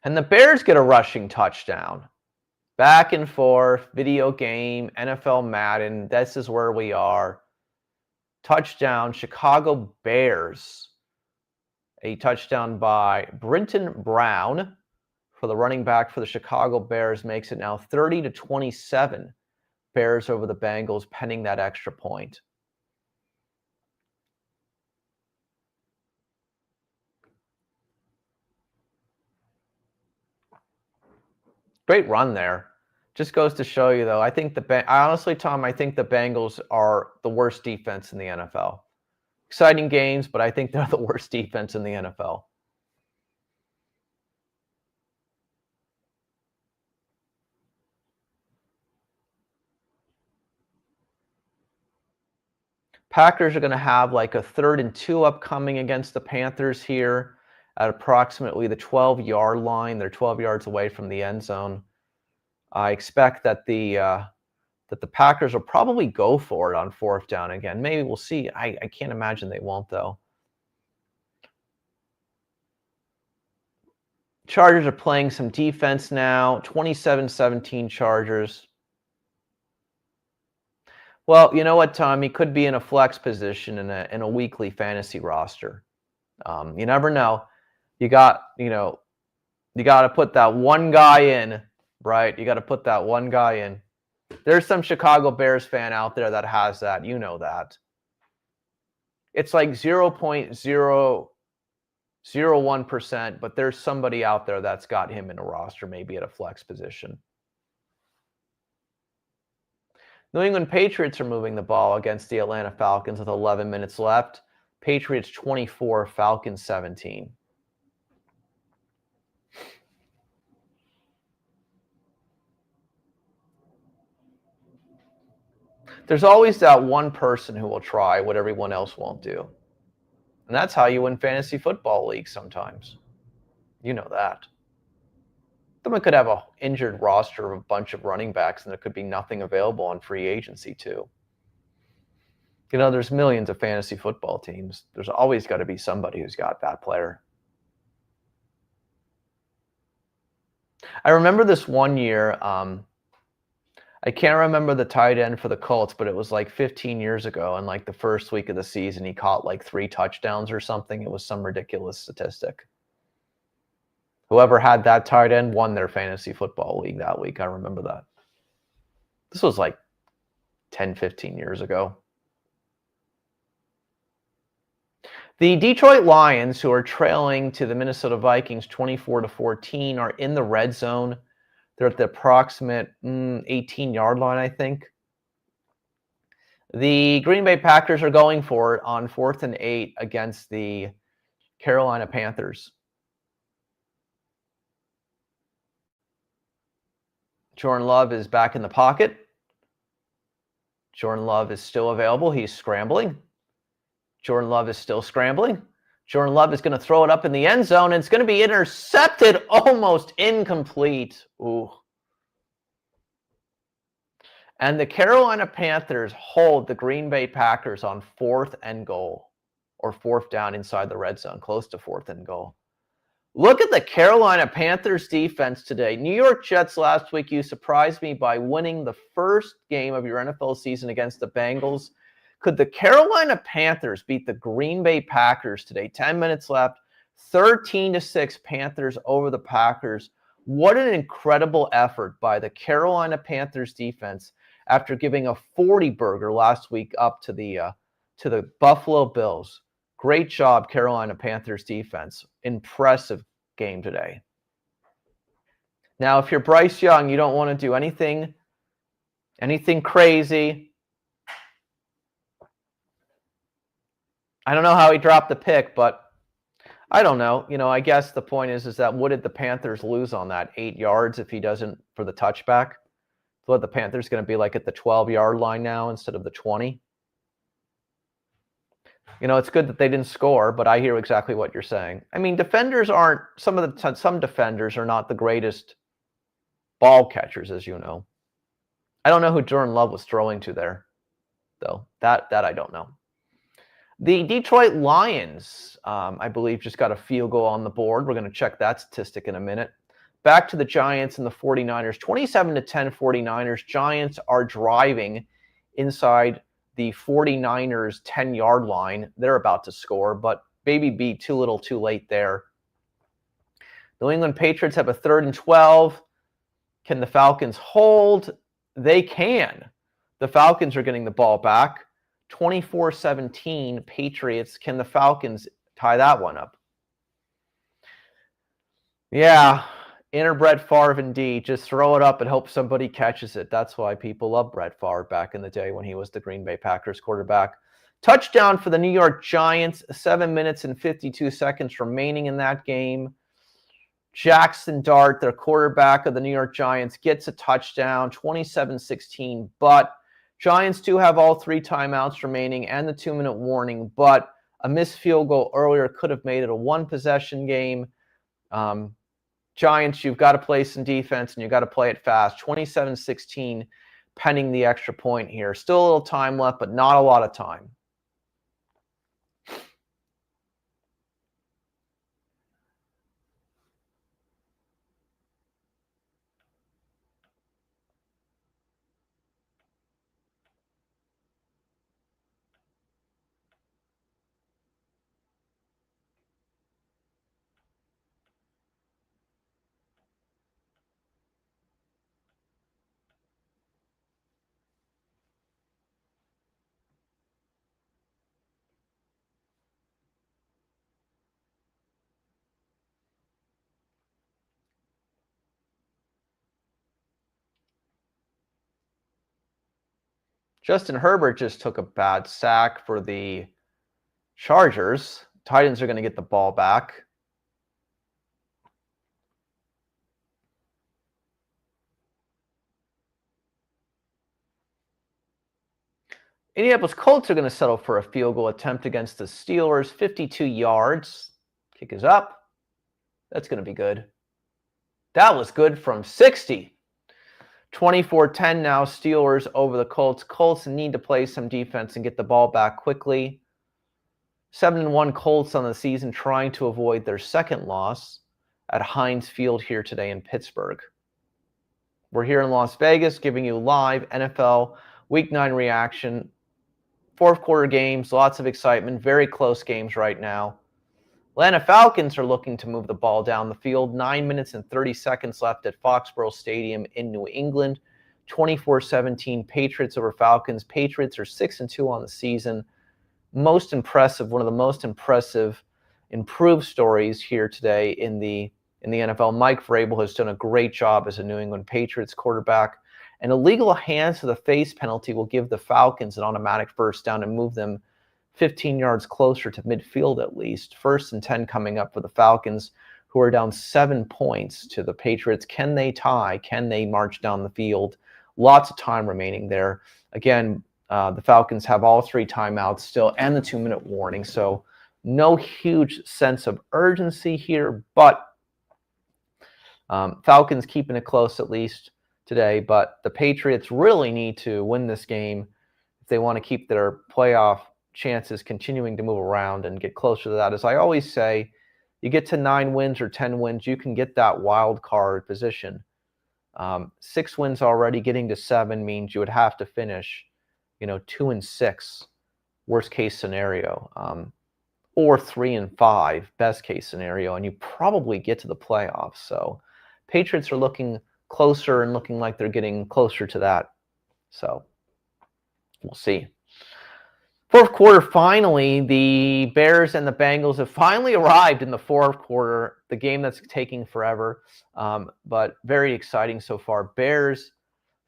And the Bears get a rushing touchdown. Back and forth, video game, NFL Madden, this is where we are. Touchdown, Chicago Bears. A touchdown by Brinton Brown for the running back for the Chicago Bears makes it now 30-27. Bears over the Bengals, pending that extra point. Great run there. Just goes to show you, though, I honestly, Tom, I think the Bengals are the worst defense in the NFL. Exciting games, but I think they're the worst defense in the NFL. Packers are going to have like a 3rd and 2 upcoming against the Panthers here at approximately the 12-yard line. They're 12 yards away from the end zone. I expect that the Packers will probably go for it on 4th down again. Maybe we'll see. I can't imagine they won't, though. Chargers are playing some defense now. 27-17 Chargers. Well, you know what, Tom? He could be in a flex position in a weekly fantasy roster. You never know. You got to put that one guy in, right? You got to put that one guy in. There's some Chicago Bears fan out there that has that. You know that. It's like 0.001%, but there's somebody out there that's got him in a roster, maybe at a flex position. New England Patriots are moving the ball against the Atlanta Falcons with 11 minutes left. Patriots 24, Falcons 17. There's always that one person who will try what everyone else won't do. And that's how you win fantasy football leagues sometimes. You know that. Someone could have an injured roster of a bunch of running backs, and there could be nothing available on free agency, too. You know, there's millions of fantasy football teams. There's always got to be somebody who's got that player. I remember this one year, I can't remember the tight end for the Colts, but it was like 15 years ago. And like the first week of the season, he caught like 3 touchdowns or something. It was some ridiculous statistic. Whoever had that tight end won their fantasy football league that week. I remember that. This was like 10, 15 years ago. The Detroit Lions, who are trailing to the Minnesota Vikings 24-14, are in the red zone. They're at the approximate 18-yard line, I think. The Green Bay Packers are going for it on 4th and 8 against the Carolina Panthers. Jordan Love is back in the pocket. Jordan Love is still available. He's scrambling. Jordan Love is still scrambling. Jordan Love is going to throw it up in the end zone, and it's going to be intercepted, almost incomplete. Ooh. And the Carolina Panthers hold the Green Bay Packers on 4th and goal, or 4th down inside the red zone, close to 4th and goal. Look at the Carolina Panthers defense today. New York Jets last week, you surprised me by winning the first game of your NFL season against the Bengals. Could the Carolina Panthers beat the Green Bay Packers today? 10 minutes left, 13-6 Panthers over the Packers. What an incredible effort by the Carolina Panthers defense after giving a 40-burger last week up to the Buffalo Bills. Great job, Carolina Panthers defense. Impressive game today. Now, if you're Bryce Young, you don't want to do anything Anything crazy? I don't know how he dropped the pick, but I don't know. I guess the point is that what did the Panthers lose on that? 8 yards if he doesn't for the touchback? What the Panthers going to be like at the 12-yard line now instead of the 20? It's good that they didn't score, but I hear exactly what you're saying. I mean, defenders aren't some defenders are not the greatest ball catchers, as you know. I don't know who Jordan Love was throwing to there, though. That I don't know. The Detroit Lions, I believe, just got a field goal on the board. We're going to check that statistic in a minute. Back to the Giants and the 49ers. 27-10 49ers. Giants are driving inside the 49ers 10-yard line. They're about to score, but Baby B too little too late there. New England Patriots have a 3rd and 12. Can the Falcons hold? They can. The Falcons are getting the ball back. 24-17 Patriots. Can the Falcons tie that one up? Yeah, inner Brett Favre indeed. Just throw it up and hope somebody catches it. That's why people love Brett Favre back in the day when he was the Green Bay Packers quarterback. Touchdown for the New York Giants. 7 minutes and 52 seconds remaining in that game. Jackson Dart, their quarterback of the New York Giants, gets a touchdown, 27-16. But Giants do have all 3 timeouts remaining and the 2-minute warning. But a missed field goal earlier could have made it a 1-possession game. Giants, you've got to play some defense and you've got to play it fast. 27-16, pending the extra point here. Still a little time left, but not a lot of time. Justin Herbert just took a bad sack for the Chargers. Titans are going to get the ball back. Indianapolis Colts are going to settle for a field goal attempt against the Steelers. 52 yards. Kick is up. That's going to be good. That was good from 60. 24-10 now, Steelers over the Colts. Colts need to play some defense and get the ball back quickly. 7-1 Colts on the season, trying to avoid their second loss at Heinz Field here today in Pittsburgh. We're here in Las Vegas giving you live NFL Week 9 reaction. 4th quarter games, lots of excitement, very close games right now. Atlanta Falcons are looking to move the ball down the field. 9 minutes and 30 seconds left at Foxborough Stadium in New England. 24-17 Patriots over Falcons. Patriots are 6-2 on the season. Most impressive, one of the most impressive improved stories here today in the NFL. Mike Vrabel has done a great job as a New England Patriots quarterback. An illegal hands to the face penalty will give the Falcons an automatic first down and move them 15 yards closer to midfield at least. 1st and 10 coming up for the Falcons, who are down 7 points to the Patriots. Can they tie? Can they march down the field? Lots of time remaining there. Again, the Falcons have all 3 timeouts still and the 2-minute warning. So no huge sense of urgency here, but Falcons keeping it close at least today. But the Patriots really need to win this game if they want to keep their playoff chances continuing to move around and get closer to that. As I always say, you get to 9 wins or 10 wins, you can get that wild card position. 6 wins already, getting to 7 means you would have to finish, 2-6, worst case scenario, or 3-5, best case scenario, and you probably get to the playoffs. So Patriots are looking closer and looking like they're getting closer to that. So we'll see. 4th quarter, finally, the Bears and the Bengals have finally arrived in the 4th quarter, the game that's taking forever, but very exciting so far. Bears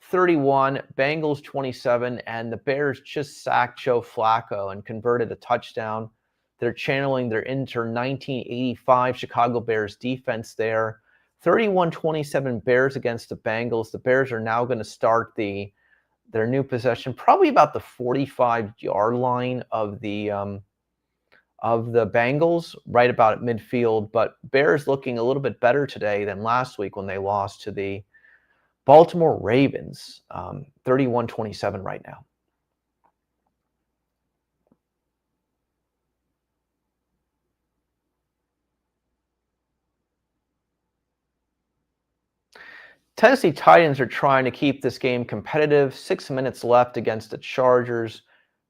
31, Bengals 27, and the Bears just sacked Joe Flacco and converted a touchdown. They're channeling their 1985 Chicago Bears defense there. 31-27 Bears against the Bengals. The Bears are now going to start their new possession, probably about the 45-yard line of the Bengals, right about at midfield. But Bears looking a little bit better today than last week when they lost to the Baltimore Ravens, 31-27 right now. Tennessee Titans are trying to keep this game competitive. 6 minutes left against the Chargers.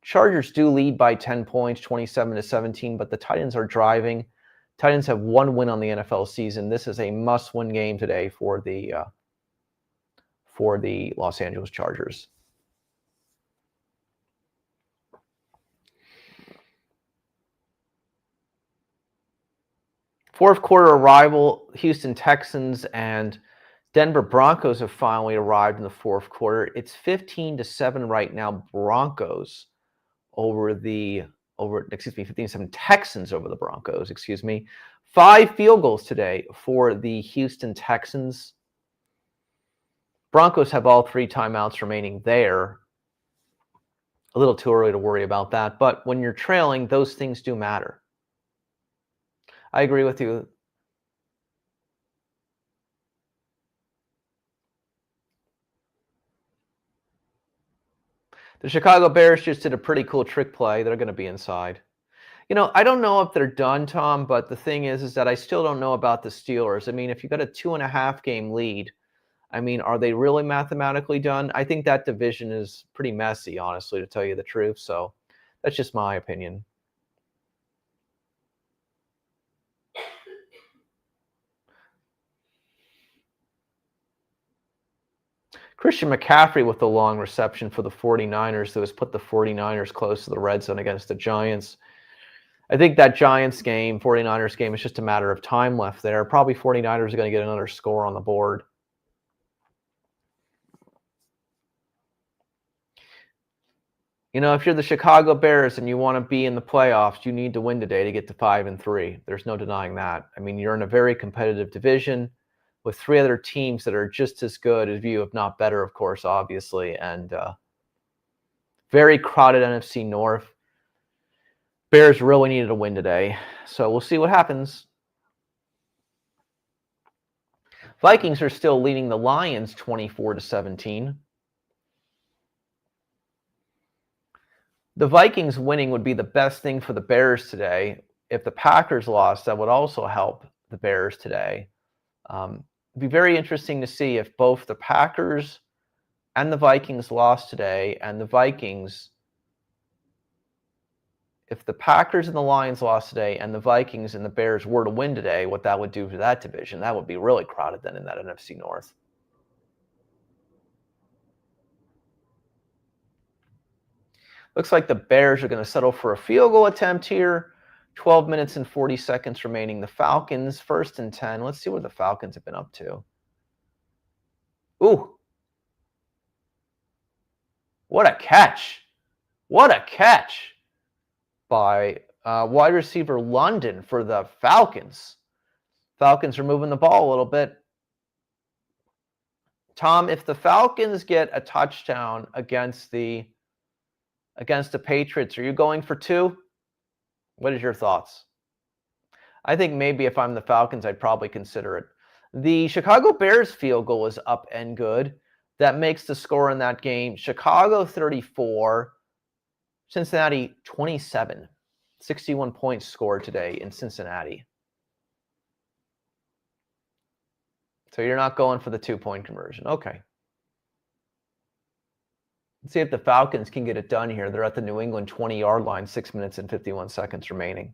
Chargers do lead by 10 points, 27-17, but the Titans are driving. Titans have one win on the NFL season. This is a must-win game today for the Los Angeles Chargers. Fourth quarter arrival, Houston Texans and Denver Broncos have finally arrived in the fourth quarter. It's 15-7 right now, Broncos over 15-7 Texans over the Broncos, 5 field goals today for the Houston Texans. Broncos have all 3 timeouts remaining there. A little too early to worry about that, but when you're trailing, those things do matter. I agree with you. The Chicago Bears just did a pretty cool trick play. They're going to be inside. I don't know if they're done, Tom, but the thing is that I still don't know about the Steelers. I mean, if you got a 2.5 game lead, I mean, are they really mathematically done? I think that division is pretty messy, honestly, to tell you the truth. So that's just my opinion. Christian McCaffrey with the long reception for the 49ers that has put the 49ers close to the red zone against the Giants. I think that Giants game, 49ers game, is just a matter of time left there. Probably 49ers are going to get another score on the board. If you're the Chicago Bears and you want to be in the playoffs, you need to win today to get to 5-3. There's no denying that. I mean, you're in a very competitive division with 3 other teams that are just as good as you, if not better, of course, obviously, and very crowded NFC North. Bears really needed a win today, so we'll see what happens. Vikings are still leading the Lions 24-17. The Vikings winning would be the best thing for the Bears today. If the Packers lost, that would also help the Bears today. It'd be very interesting to see if both the Packers and the Vikings lost today, and if the Packers and the Lions lost today, and the Vikings and the Bears were to win today, what that would do to that division. That would be really crowded then in that NFC North. Looks like the Bears are going to settle for a field goal attempt here. 12 minutes and 40 seconds remaining. The Falcons, 1st and 10. Let's see what the Falcons have been up to. Ooh. What a catch. What a catch by wide receiver London for the Falcons. Falcons are moving the ball a little bit. Tom, if the Falcons get a touchdown against the Patriots, are you going for 2? What is your thoughts? I think maybe if I'm the Falcons, I'd probably consider it. The Chicago Bears field goal is up and good. That makes the score in that game Chicago 34, Cincinnati 27. 61 points scored today in Cincinnati. So you're not going for the 2-point conversion. Okay. Let's see if the Falcons can get it done here. They're at the New England 20-yard line, 6 minutes and 51 seconds remaining.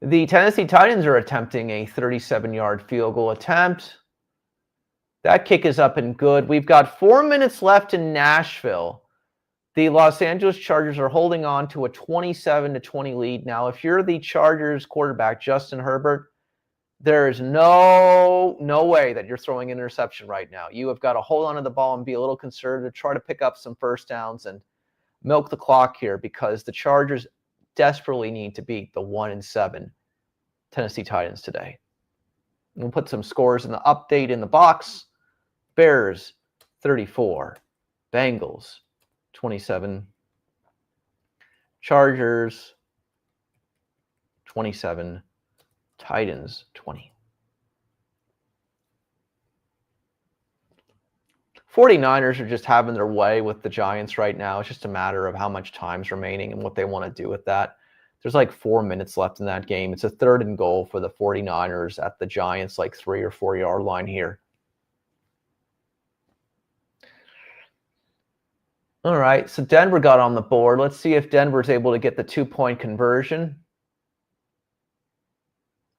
The Tennessee Titans are attempting a 37-yard field goal attempt. That kick is up and good. We've got 4 minutes left in Nashville. The Los Angeles Chargers are holding on to a 27-20 lead. Now, if you're the Chargers quarterback, Justin Herbert, There is no way that you're throwing an interception right now. You have got to hold on to the ball and be a little conservative, try to pick up some first downs and milk the clock here, because the Chargers desperately need to beat the 1-7 Tennessee Titans today. We'll put some scores in the update in the box. Bears 34, Bengals 27, Chargers 27, Titans 20. 49ers are just having their way with the Giants right now. It's just a matter of how much time's remaining and what they want to do with that. There's like 4 minutes left in that game. It's a 3rd and goal for the 49ers at the Giants, like 3 or 4 yard line here. All right, so Denver got on the board. Let's see if Denver's able to get the 2-point conversion.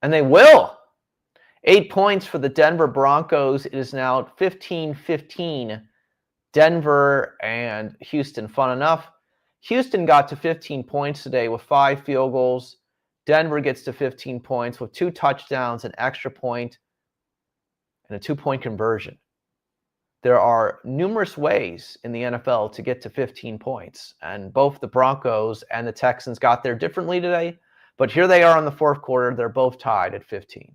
And they will. 8 points for the Denver Broncos. It is now 15-15. Denver and Houston. Fun enough. Houston got to 15 points today with 5 field goals. Denver gets to 15 points with 2 touchdowns, an extra point, and a 2-point conversion. There are numerous ways in the NFL to get to 15 points, and both the Broncos and the Texans got there differently today, but here they are in the 4th quarter. They're both tied at 15.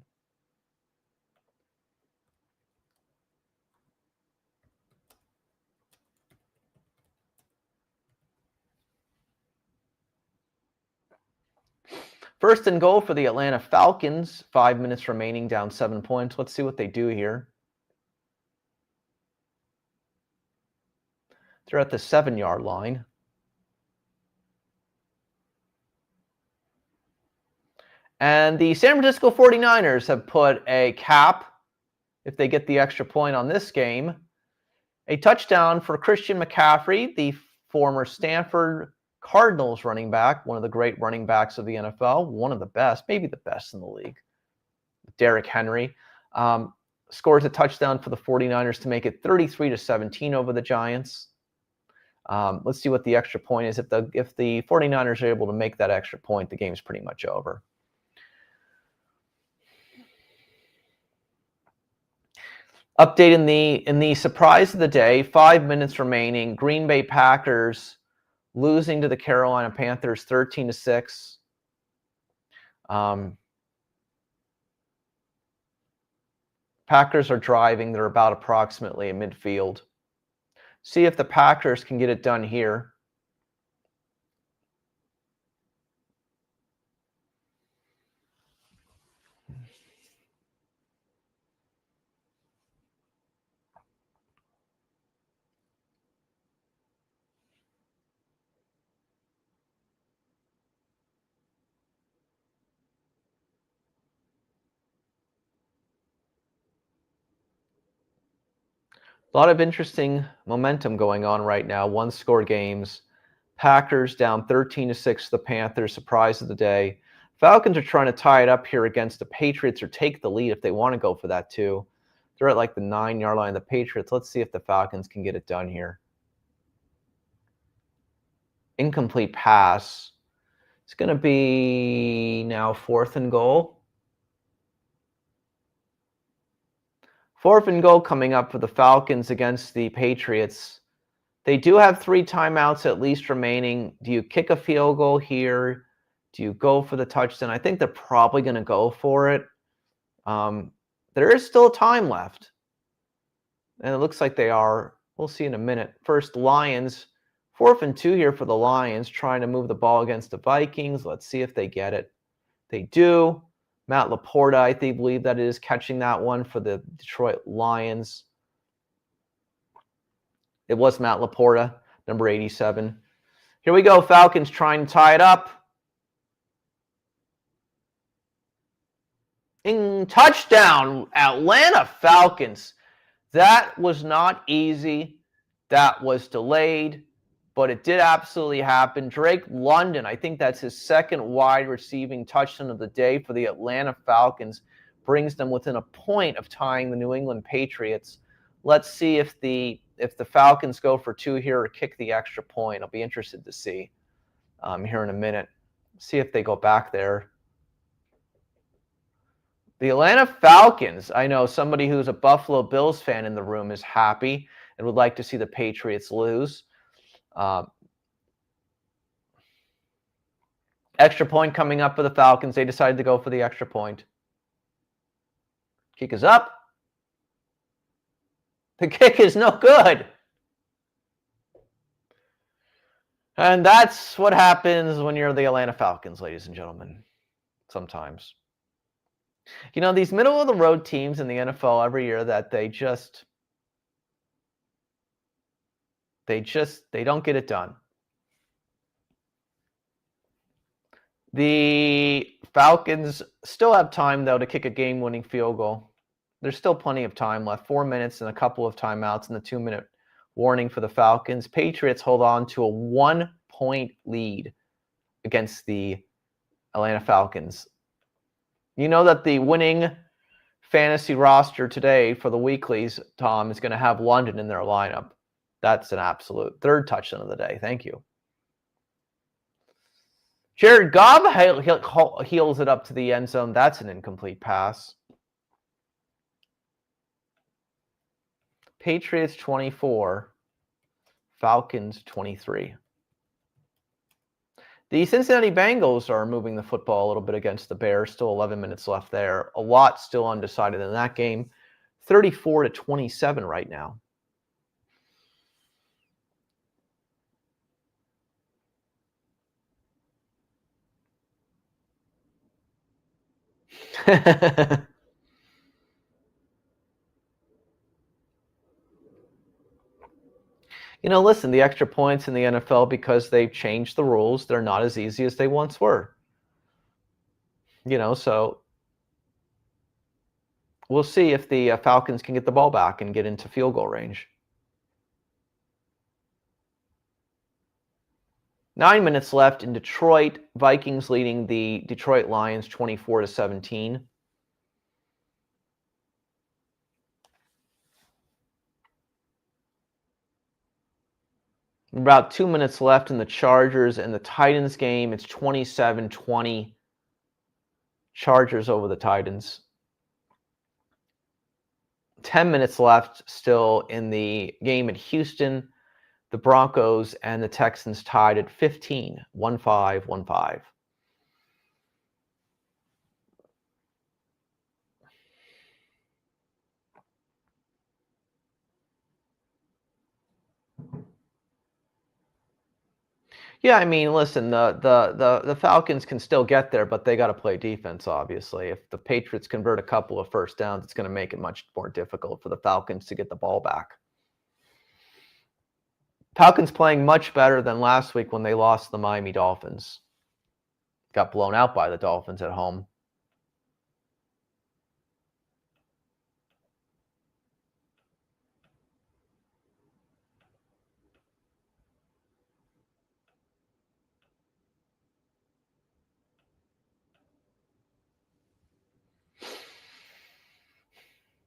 First and goal for the Atlanta Falcons. 5 minutes remaining, down 7 points. Let's see what they do here. They're at the 7-yard line. And the San Francisco 49ers have put a cap, if they get the extra point on this game, a touchdown for Christian McCaffrey, the former Stanford Cardinals running back, one of the great running backs of the NFL, one of the best, maybe the best in the league. Derrick Henry scores a touchdown for the 49ers to make it 33-17 over the Giants. Let's see what the extra point is. If the 49ers are able to make that extra point, the game's pretty much over. Update in the surprise of the day, 5 minutes remaining. Green Bay Packers losing to the Carolina Panthers 13-6. Packers are driving. They're about approximately in midfield. See if the Packers can get it done here. A lot of interesting momentum going on right now. One-score games. Packers down 13-6 to the Panthers. Surprise of the day. Falcons are trying to tie it up here against the Patriots or take the lead if they want to go for that too. They're at like the 9-yard line of the Patriots. Let's see if the Falcons can get it done here. Incomplete pass. It's going to be now 4th and goal. 4th and goal coming up for the Falcons against the Patriots. They do have 3 timeouts at least remaining. Do you kick a field goal here? Do you go for the touchdown? I think they're probably going to go for it. There is still time left. And it looks like they are. We'll see in a minute. First, Lions. 4th and 2 here for the Lions, trying to move the ball against the Vikings. Let's see if they get it. They do. Matt LaPorta, I believe that is catching that one for the Detroit Lions. It was Matt LaPorta, number 87. Here we go. Falcons trying to tie it up. Touchdown, Atlanta Falcons. That was not easy. That was delayed, but it did absolutely happen. Drake London, I think that's his 2nd wide receiving touchdown of the day for the Atlanta Falcons, brings them within a point of tying the New England Patriots. Let's see if the Falcons go for 2 here or kick the extra point. I'll be interested to see here in a minute. See if they go back there. The Atlanta Falcons. I know somebody who's a Buffalo Bills fan in the room is happy and would like to see the Patriots lose. Extra point coming up for the Falcons. They decided to go for the extra point. Kick is up. The kick is no good. And that's what happens when you're the Atlanta Falcons, ladies and gentlemen, sometimes. You know, these middle-of-the-road teams in the NFL every year that they don't get it done. The Falcons still have time, though, to kick a game-winning field goal. There's still plenty of time left, 4 minutes and a couple of timeouts and the 2-minute warning for the Falcons. Patriots hold on to a 1-point lead against the Atlanta Falcons. You know that the winning fantasy roster today for the weeklies, Tom, is going to have London in their lineup. That's an absolute third touchdown of the day. Thank you. Jared Goff heels it up to the end zone. That's an incomplete pass. Patriots 24, Falcons 23. The Cincinnati Bengals are moving the football a little bit against the Bears. Still 11 minutes left there. A lot still undecided in that game. 34-27 right now. You know, listen, the extra points in the NFL, because they've changed the rules, they're not as easy as they once were. You know, so we'll see if the Falcons can get the ball back and get into field goal range. 9 minutes left in Detroit. Vikings leading the Detroit Lions 24-17. About 2 minutes left in the Chargers and the Titans game. It's 27-20. Chargers over the Titans. 10 minutes left still in the game at Houston. The Broncos and the Texans tied at 15, 1-5. Yeah, I mean, listen, the Falcons can still get there, but they got to play defense, obviously. If the Patriots convert a couple of first downs, it's going to make it much more difficult for the Falcons to get the ball back. Falcons playing much better than last week when they lost to the Miami Dolphins. Got blown out by the Dolphins at home.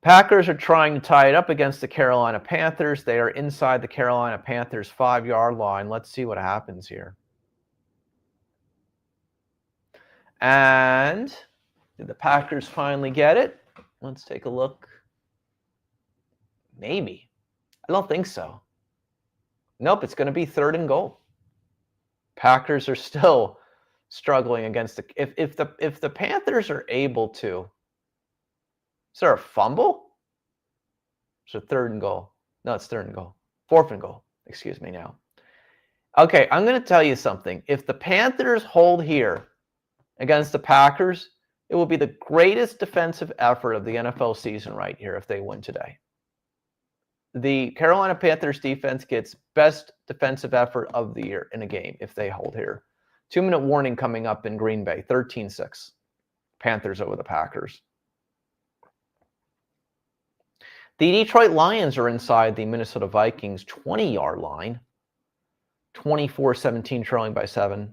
Packers are trying to tie it up against the Carolina Panthers. They are inside the Carolina Panthers 5-yard line. Let's see what happens here. And did the Packers finally get it? Let's take a look. Maybe. I don't think so. Nope, it's going to be 3rd and goal. Packers are still struggling against the if the Panthers are able to. Is there a fumble? It's a 3rd and goal. No, it's 3rd and goal. 4th and goal. Excuse me now. Okay, I'm going to tell you something. If the Panthers hold here against the Packers, it will be the greatest defensive effort of the NFL season right here if they win today. The Carolina Panthers defense gets best defensive effort of the year in a game if they hold here. 2-minute warning coming up in Green Bay, 13-6. Panthers over the Packers. The Detroit Lions are inside the Minnesota Vikings 20-yard line. 24-17, trailing by 7.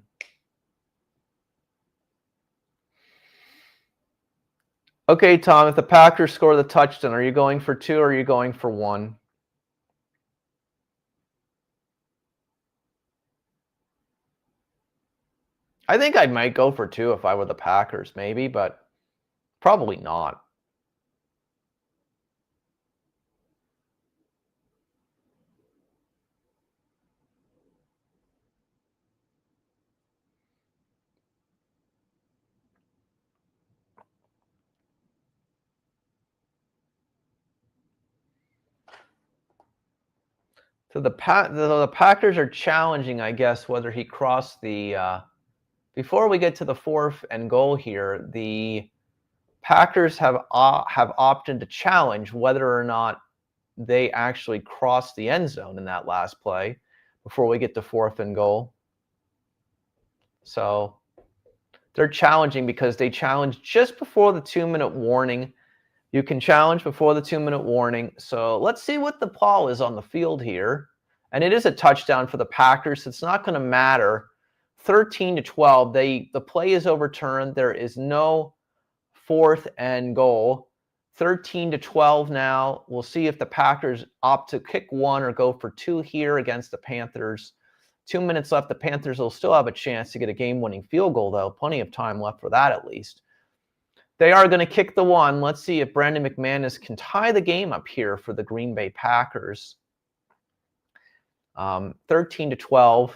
Okay, Tom, if the Packers score the touchdown, are you going for 2 or are you going for 1? I think I might go for 2 if I were the Packers, maybe, but Probably not. So the Packers are challenging, I guess, whether he crossed the. Before we get to the 4th and goal here, the Packers have opted to challenge whether or not they actually crossed the end zone in that last play before we get to 4th and goal. So they're challenging because they challenged just before the 2-minute warning. You can challenge before the 2-minute warning. So let's see what the call is on the field here. And it is a touchdown for the Packers. It's not going to matter. 13-12. The play is overturned. There is no 4th and goal. 13-12 now. We'll see if the Packers opt to kick one or go for two here against the Panthers. 2 minutes left. The Panthers will still have a chance to get a game-winning field goal, though. Plenty of time left for that, at least. They are going to kick the one. Let's see if Brandon McManus can tie the game up here for the Green Bay Packers. 13-12.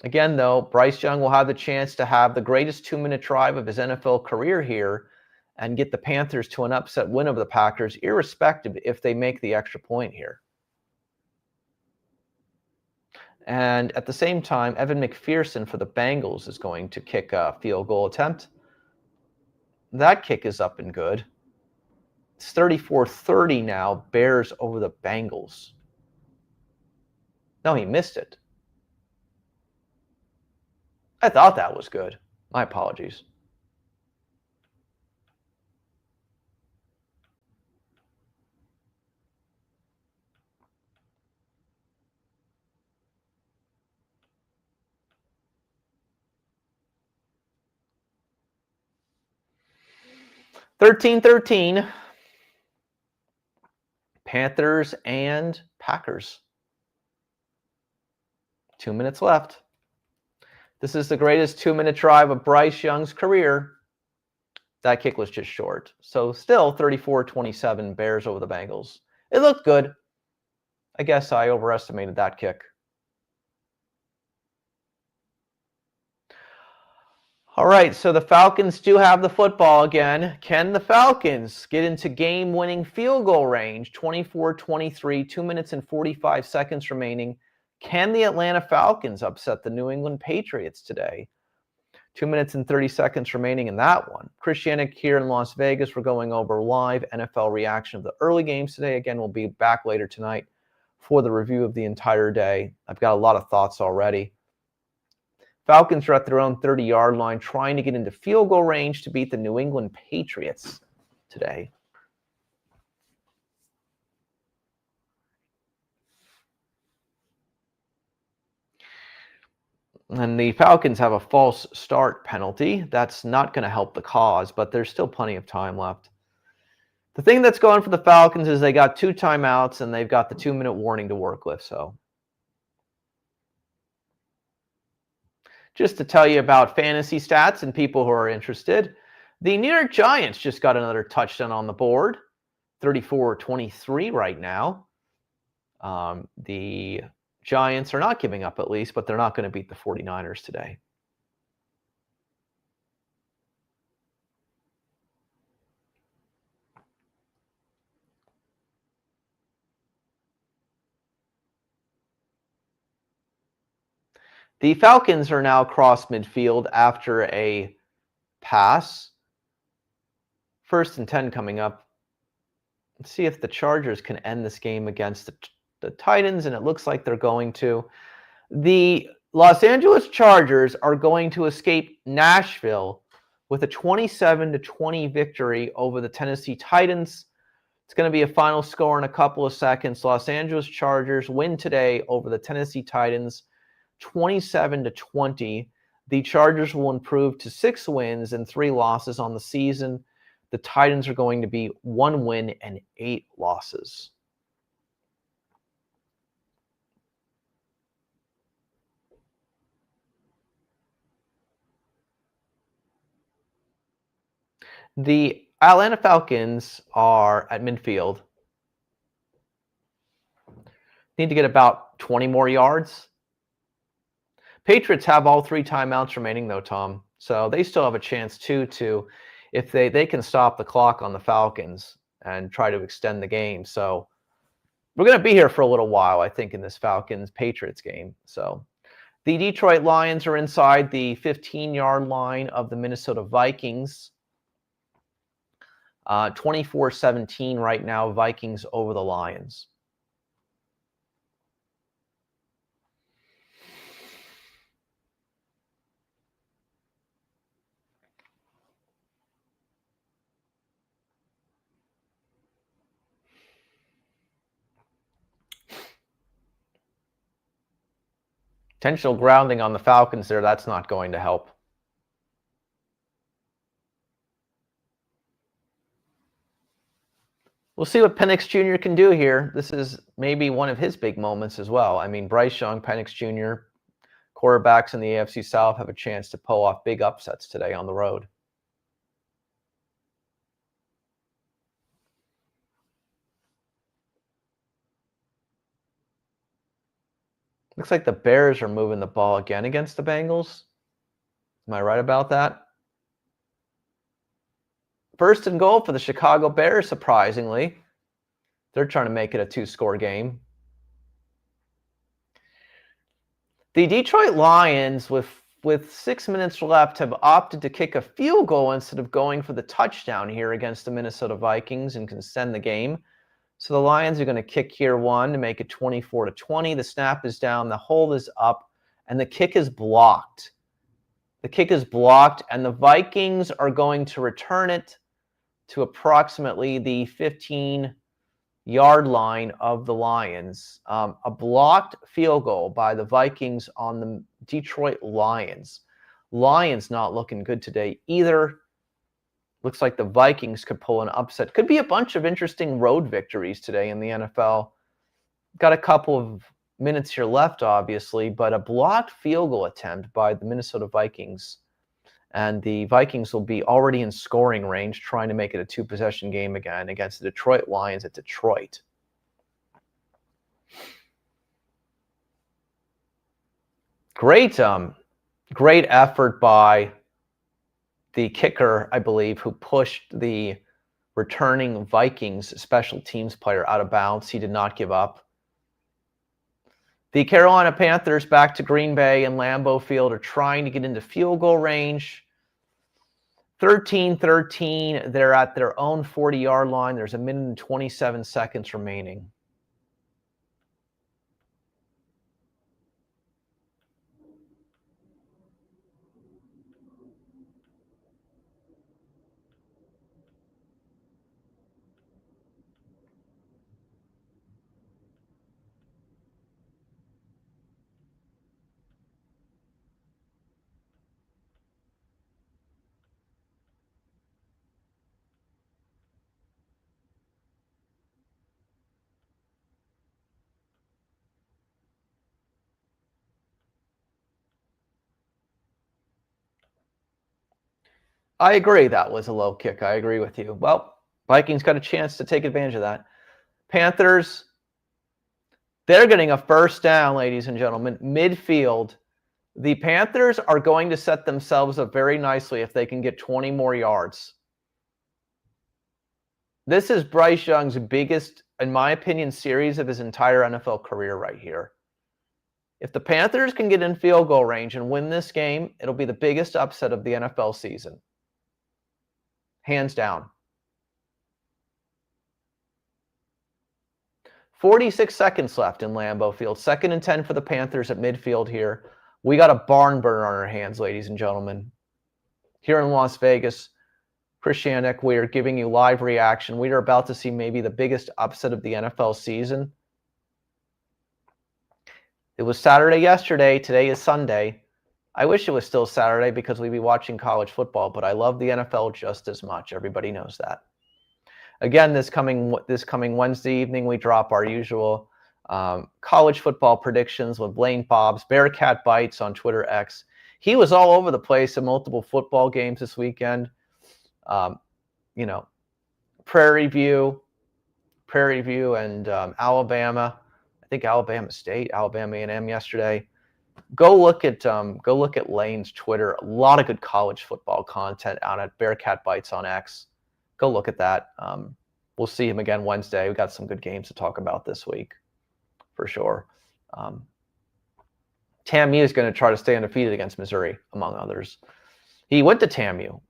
Again, though, Bryce Young will have the chance to have the greatest 2-minute drive of his NFL career here and get the Panthers to an upset win over the Packers, irrespective if they make the extra point here. And at the same time, Evan McPherson for the Bengals is going to kick a field goal attempt. That kick is up and good. It's 34-30 now, Bears over the Bengals. No, he missed it. I thought that was good. My apologies. (13-13). Panthers and Packers. 2 minutes left. This is the greatest 2-minute drive of Bryce Young's career. That kick was just short. So still 34-27, Bears over the Bengals. It looked good. I guess I overestimated that kick. All right, so the Falcons do have the football again. Can the Falcons get into game-winning field goal range? 24-23, 2 minutes and 45 seconds remaining. Can the Atlanta Falcons upset the New England Patriots today? 2 minutes and 30 seconds remaining in that one. Chris Yannick here in Las Vegas. We're going over live NFL reaction of the early games today. Again, we'll be back later tonight for the review of the entire day. I've got a lot of thoughts already. Falcons are at their own 30-yard line trying to get into field goal range to beat the New England Patriots today. And the Falcons have a false start penalty. That's not going to help the cause, but there's still plenty of time left. The thing that's going for the Falcons is they got 2 timeouts and they've got the 2-minute warning to work with. So just to tell you about fantasy stats and people who are interested, the New York Giants just got another touchdown on the board, 34-23 right now. The Giants are not giving up at least, but they're not going to beat the 49ers today. The Falcons are now across midfield after a pass. 1st and 10 coming up. Let's see if the Chargers can end this game against the Titans, and it looks like they're going to. The Los Angeles Chargers are going to escape Nashville with a 27-20 victory over the Tennessee Titans. It's going to be a final score in a couple of seconds. Los Angeles Chargers win today over the Tennessee Titans, 27-20. The Chargers will improve to 6 wins and 3 losses on the season. The Titans are going to be 1 win and 8 losses. The Atlanta Falcons are at midfield. Need to get about 20 more yards. Patriots have all 3 timeouts remaining, though, Tom. So they still have a chance, too, if they can stop the clock on the Falcons and try to extend the game. So we're going to be here for a little while, I think, in this Falcons-Patriots game. So the Detroit Lions are inside the 15-yard line of the Minnesota Vikings. 24-17 right now, Vikings over the Lions. Potential grounding on the Falcons there, that's not going to help. We'll see what Penix Jr. can do here. This is maybe one of his big moments as well. I mean, Bryce Young, Penix Jr., quarterbacks in the AFC South have a chance to pull off big upsets today on the road. Looks like the Bears are moving the ball again against the Bengals. Am I right about that? First and goal for the Chicago Bears, surprisingly. They're trying to make it a 2-score game. The Detroit Lions, with 6 minutes left, have opted to kick a field goal instead of going for the touchdown here against the Minnesota Vikings and can send the game. So the Lions are going to kick here one to make it 24-20. The snap is down, the hold is up, and the kick is blocked. The kick is blocked, and the Vikings are going to return it to approximately the 15-yard line of the Lions. A blocked field goal by the Vikings on the Detroit Lions. Lions not looking good today either. Looks like the Vikings could pull an upset. Could be a bunch of interesting road victories today in the NFL. Got a couple of minutes here left, obviously, but a blocked field goal attempt by the Minnesota Vikings. And the Vikings will be already in scoring range, trying to make it a 2-possession game again against the Detroit Lions at Detroit. Great effort by the kicker, I believe, who pushed the returning Vikings special teams player out of bounds. He did not give up. The Carolina Panthers back to Green Bay and Lambeau Field are trying to get into field goal range. 13-13. They're at their own 40-yard line. There's 1 minute and 27 seconds remaining. I agree that was a low kick. I agree with you. Well, Vikings got a chance to take advantage of that. Panthers, they're getting a first down, ladies and gentlemen, midfield. The Panthers are going to set themselves up very nicely if they can get 20 more yards. This is Bryce Young's biggest, in my opinion, series of his entire NFL career right here. If the Panthers can get in field goal range and win this game, it'll be the biggest upset of the NFL season. Hands down. 46 seconds left in Lambeau Field. 2nd and 10 for the Panthers at midfield here. We got a barn burner on our hands, ladies and gentlemen. Here in Las Vegas, Chris Shannick, we are giving you live reaction. We are about to see maybe the biggest upset of the NFL season. It was Saturday yesterday. Today is Sunday. I wish it was still Saturday because we'd be watching college football, but I love the NFL just as much. Everybody knows that. Again, this coming Wednesday evening, we drop our usual college football predictions with Blaine Bob's Bearcat Bites on Twitter X. He was all over the place in multiple football games this weekend. Prairie View, and Alabama. I think Alabama State, Alabama A&M yesterday. Go look at Lane's Twitter. A lot of good college football content out at Bearcat Bites on X. Go look at that. We'll see him again Wednesday. We got some good games to talk about this week, for sure. TAMU is going to try to stay undefeated against Missouri, among others. He went to TAMU.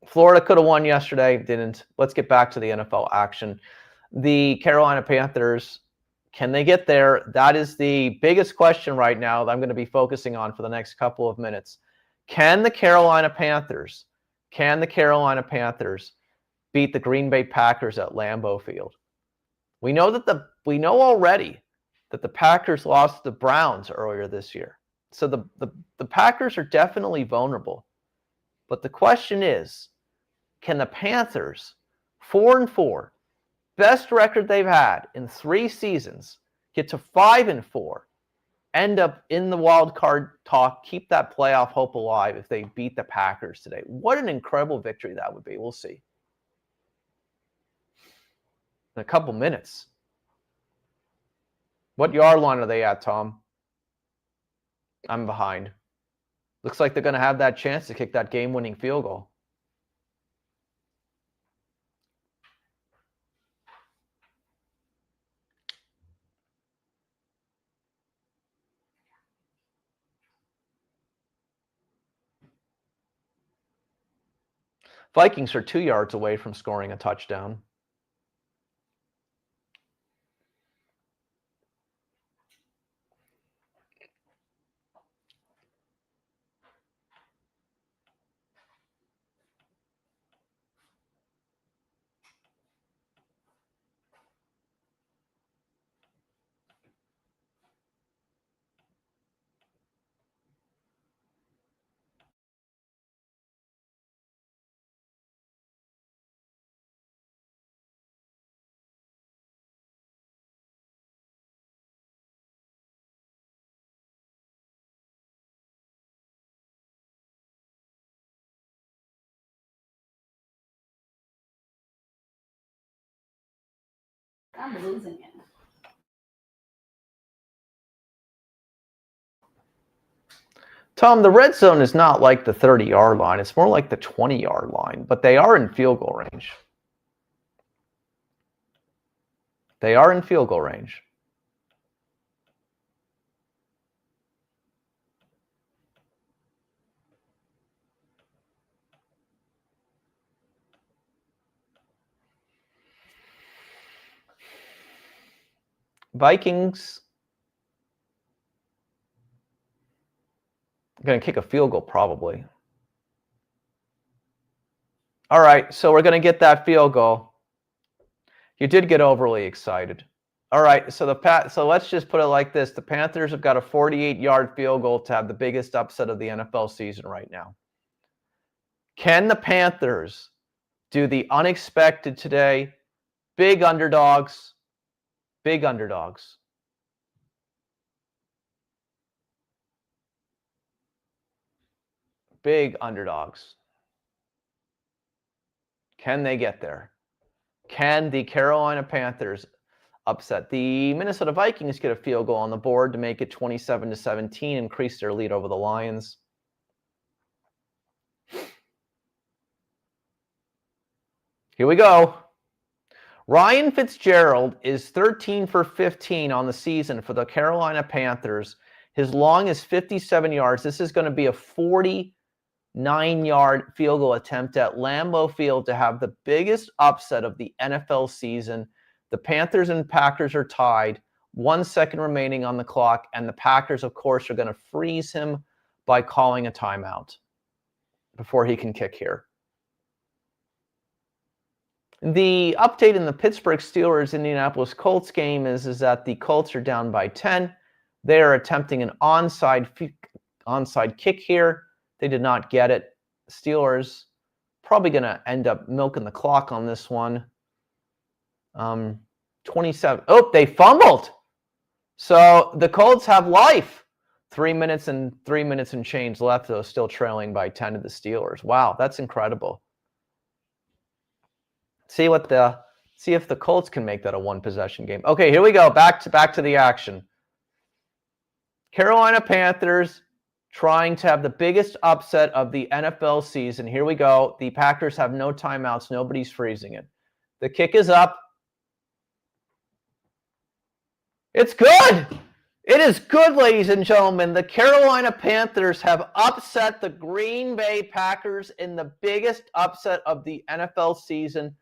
Florida could have won yesterday, didn't. Let's get back to the NFL action. The Carolina Panthers, can they get there? That is the biggest question right now that I'm going to be focusing on for the next couple of minutes. Can the Carolina Panthers beat the Green Bay Packers at Lambeau Field? We know already that the Packers lost the Browns earlier this year. So the Packers are definitely vulnerable. But the question is, can the Panthers, 4-4, best record they've had in 3 seasons, get to 5-4, end up in the wild card talk, keep that playoff hope alive if they beat the Packers today? What an incredible victory that would be. We'll see. In a couple minutes. What yard line are they at, Tom? I'm behind. Looks like they're going to have that chance to kick that game-winning field goal. Vikings are 2 yards away from scoring a touchdown. I'm losing it. Tom, the red zone is not like the 30-yard line. It's more like the 20-yard line, but they are in field goal range. They are in field goal range. Vikings going to kick a field goal probably. All right, so we're going to get that field goal. You did get overly excited. All right, so let's just put it like this. The Panthers have got a 48-yard field goal to have the biggest upset of the NFL season right now. Can the Panthers do the unexpected today? Big underdogs. Big underdogs. Big underdogs. Can they get there? Can the Carolina Panthers upset the Minnesota Vikings, get a field goal on the board to make it 27-17, increase their lead over the Lions? Here we go. Ryan Fitzgerald is 13 for 15 on the season for the Carolina Panthers. His long is 57 yards. This is going to be a 49-yard field goal attempt at Lambeau Field to have the biggest upset of the NFL season. The Panthers and Packers are tied. 1 second remaining on the clock, and the Packers, of course, are going to freeze him by calling a timeout before he can kick here. The update in the Pittsburgh Steelers-Indianapolis Colts game is that the Colts are down by 10. They are attempting an onside kick here. They did not get it. Steelers probably going to end up milking the clock on this one. 27. Oh, they fumbled. So the Colts have life. 3 minutes and change left, though, still trailing by 10 to the Steelers. Wow, that's incredible. See if the Colts can make that a one-possession game. Okay, here we go. Back to the action. Carolina Panthers trying to have the biggest upset of the NFL season. Here we go. The Packers have no timeouts. Nobody's freezing it. The kick is up. It's good. It is good, ladies and gentlemen. The Carolina Panthers have upset the Green Bay Packers in the biggest upset of the NFL season.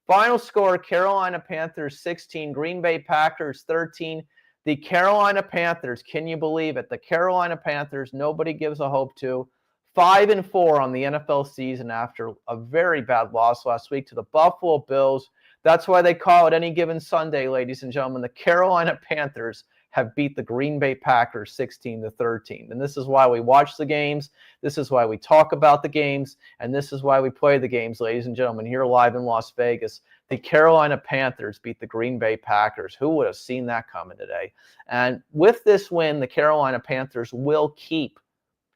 Final score, Carolina Panthers 16, Green Bay Packers 13. The Carolina Panthers, can you believe it? The Carolina Panthers, nobody gives a hope to. 5-4 on the NFL season after a very bad loss last week to the Buffalo Bills. That's why they call it any given Sunday, ladies and gentlemen. The Carolina Panthers have beat the Green Bay Packers 16-13. And this is why we watch the games. This is why we talk about the games. And this is why we play the games, ladies and gentlemen, here live in Las Vegas. The Carolina Panthers beat the Green Bay Packers. Who would have seen that coming today? And with this win, the Carolina Panthers will keep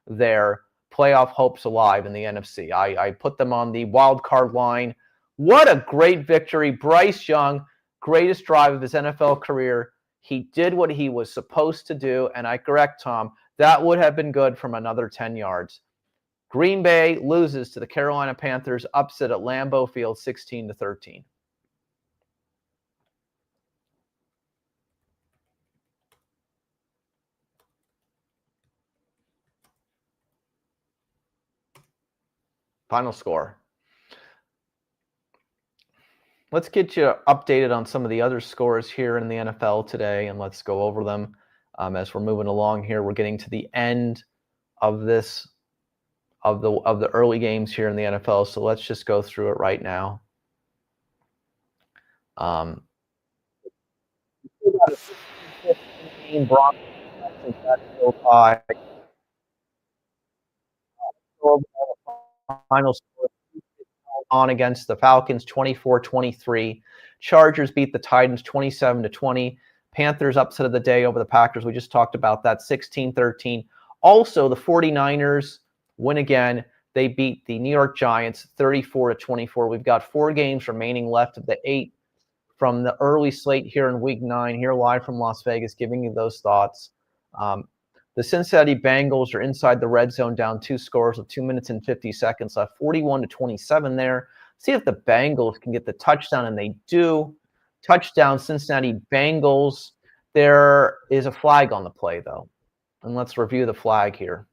their playoff hopes alive in the NFC. I put them on the wild card line. What a great victory. Bryce Young, greatest drive of his NFL career. He did what he was supposed to do, and I correct Tom, that would have been good from another 10 yards. Green Bay loses to the Carolina Panthers, upset at Lambeau Field 16-13. Final score. Let's get you updated on some of the other scores here in the NFL today, and let's go over them as we're moving along here. We're getting to the end of this of the early games here in the NFL, so let's just go through it right now. Final score on against the Falcons 24-23. Chargers beat the Titans 27-20. Panthers upset of the day over the Packers. We just talked about that 16-13. Also, the 49ers win again. They beat the New York Giants 34-24. We've got 4 games remaining left of the 8 from the early slate here in Week 9, here live from Las Vegas, giving you those thoughts. The Cincinnati Bengals are inside the red zone, down 2 scores with 2 minutes and 50 seconds left, 41-27 there. See if the Bengals can get the touchdown, and they do. Touchdown, Cincinnati Bengals. There is a flag on the play, though. And let's review the flag here.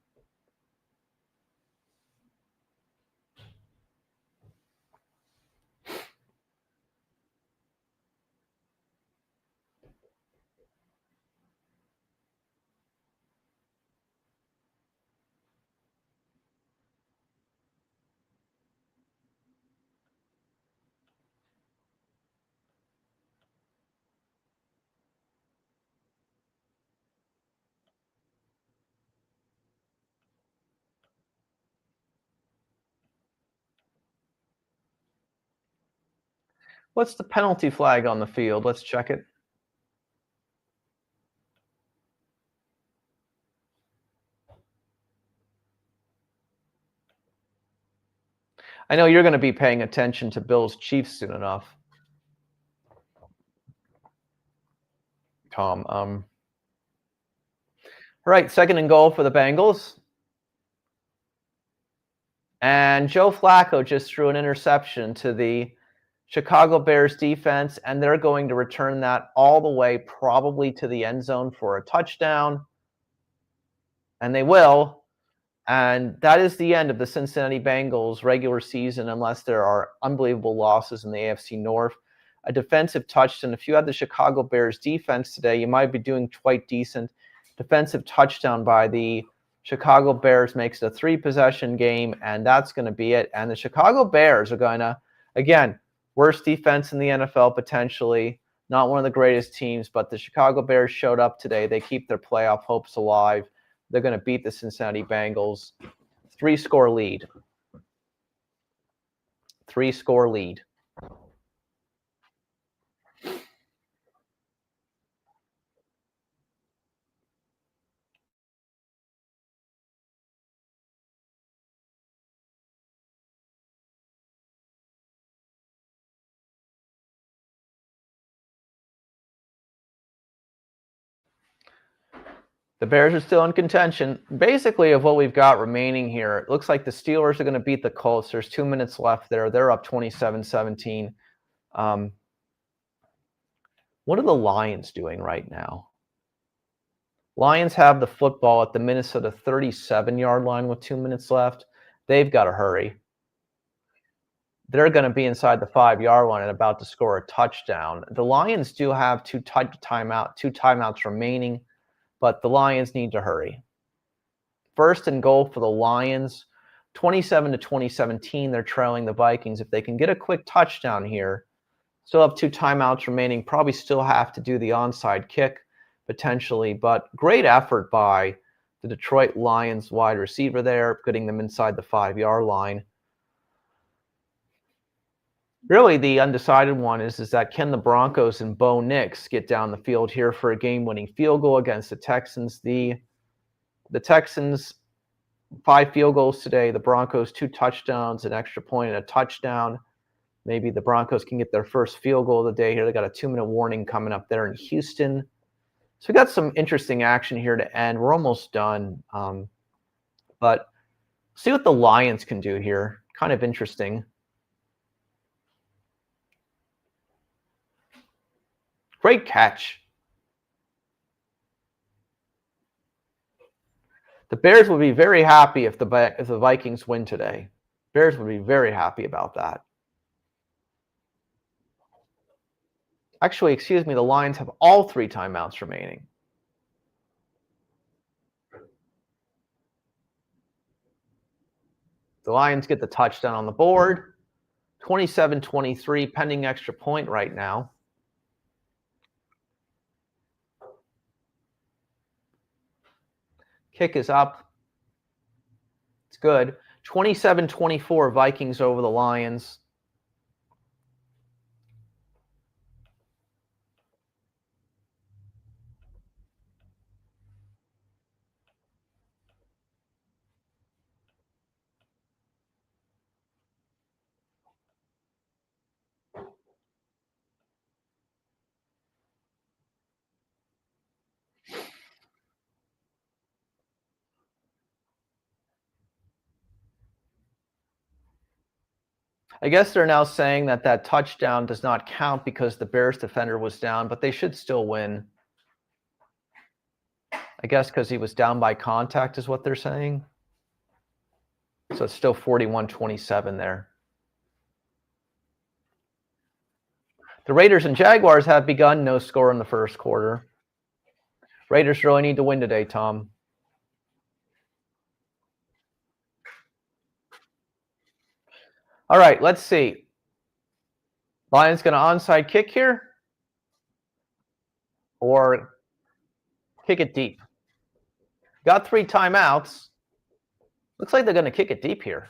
What's the penalty flag on the field? Let's check it. I know you're going to be paying attention to Bills Chiefs soon enough, Tom. All right, 2nd and goal for the Bengals. And Joe Flacco just threw an interception to the Chicago Bears defense, and they're going to return that all the way probably to the end zone for a touchdown. And they will. And that is the end of the Cincinnati Bengals regular season, unless there are unbelievable losses in the AFC North. A defensive touchdown. If you had the Chicago Bears defense today, you might be doing quite decent. Defensive touchdown by the Chicago Bears makes it a 3-possession game, and that's going to be it. And the Chicago Bears are going to, again, worst defense in the NFL potentially, not one of the greatest teams, but the Chicago Bears showed up today. They keep their playoff hopes alive. They're going to beat the Cincinnati Bengals. 3-score lead. 3-score lead. The Bears are still in contention. Basically, of what we've got remaining here, it looks like the Steelers are going to beat the Colts. There's 2 minutes left there. They're up 27-17. What are the Lions doing right now? Lions have the football at the Minnesota 37-yard line with 2 minutes left. They've got to hurry. They're going to be inside the 5-yard line and about to score a touchdown. The Lions do have two timeouts remaining, but the Lions need to hurry. First and goal for the Lions, 27-2017. They're trailing the Vikings. If they can get a quick touchdown here, still have 2 timeouts remaining, probably still have to do the onside kick potentially, but great effort by the Detroit Lions wide receiver there, getting them inside the 5-yard line. Really, the undecided one is that can the Broncos and Bo Nix get down the field here for a game-winning field goal against the Texans? The Texans, 5 field goals today. The Broncos, 2 touchdowns, an extra point, and a touchdown. Maybe the Broncos can get their first field goal of the day here. They got a 2-minute warning coming up there in Houston. So we got some interesting action here to end. We're almost done. But see what the Lions can do here. Kind of interesting. Great catch. The Bears would be very happy if the Vikings win today. Bears would be very happy about that. Actually, excuse me, the Lions have all 3 timeouts remaining. The Lions get the touchdown on the board. 27-23, pending extra point right now. Kick is up. It's good. 27-24, Vikings over the Lions. I guess they're now saying that touchdown does not count because the Bears defender was down, but they should still win. I guess because he was down by contact is what they're saying. So it's still 41-27 there. The Raiders and Jaguars have begun. No score in the first quarter. Raiders really need to win today, Tom. All right, let's see. Lions going to onside kick here or kick it deep. Got 3 timeouts. Looks like they're going to kick it deep here.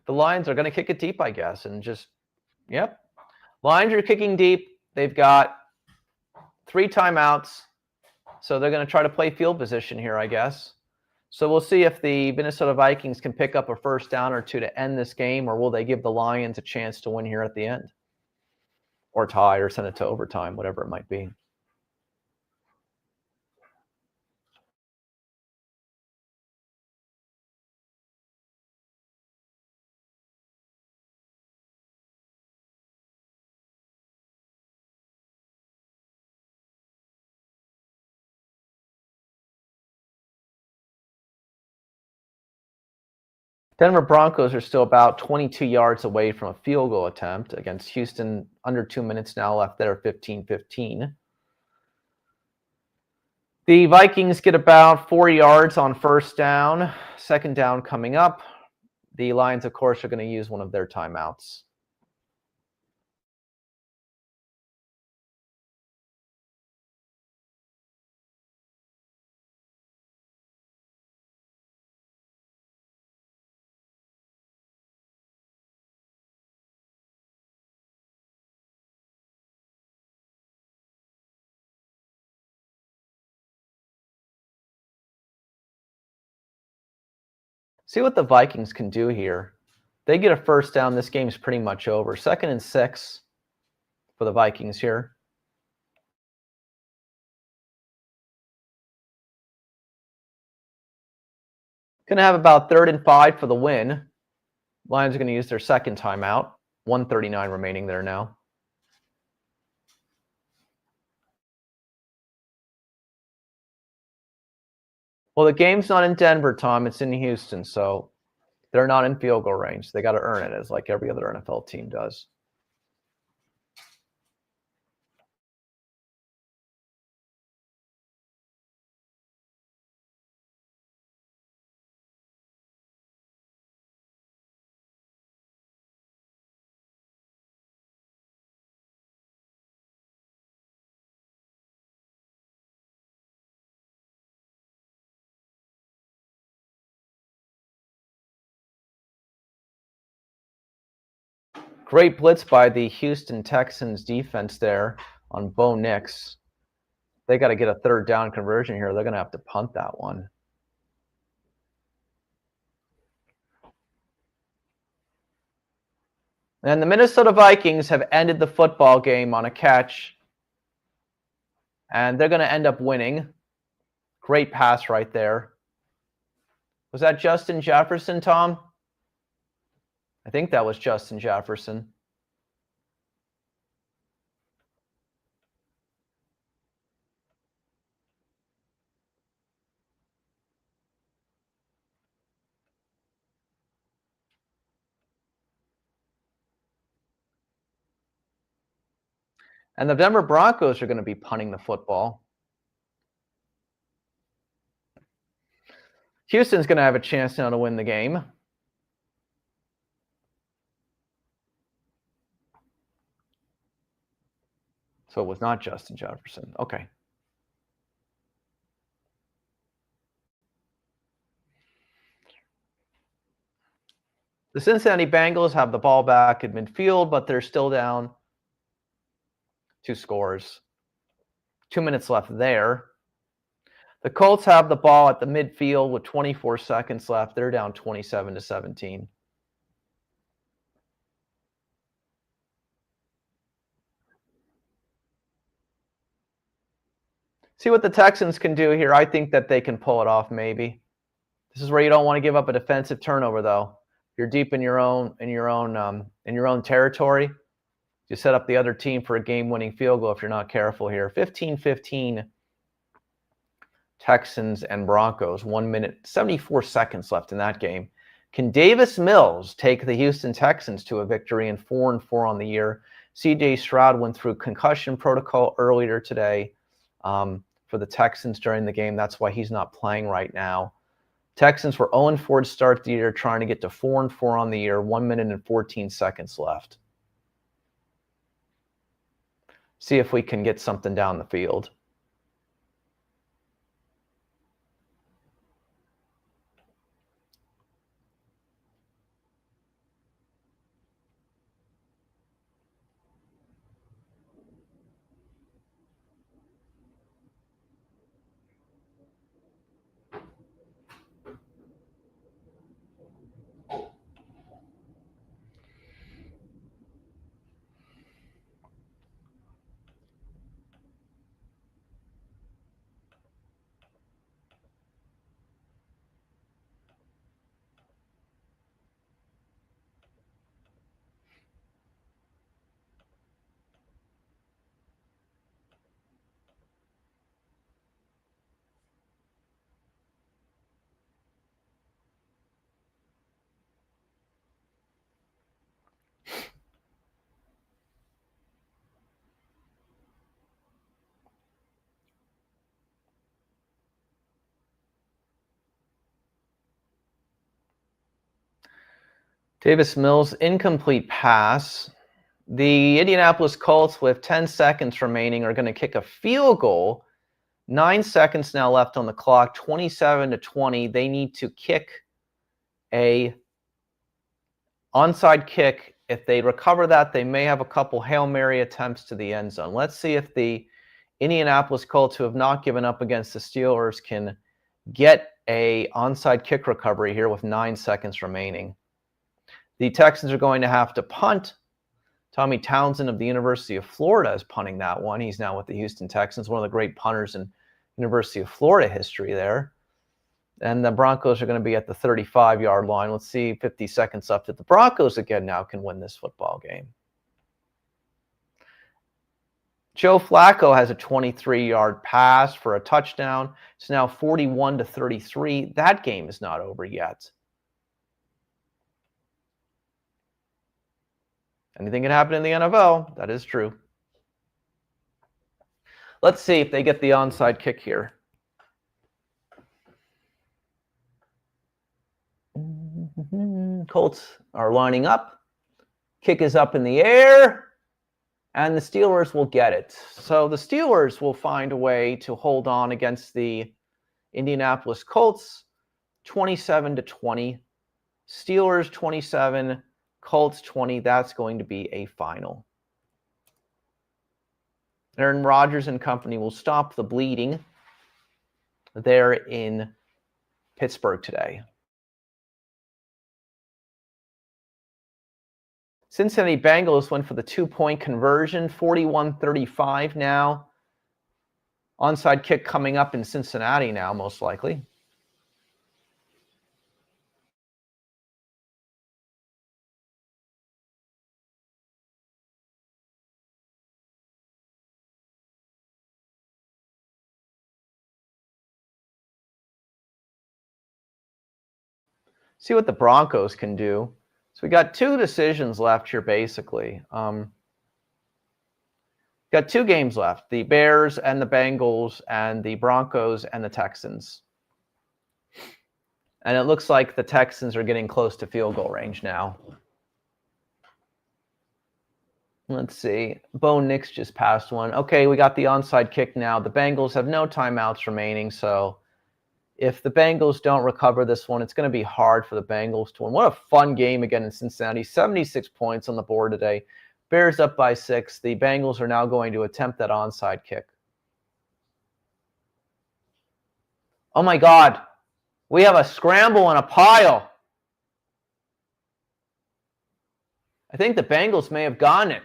The Lions are going to kick it deep, I guess, and just, yep. Lions are kicking deep. They've got 3 timeouts, so they're going to try to play field position here, I guess. So we'll see if the Minnesota Vikings can pick up a first down or 2 to end this game, or will they give the Lions a chance to win here at the end? Or tie or send it to overtime, whatever it might be. Denver Broncos are still about 22 yards away from a field goal attempt against Houston. Under 2 minutes now left there, 15-15. The Vikings get about 4 yards on first down. Second down coming up. The Lions, of course, are going to use one of their timeouts. See what the Vikings can do here. They get a first down. This game's pretty much over. 2nd and 6 for the Vikings here. Going to have about 3rd and 5 for the win. Lions are going to use their second timeout. 1:39 remaining there now. Well, the game's not in Denver, Tom. It's in Houston, so they're not in field goal range. They got to earn it, as like every other NFL team does. Great blitz by the Houston Texans defense there on Bo Nix. They got to get a 3rd down conversion here. They're going to have to punt that one. And the Minnesota Vikings have ended the football game on a catch. And they're going to end up winning. Great pass right there. Was that Justin Jefferson, Tom? I think that was Justin Jefferson. And the Denver Broncos are going to be punting the football. Houston's going to have a chance now to win the game. So it was not Justin Jefferson. Okay. The Cincinnati Bengals have the ball back at midfield, but they're still down 2 scores. 2 minutes left there. The Colts have the ball at the midfield with 24 seconds left. They're down 27-17. See what the Texans can do here. I think that they can pull it off maybe. This is where you don't want to give up a defensive turnover, though. You're deep in your own territory. You set up the other team for a game-winning field goal if you're not careful here. 15-15 Texans and Broncos. 1 minute, 74 seconds left in that game. Can Davis Mills take the Houston Texans to a victory and 4-4 on the year? C.J. Stroud went through concussion protocol earlier today for the Texans during the game. That's why he's not playing right now. Texans were 0-4 to start the year, trying to get to 4-4 on the year. 1 minute and 14 seconds left. See if we can get something down the field. Davis Mills, incomplete pass. The Indianapolis Colts, with 10 seconds remaining, are going to kick a field goal. 9 seconds now left on the clock, 27-20. They need to kick a onside kick. If they recover that, they may have a couple Hail Mary attempts to the end zone. Let's see if the Indianapolis Colts, who have not given up against the Steelers, can get a onside kick recovery here with 9 seconds remaining. The Texans are going to have to punt. Tommy Townsend of the University of Florida is punting that one. He's now with the Houston Texans, one of the great punters in University of Florida history there. And the Broncos are going to be at the 35-yard line. Let's see, 50 seconds up that the Broncos again now can win this football game. Joe Flacco has a 23-yard pass for a touchdown. It's now 41-33. That game is not over yet. Anything can happen in the NFL. That is true. Let's see if they get the onside kick here. Colts are lining up. Kick is up in the air. And the Steelers will get it. So the Steelers will find a way to hold on against the Indianapolis Colts, 27-20. Steelers 27, Colts 20. That's going to be a final. Aaron Rodgers and company will stop the bleeding there in Pittsburgh today. Cincinnati Bengals went for the 2-point conversion, 41-35 now. Onside kick coming up in Cincinnati now, most likely. See what the Broncos can do. So we got two decisions left here, basically. Got two games left, the Bears and the Bengals and the Broncos and the Texans. And it looks like the Texans are getting close to field goal range now. Let's see. Bo Nix just passed one. Okay, we got the onside kick now. The Bengals have no timeouts remaining, so if the Bengals don't recover this one, it's going to be hard for the Bengals to win. What a fun game again in Cincinnati. 76 points on the board today. Bears up by 6. The Bengals are now going to attempt that onside kick. Oh my God. We have a scramble and a pile. I think the Bengals may have gotten it.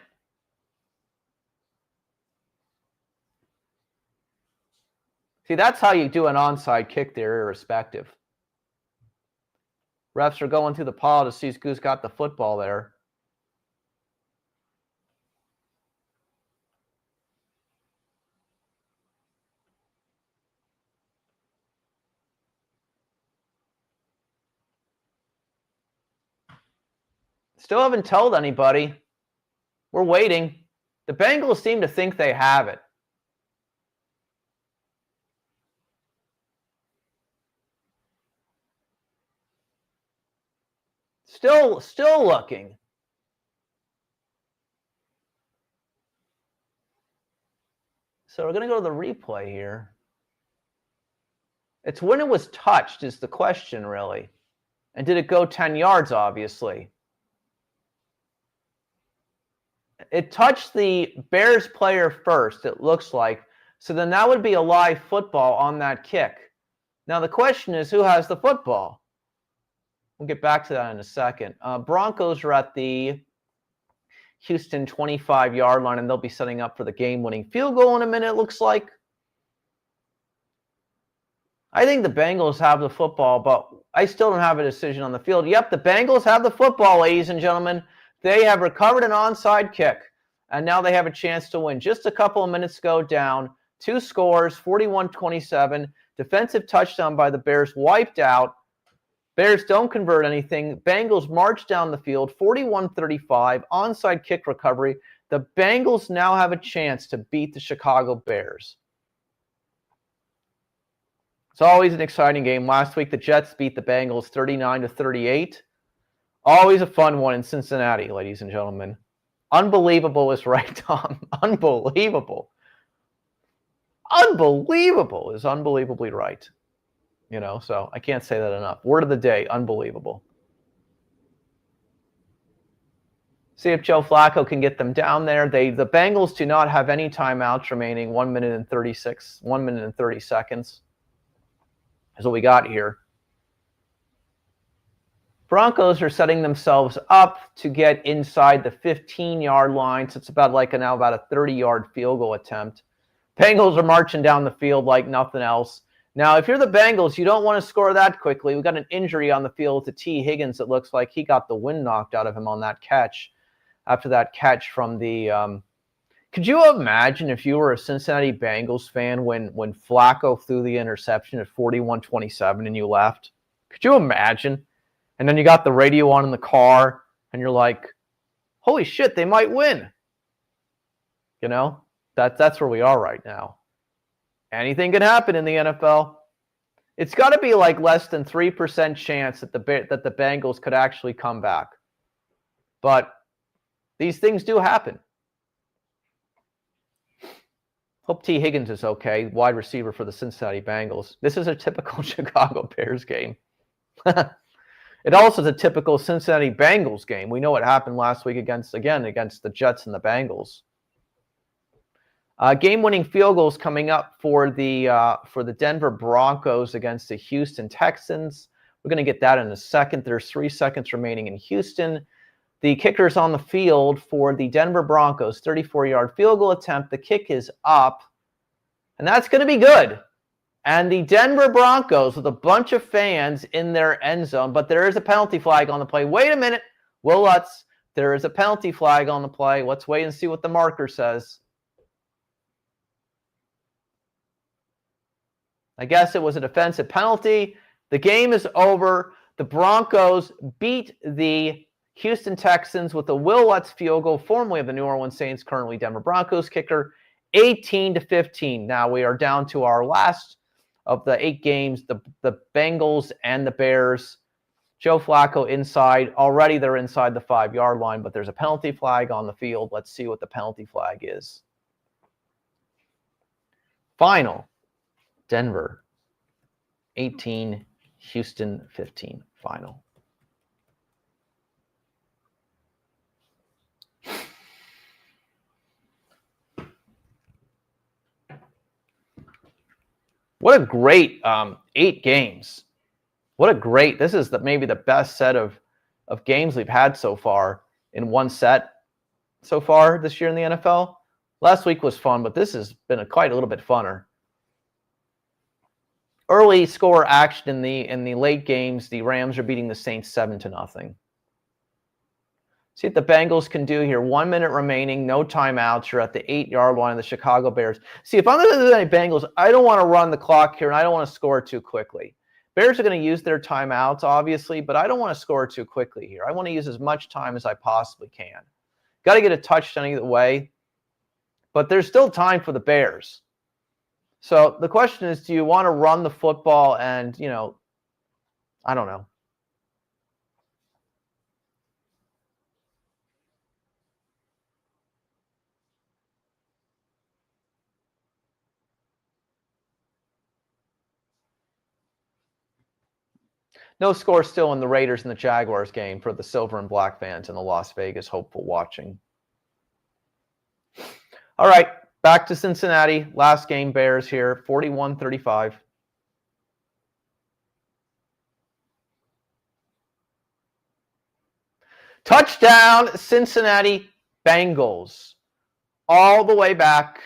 See, that's how you do an onside kick there, irrespective. Refs are going through the pile to see who's got the football there. Still haven't told anybody. We're waiting. The Bengals seem to think they have it. Still looking. So we're going to go to the replay here. It's when it was touched is the question, really. And did it go 10 yards, obviously? It touched the Bears player first, it looks like. So then that would be a live football on that kick. Now the question is, who has the football? We'll get back to that in a second. Broncos are at the Houston 25-yard line, and they'll be setting up for the game-winning field goal in a minute, it looks like. I think the Bengals have the football, but I still don't have a decision on the field. Yep, the Bengals have the football, ladies and gentlemen. They have recovered an onside kick, and now they have a chance to win. Just a couple of minutes ago, down. 2 scores, 41-27. Defensive touchdown by the Bears, wiped out. Bears don't convert anything. Bengals march down the field, 41-35, onside kick recovery. The Bengals now have a chance to beat the Chicago Bears. It's always an exciting game. Last week, the Jets beat the Bengals 39-38. Always a fun one in Cincinnati, ladies and gentlemen. Unbelievable is right, Tom. Unbelievable. Unbelievable is unbelievably right. You know, so I can't say that enough. Word of the day, unbelievable. See if Joe Flacco can get them down there. The Bengals do not have any timeouts remaining. 1 minute and 30 seconds is what we got here. Broncos are setting themselves up to get inside the 15-yard line. So it's about about a 30-yard field goal attempt. Bengals are marching down the field like nothing else. Now, if you're the Bengals, you don't want to score that quickly. We got an injury on the field to T. Higgins. It looks like he got the wind knocked out of him on that catch. After that catch from the could you imagine if you were a Cincinnati Bengals fan when Flacco threw the interception at 41-27 and you left? Could you imagine? And then you got the radio on in the car and you're like, holy shit, they might win. You know, that's where we are right now. Anything can happen in the NFL. It's got to be like less than 3% chance that the Bengals could actually come back. But these things do happen. Hope T. Higgins is okay, wide receiver for the Cincinnati Bengals. This is a typical Chicago Bears game. It also is a typical Cincinnati Bengals game. We know what happened last week against the Jets and the Bengals. Game-winning field goals coming up for the Denver Broncos against the Houston Texans. We're going to get that in a second. There's 3 seconds remaining in Houston. The kicker's on the field for the Denver Broncos, 34-yard field goal attempt. The kick is up, and that's going to be good. And the Denver Broncos with a bunch of fans in their end zone, but there is a penalty flag on the play. Wait a minute, Will Lutz. There is a penalty flag on the play. Let's wait and see what the marker says. I guess it was a defensive penalty. The game is over. The Broncos beat the Houston Texans with a Will Lutz field goal, formerly of the New Orleans Saints, currently Denver Broncos kicker, 18-15. Now we are down to our last of the 8 games, the Bengals and the Bears. Joe Flacco inside. Already they're inside the 5-yard line, but there's a penalty flag on the field. Let's see what the penalty flag is. Final. Denver 18, Houston 15, final. What a great 8 games. What a great, this is maybe the best set of games we've had so far in one set so far this year in the NFL. Last week was fun, but this has been quite a little bit funner. Early score action in the late games. The Rams are beating the Saints 7-0. See what the Bengals can do here. 1 minute remaining, no timeouts. You're at the 8-yard line of the Chicago Bears. See, if I'm the Cincinnati Bengals, I don't want to run the clock here, and I don't want to score too quickly. Bears are going to use their timeouts, obviously, but I don't want to score too quickly here. I want to use as much time as I possibly can. Got to get a touchdown either way, but there's still time for the Bears. So the question is, do you want to run the football and, I don't know. No score still in the Raiders and the Jaguars game for the silver and black fans in the Las Vegas hopeful watching. All right. Back to Cincinnati. Last game, Bears here, 41-35. Touchdown, Cincinnati Bengals. All the way back,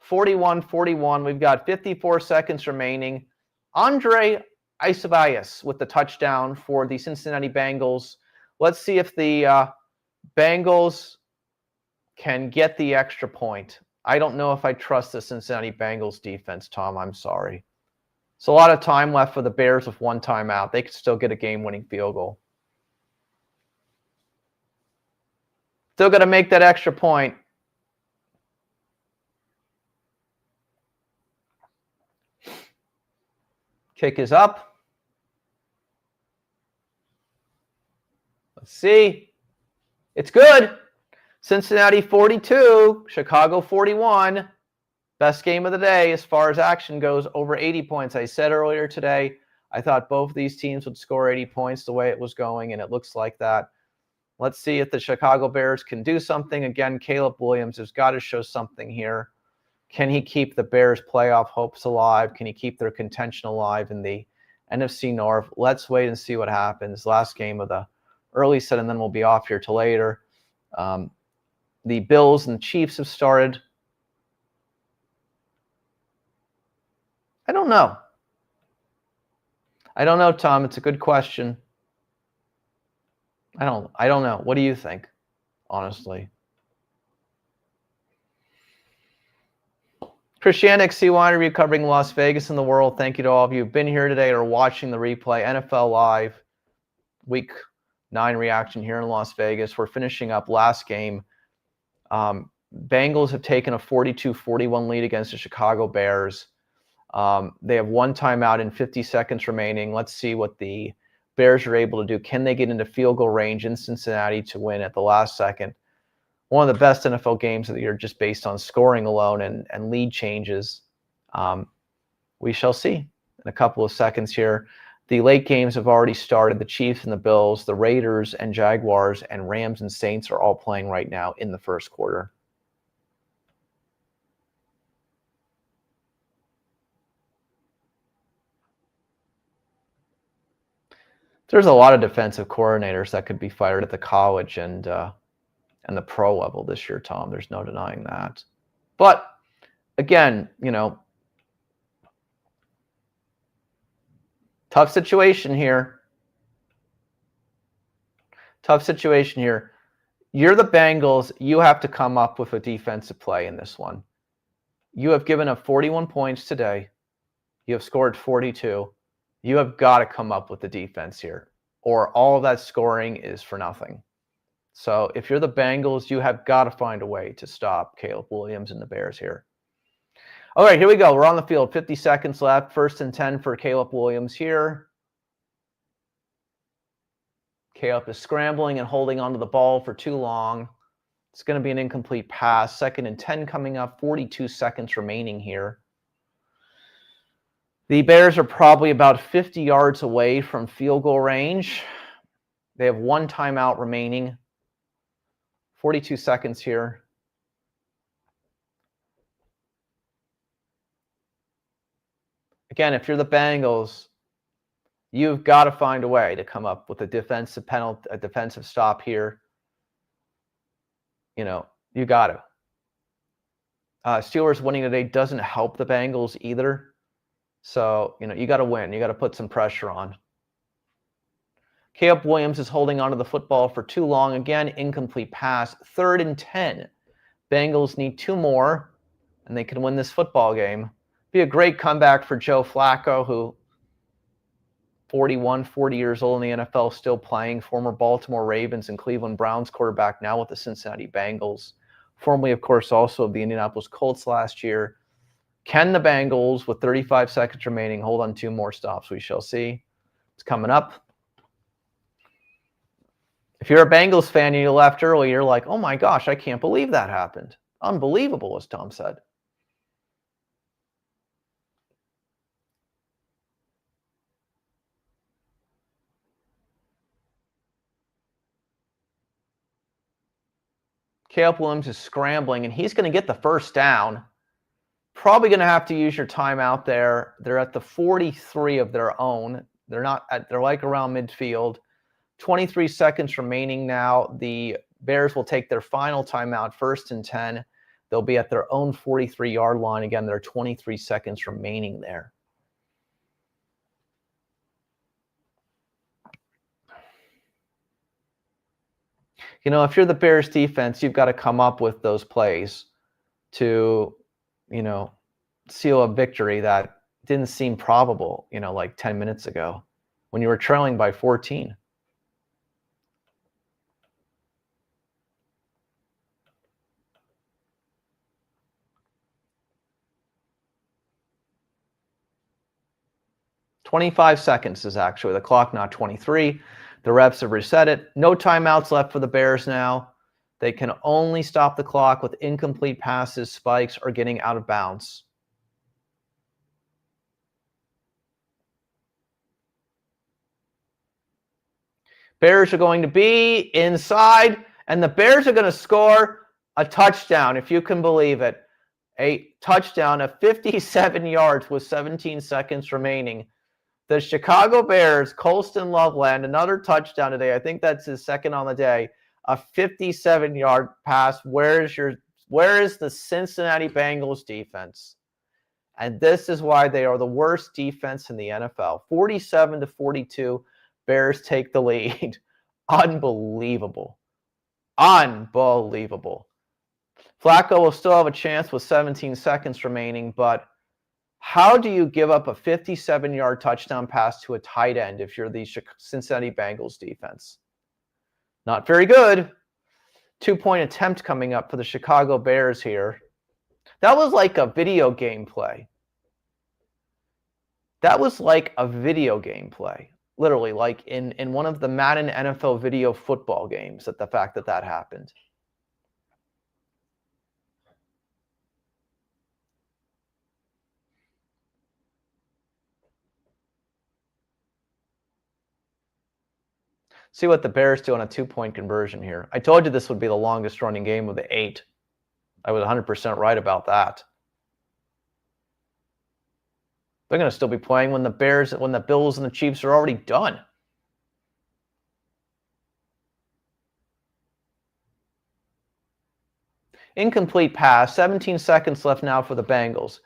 41-41. We've got 54 seconds remaining. Andre Isavias with the touchdown for the Cincinnati Bengals. Let's see if the Bengals can get the extra point. I don't know if I trust the Cincinnati Bengals defense, Tom. I'm sorry. It's a lot of time left for the Bears with 1 timeout. They could still get a game-winning field goal. Still got to make that extra point. Kick is up. Let's see. It's good. Cincinnati 42, Chicago 41. Best game of the day as far as action goes, over 80 points. I said earlier today, I thought both of these teams would score 80 points the way it was going, and it looks like that. Let's see if the Chicago Bears can do something. Again, Caleb Williams has got to show something here. Can he keep the Bears' playoff hopes alive? Can he keep their contention alive in the NFC North? Let's wait and see what happens. Last game of the early set, and then we'll be off here till later. The Bills and Chiefs have started. I don't know. I don't know, Tom. It's a good question. I don't know. What do you think, honestly? Christianic C. Winery covering Las Vegas and the world. Thank you to all of you who've been here today or watching the replay. NFL Live, Week 9 reaction here in Las Vegas. We're finishing up last game. Bengals have taken a 42-41 lead against the Chicago Bears. They have one timeout and 50 seconds remaining. Let's see what the Bears are able to do. Can they get into field goal range in Cincinnati to win at the last second? One of the best NFL games of the year just based on scoring alone and lead changes. We shall see in a couple of seconds here. The late games have already started. The Chiefs and the Bills, the Raiders and Jaguars, and Rams and Saints are all playing right now in the first quarter. There's a lot of defensive coordinators that could be fired at the college and the pro level this year, Tom. There's no denying that. But again, tough situation here. Tough situation here. You're the Bengals. You have to come up with a defensive play in this one. You have given up 41 points today. You have scored 42. You have got to come up with the defense here, or all of that scoring is for nothing. So if you're the Bengals, you have got to find a way to stop Caleb Williams and the Bears here. All right, here we go. We're on the field. 50 seconds left. 1st and 10 for Caleb Williams here. Caleb is scrambling and holding onto the ball for too long. It's going to be an incomplete pass. 2nd and 10 coming up. 42 seconds remaining here. The Bears are probably about 50 yards away from field goal range. They have one timeout remaining. 42 seconds here. Again, if you're the Bengals, you've got to find a way to come up with a defensive penalty, a defensive stop here. You got to. Steelers winning today doesn't help the Bengals either. So, you got to win. You got to put some pressure on. Caleb Williams is holding onto the football for too long. Again, incomplete pass. 3rd and 10. Bengals need 2 more, and they can win this football game. Be a great comeback for Joe Flacco, who 40 years old in the NFL, still playing. Former Baltimore Ravens and Cleveland Browns quarterback, now with the Cincinnati Bengals. Formerly, of course, also of the Indianapolis Colts last year. Can the Bengals, with 35 seconds remaining, hold on 2 more stops? We shall see. It's coming up. If you're a Bengals fan and you left early, you're like, oh my gosh, I can't believe that happened. Unbelievable, as Tom said. Caleb Williams is scrambling, and he's going to get the 1st down. Probably going to have to use your timeout there. They're at the 43 of their own. They're like around midfield. 23 seconds remaining now. The Bears will take their final timeout, 1st and 10. They'll be at their own 43-yard line. Again, there are 23 seconds remaining there. If you're the Bears defense, you've got to come up with those plays to, seal a victory that didn't seem probable, like 10 minutes ago when you were trailing by 14. "25 seconds is actually the clock, not 23. The refs have reset it. No timeouts left for the Bears now. They can only stop the clock with incomplete passes, spikes, or getting out of bounds. Bears are going to be inside, and the Bears are going to score a touchdown, if you can believe it. A touchdown of 57 yards with 17 seconds remaining. The Chicago Bears, Colston Loveland, another touchdown today. I think that's his 2nd on the day. A 57-yard pass. Where is the Cincinnati Bengals defense? And this is why they are the worst defense in the NFL. 47-42, Bears take the lead. Unbelievable. Unbelievable. Flacco will still have a chance with 17 seconds remaining, but how do you give up a 57-yard touchdown pass to a tight end if you're the Cincinnati Bengals defense? Not very good. 2-point attempt coming up for the Chicago Bears here. That was like a video game play. That was like a video game play. Literally, like in one of the Madden NFL video football games, at the fact that that happened. See what the Bears do on a 2-point conversion here. I told you this would be the longest running game of the 8. I was 100% right about that. They're going to still be playing when the Bills and the Chiefs are already done. Incomplete pass. 17 seconds left now for the Bengals.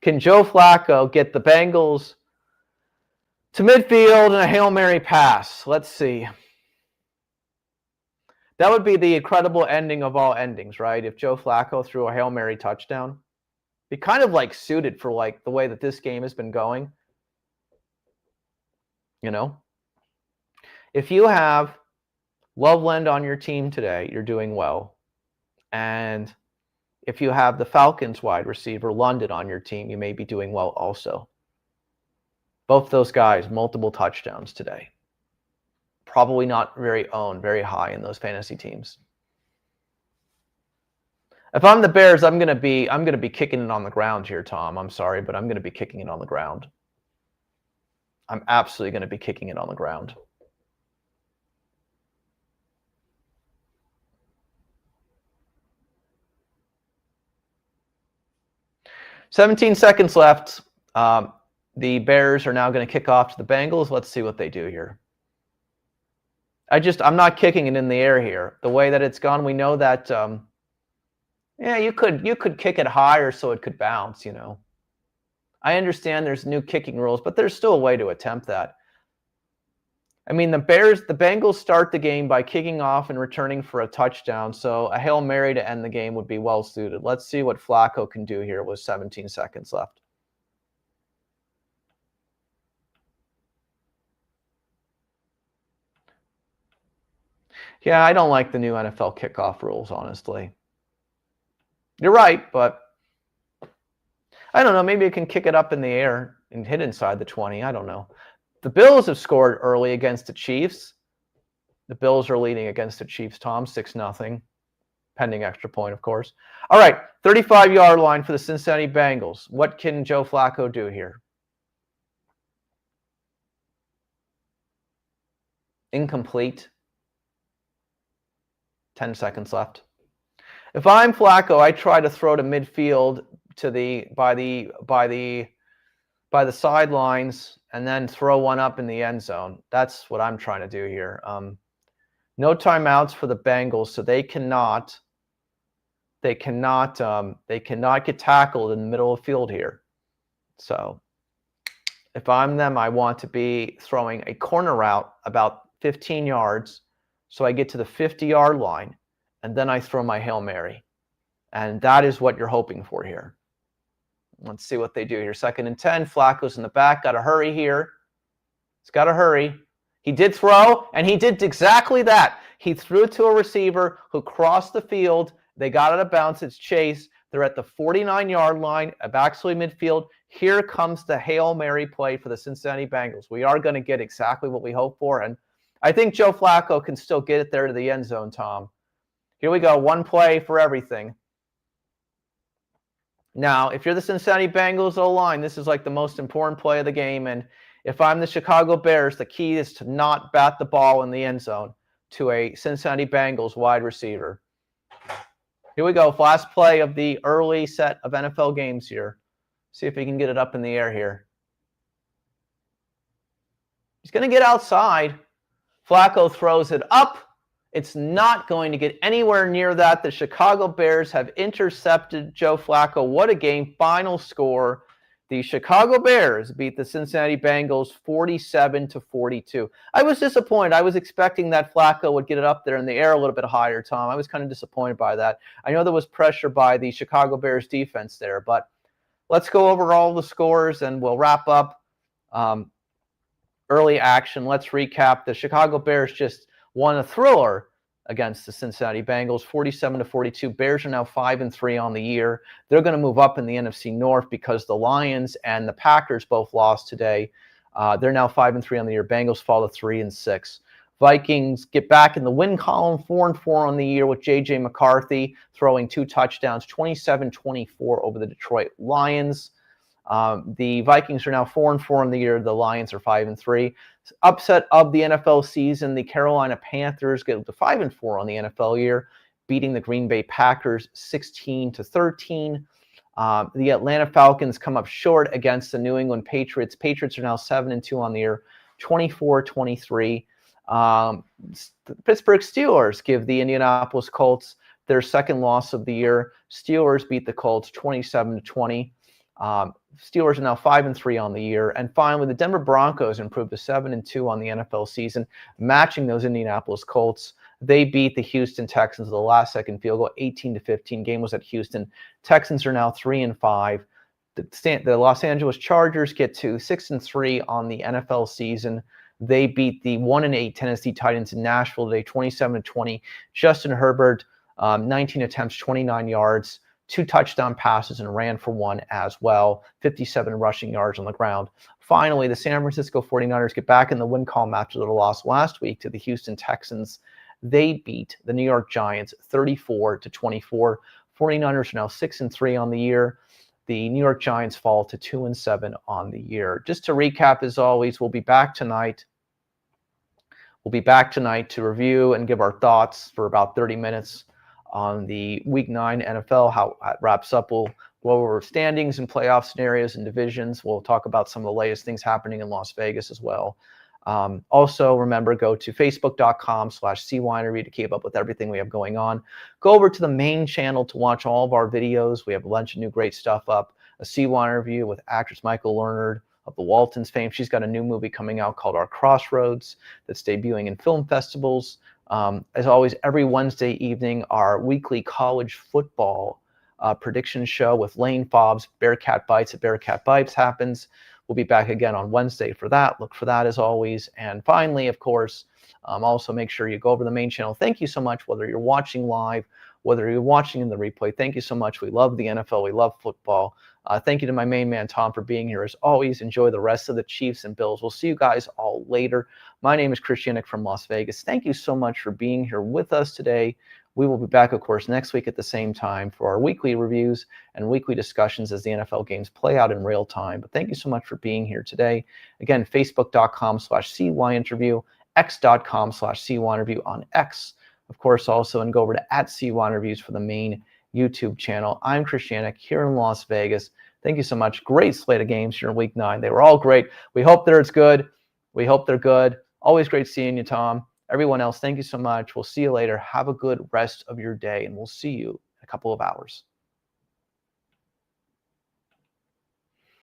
Can Joe Flacco get the Bengals to midfield and a Hail Mary pass? Let's see. That would be the incredible ending of all endings, right? If Joe Flacco threw a Hail Mary touchdown. Be kind of like suited for like the way that this game has been going. You know? If you have Loveland on your team today, you're doing well. And if you have the Falcons wide receiver London on your team, you may be doing well also. Both those guys, multiple touchdowns today. Probably not very high in those fantasy teams. If I'm the Bears, I'm gonna be kicking it on the ground here, Tom. I'm sorry, but I'm gonna be kicking it on the ground. I'm absolutely gonna be kicking it on the ground. "17 seconds left. The Bears are now going to kick off to the Bengals. Let's see what they do here. I'm not kicking it in the air here. The way that it's gone, we know that, yeah, you could kick it higher so it could bounce, you know. I understand there's new kicking rules, but there's still a way to attempt that. I mean, the Bengals start the game by kicking off and returning for a touchdown, so a Hail Mary to end the game would be well suited. Let's see what Flacco can do here with 17 seconds left. Yeah, I don't like the new NFL kickoff rules, honestly. You're right, but I don't know. Maybe it can kick it up in the air and hit inside the 20. I don't know. The Bills have scored early against the Chiefs. The Bills are leading against the Chiefs, Tom, 6-0, pending extra point, of course. All right, 35-yard line for the Cincinnati Bengals. What can Joe Flacco do here? Incomplete. 10 seconds left. If I'm Flacco, I try to throw to midfield to by the sidelines and then throw one up in the end zone. That's what I'm trying to do here. No timeouts for the Bengals, so they cannot get tackled in the middle of the field here. So if I'm them, I want to be throwing a corner route about 15 yards. So I get to the 50-yard line, and then I throw my Hail Mary. And that is what you're hoping for here. Let's see what they do here. 2nd and 10. Flacco's in the back. Got to hurry here. He's got to hurry. He did throw, and he did exactly that. He threw to a receiver who crossed the field. They got out of bounds. It's Chase. They're at the 49-yard line of actually midfield. Here comes the Hail Mary play for the Cincinnati Bengals. We are going to get exactly what we hope for, and I think Joe Flacco can still get it there to the end zone, Tom. Here we go. One play for everything. Now, if you're the Cincinnati Bengals O-line, this is like the most important play of the game. And if I'm the Chicago Bears, the key is to not bat the ball in the end zone to a Cincinnati Bengals wide receiver. Here we go. Last play of the early set of NFL games here. See if he can get it up in the air here. He's going to get outside. Flacco throws it up. It's not going to get anywhere near that. The Chicago Bears have intercepted Joe Flacco. What a game. Final score, The Chicago Bears beat the Cincinnati Bengals 47-42. I was disappointed. I was expecting that Flacco would get it up there in the air a little bit higher, Tom. I was kind of disappointed by that. I know there was pressure by the Chicago Bears defense there, but let's go over all the scores and we'll wrap up early action. Let's recap. The Chicago Bears just won a thriller against the Cincinnati Bengals, 47-42. Bears are now 5-3 on the year. They're going to move up in the NFC North because the Lions and the Packers both lost today. They're now 5-3 on the year. Bengals fall to 3-6. Vikings get back in the win column, 4-4 on the year with J.J. McCarthy throwing 2 touchdowns, 27-24 over the Detroit Lions. The Vikings are now 4-4 on the year. The Lions are 5-3. Upset of the NFL season, the Carolina Panthers get to 5-4 on the NFL year, beating the Green Bay Packers 16-13. The Atlanta Falcons come up short against the New England Patriots. Patriots are now 7-2 on the year, 24-23. The Pittsburgh Steelers give the Indianapolis Colts their second loss of the year. Steelers beat the Colts 27-20. Steelers are now 5-3 on the year. And finally, the Denver Broncos improved to 7-2 on the NFL season, matching those Indianapolis Colts. They beat the Houston Texans with the last-second field goal, 18-15. Game was at Houston. Texans are now 3-5. The Los Angeles Chargers get to 6-3 on the NFL season. They beat the 1-8 Tennessee Titans in Nashville today, 27-20. Justin Herbert, 19 attempts, 29 yards. 2 touchdown passes and ran for 1 as well, 57 rushing yards on the ground. Finally, the San Francisco 49ers get back in the win column after the loss last week to the Houston Texans. They beat the New York Giants 34-24. 49ers are now 6-3 on the year. The New York Giants fall to 2-7 on the year. Just to recap, as always, we'll be back tonight. We'll be back tonight to review and give our thoughts for about 30 minutes on the Week 9 NFL, how it wraps up. We'll go over standings and playoff scenarios and divisions. We'll talk about some of the latest things happening in Las Vegas as well. Also, remember, go to facebook.com/CYNerview to keep up with everything we have going on. Go over to the main channel to watch all of our videos. We have a bunch of new great stuff up. A CY interview with actress Michael Lerner of the Waltons fame. She's got a new movie coming out called Our Crossroads that's debuting in film festivals. As always, every Wednesday evening, our weekly college football prediction show with Lane Fobbs, Bearcat Bites at Bearcat Bites happens. We'll be back again on Wednesday for that. Look for that as always. And finally, of course, also make sure you go over to the main channel. Thank you so much, whether you're watching live, whether you're watching in the replay. Thank you so much. We love the NFL. We love football. Thank you to my main man, Tom, for being here. As always, enjoy the rest of the Chiefs and Bills. We'll see you guys all later. My name is Chris Yannick from Las Vegas. Thank you so much for being here with us today. We will be back, of course, next week at the same time for our weekly reviews and weekly discussions as the NFL games play out in real time. But thank you so much for being here today. Again, facebook.com/CYinterview, x.com/CYinterview on X. Of course, also, and go over to @CYinterviews for the main YouTube channel. I'm Chris Yannick here in Las Vegas. Thank you so much. Great slate of games here in Week 9. They were all great. We hope they're as good. We hope they're good. Always great seeing you, Tom. Everyone else, thank you so much. We'll see you later. Have a good rest of your day, and we'll see you in a couple of hours.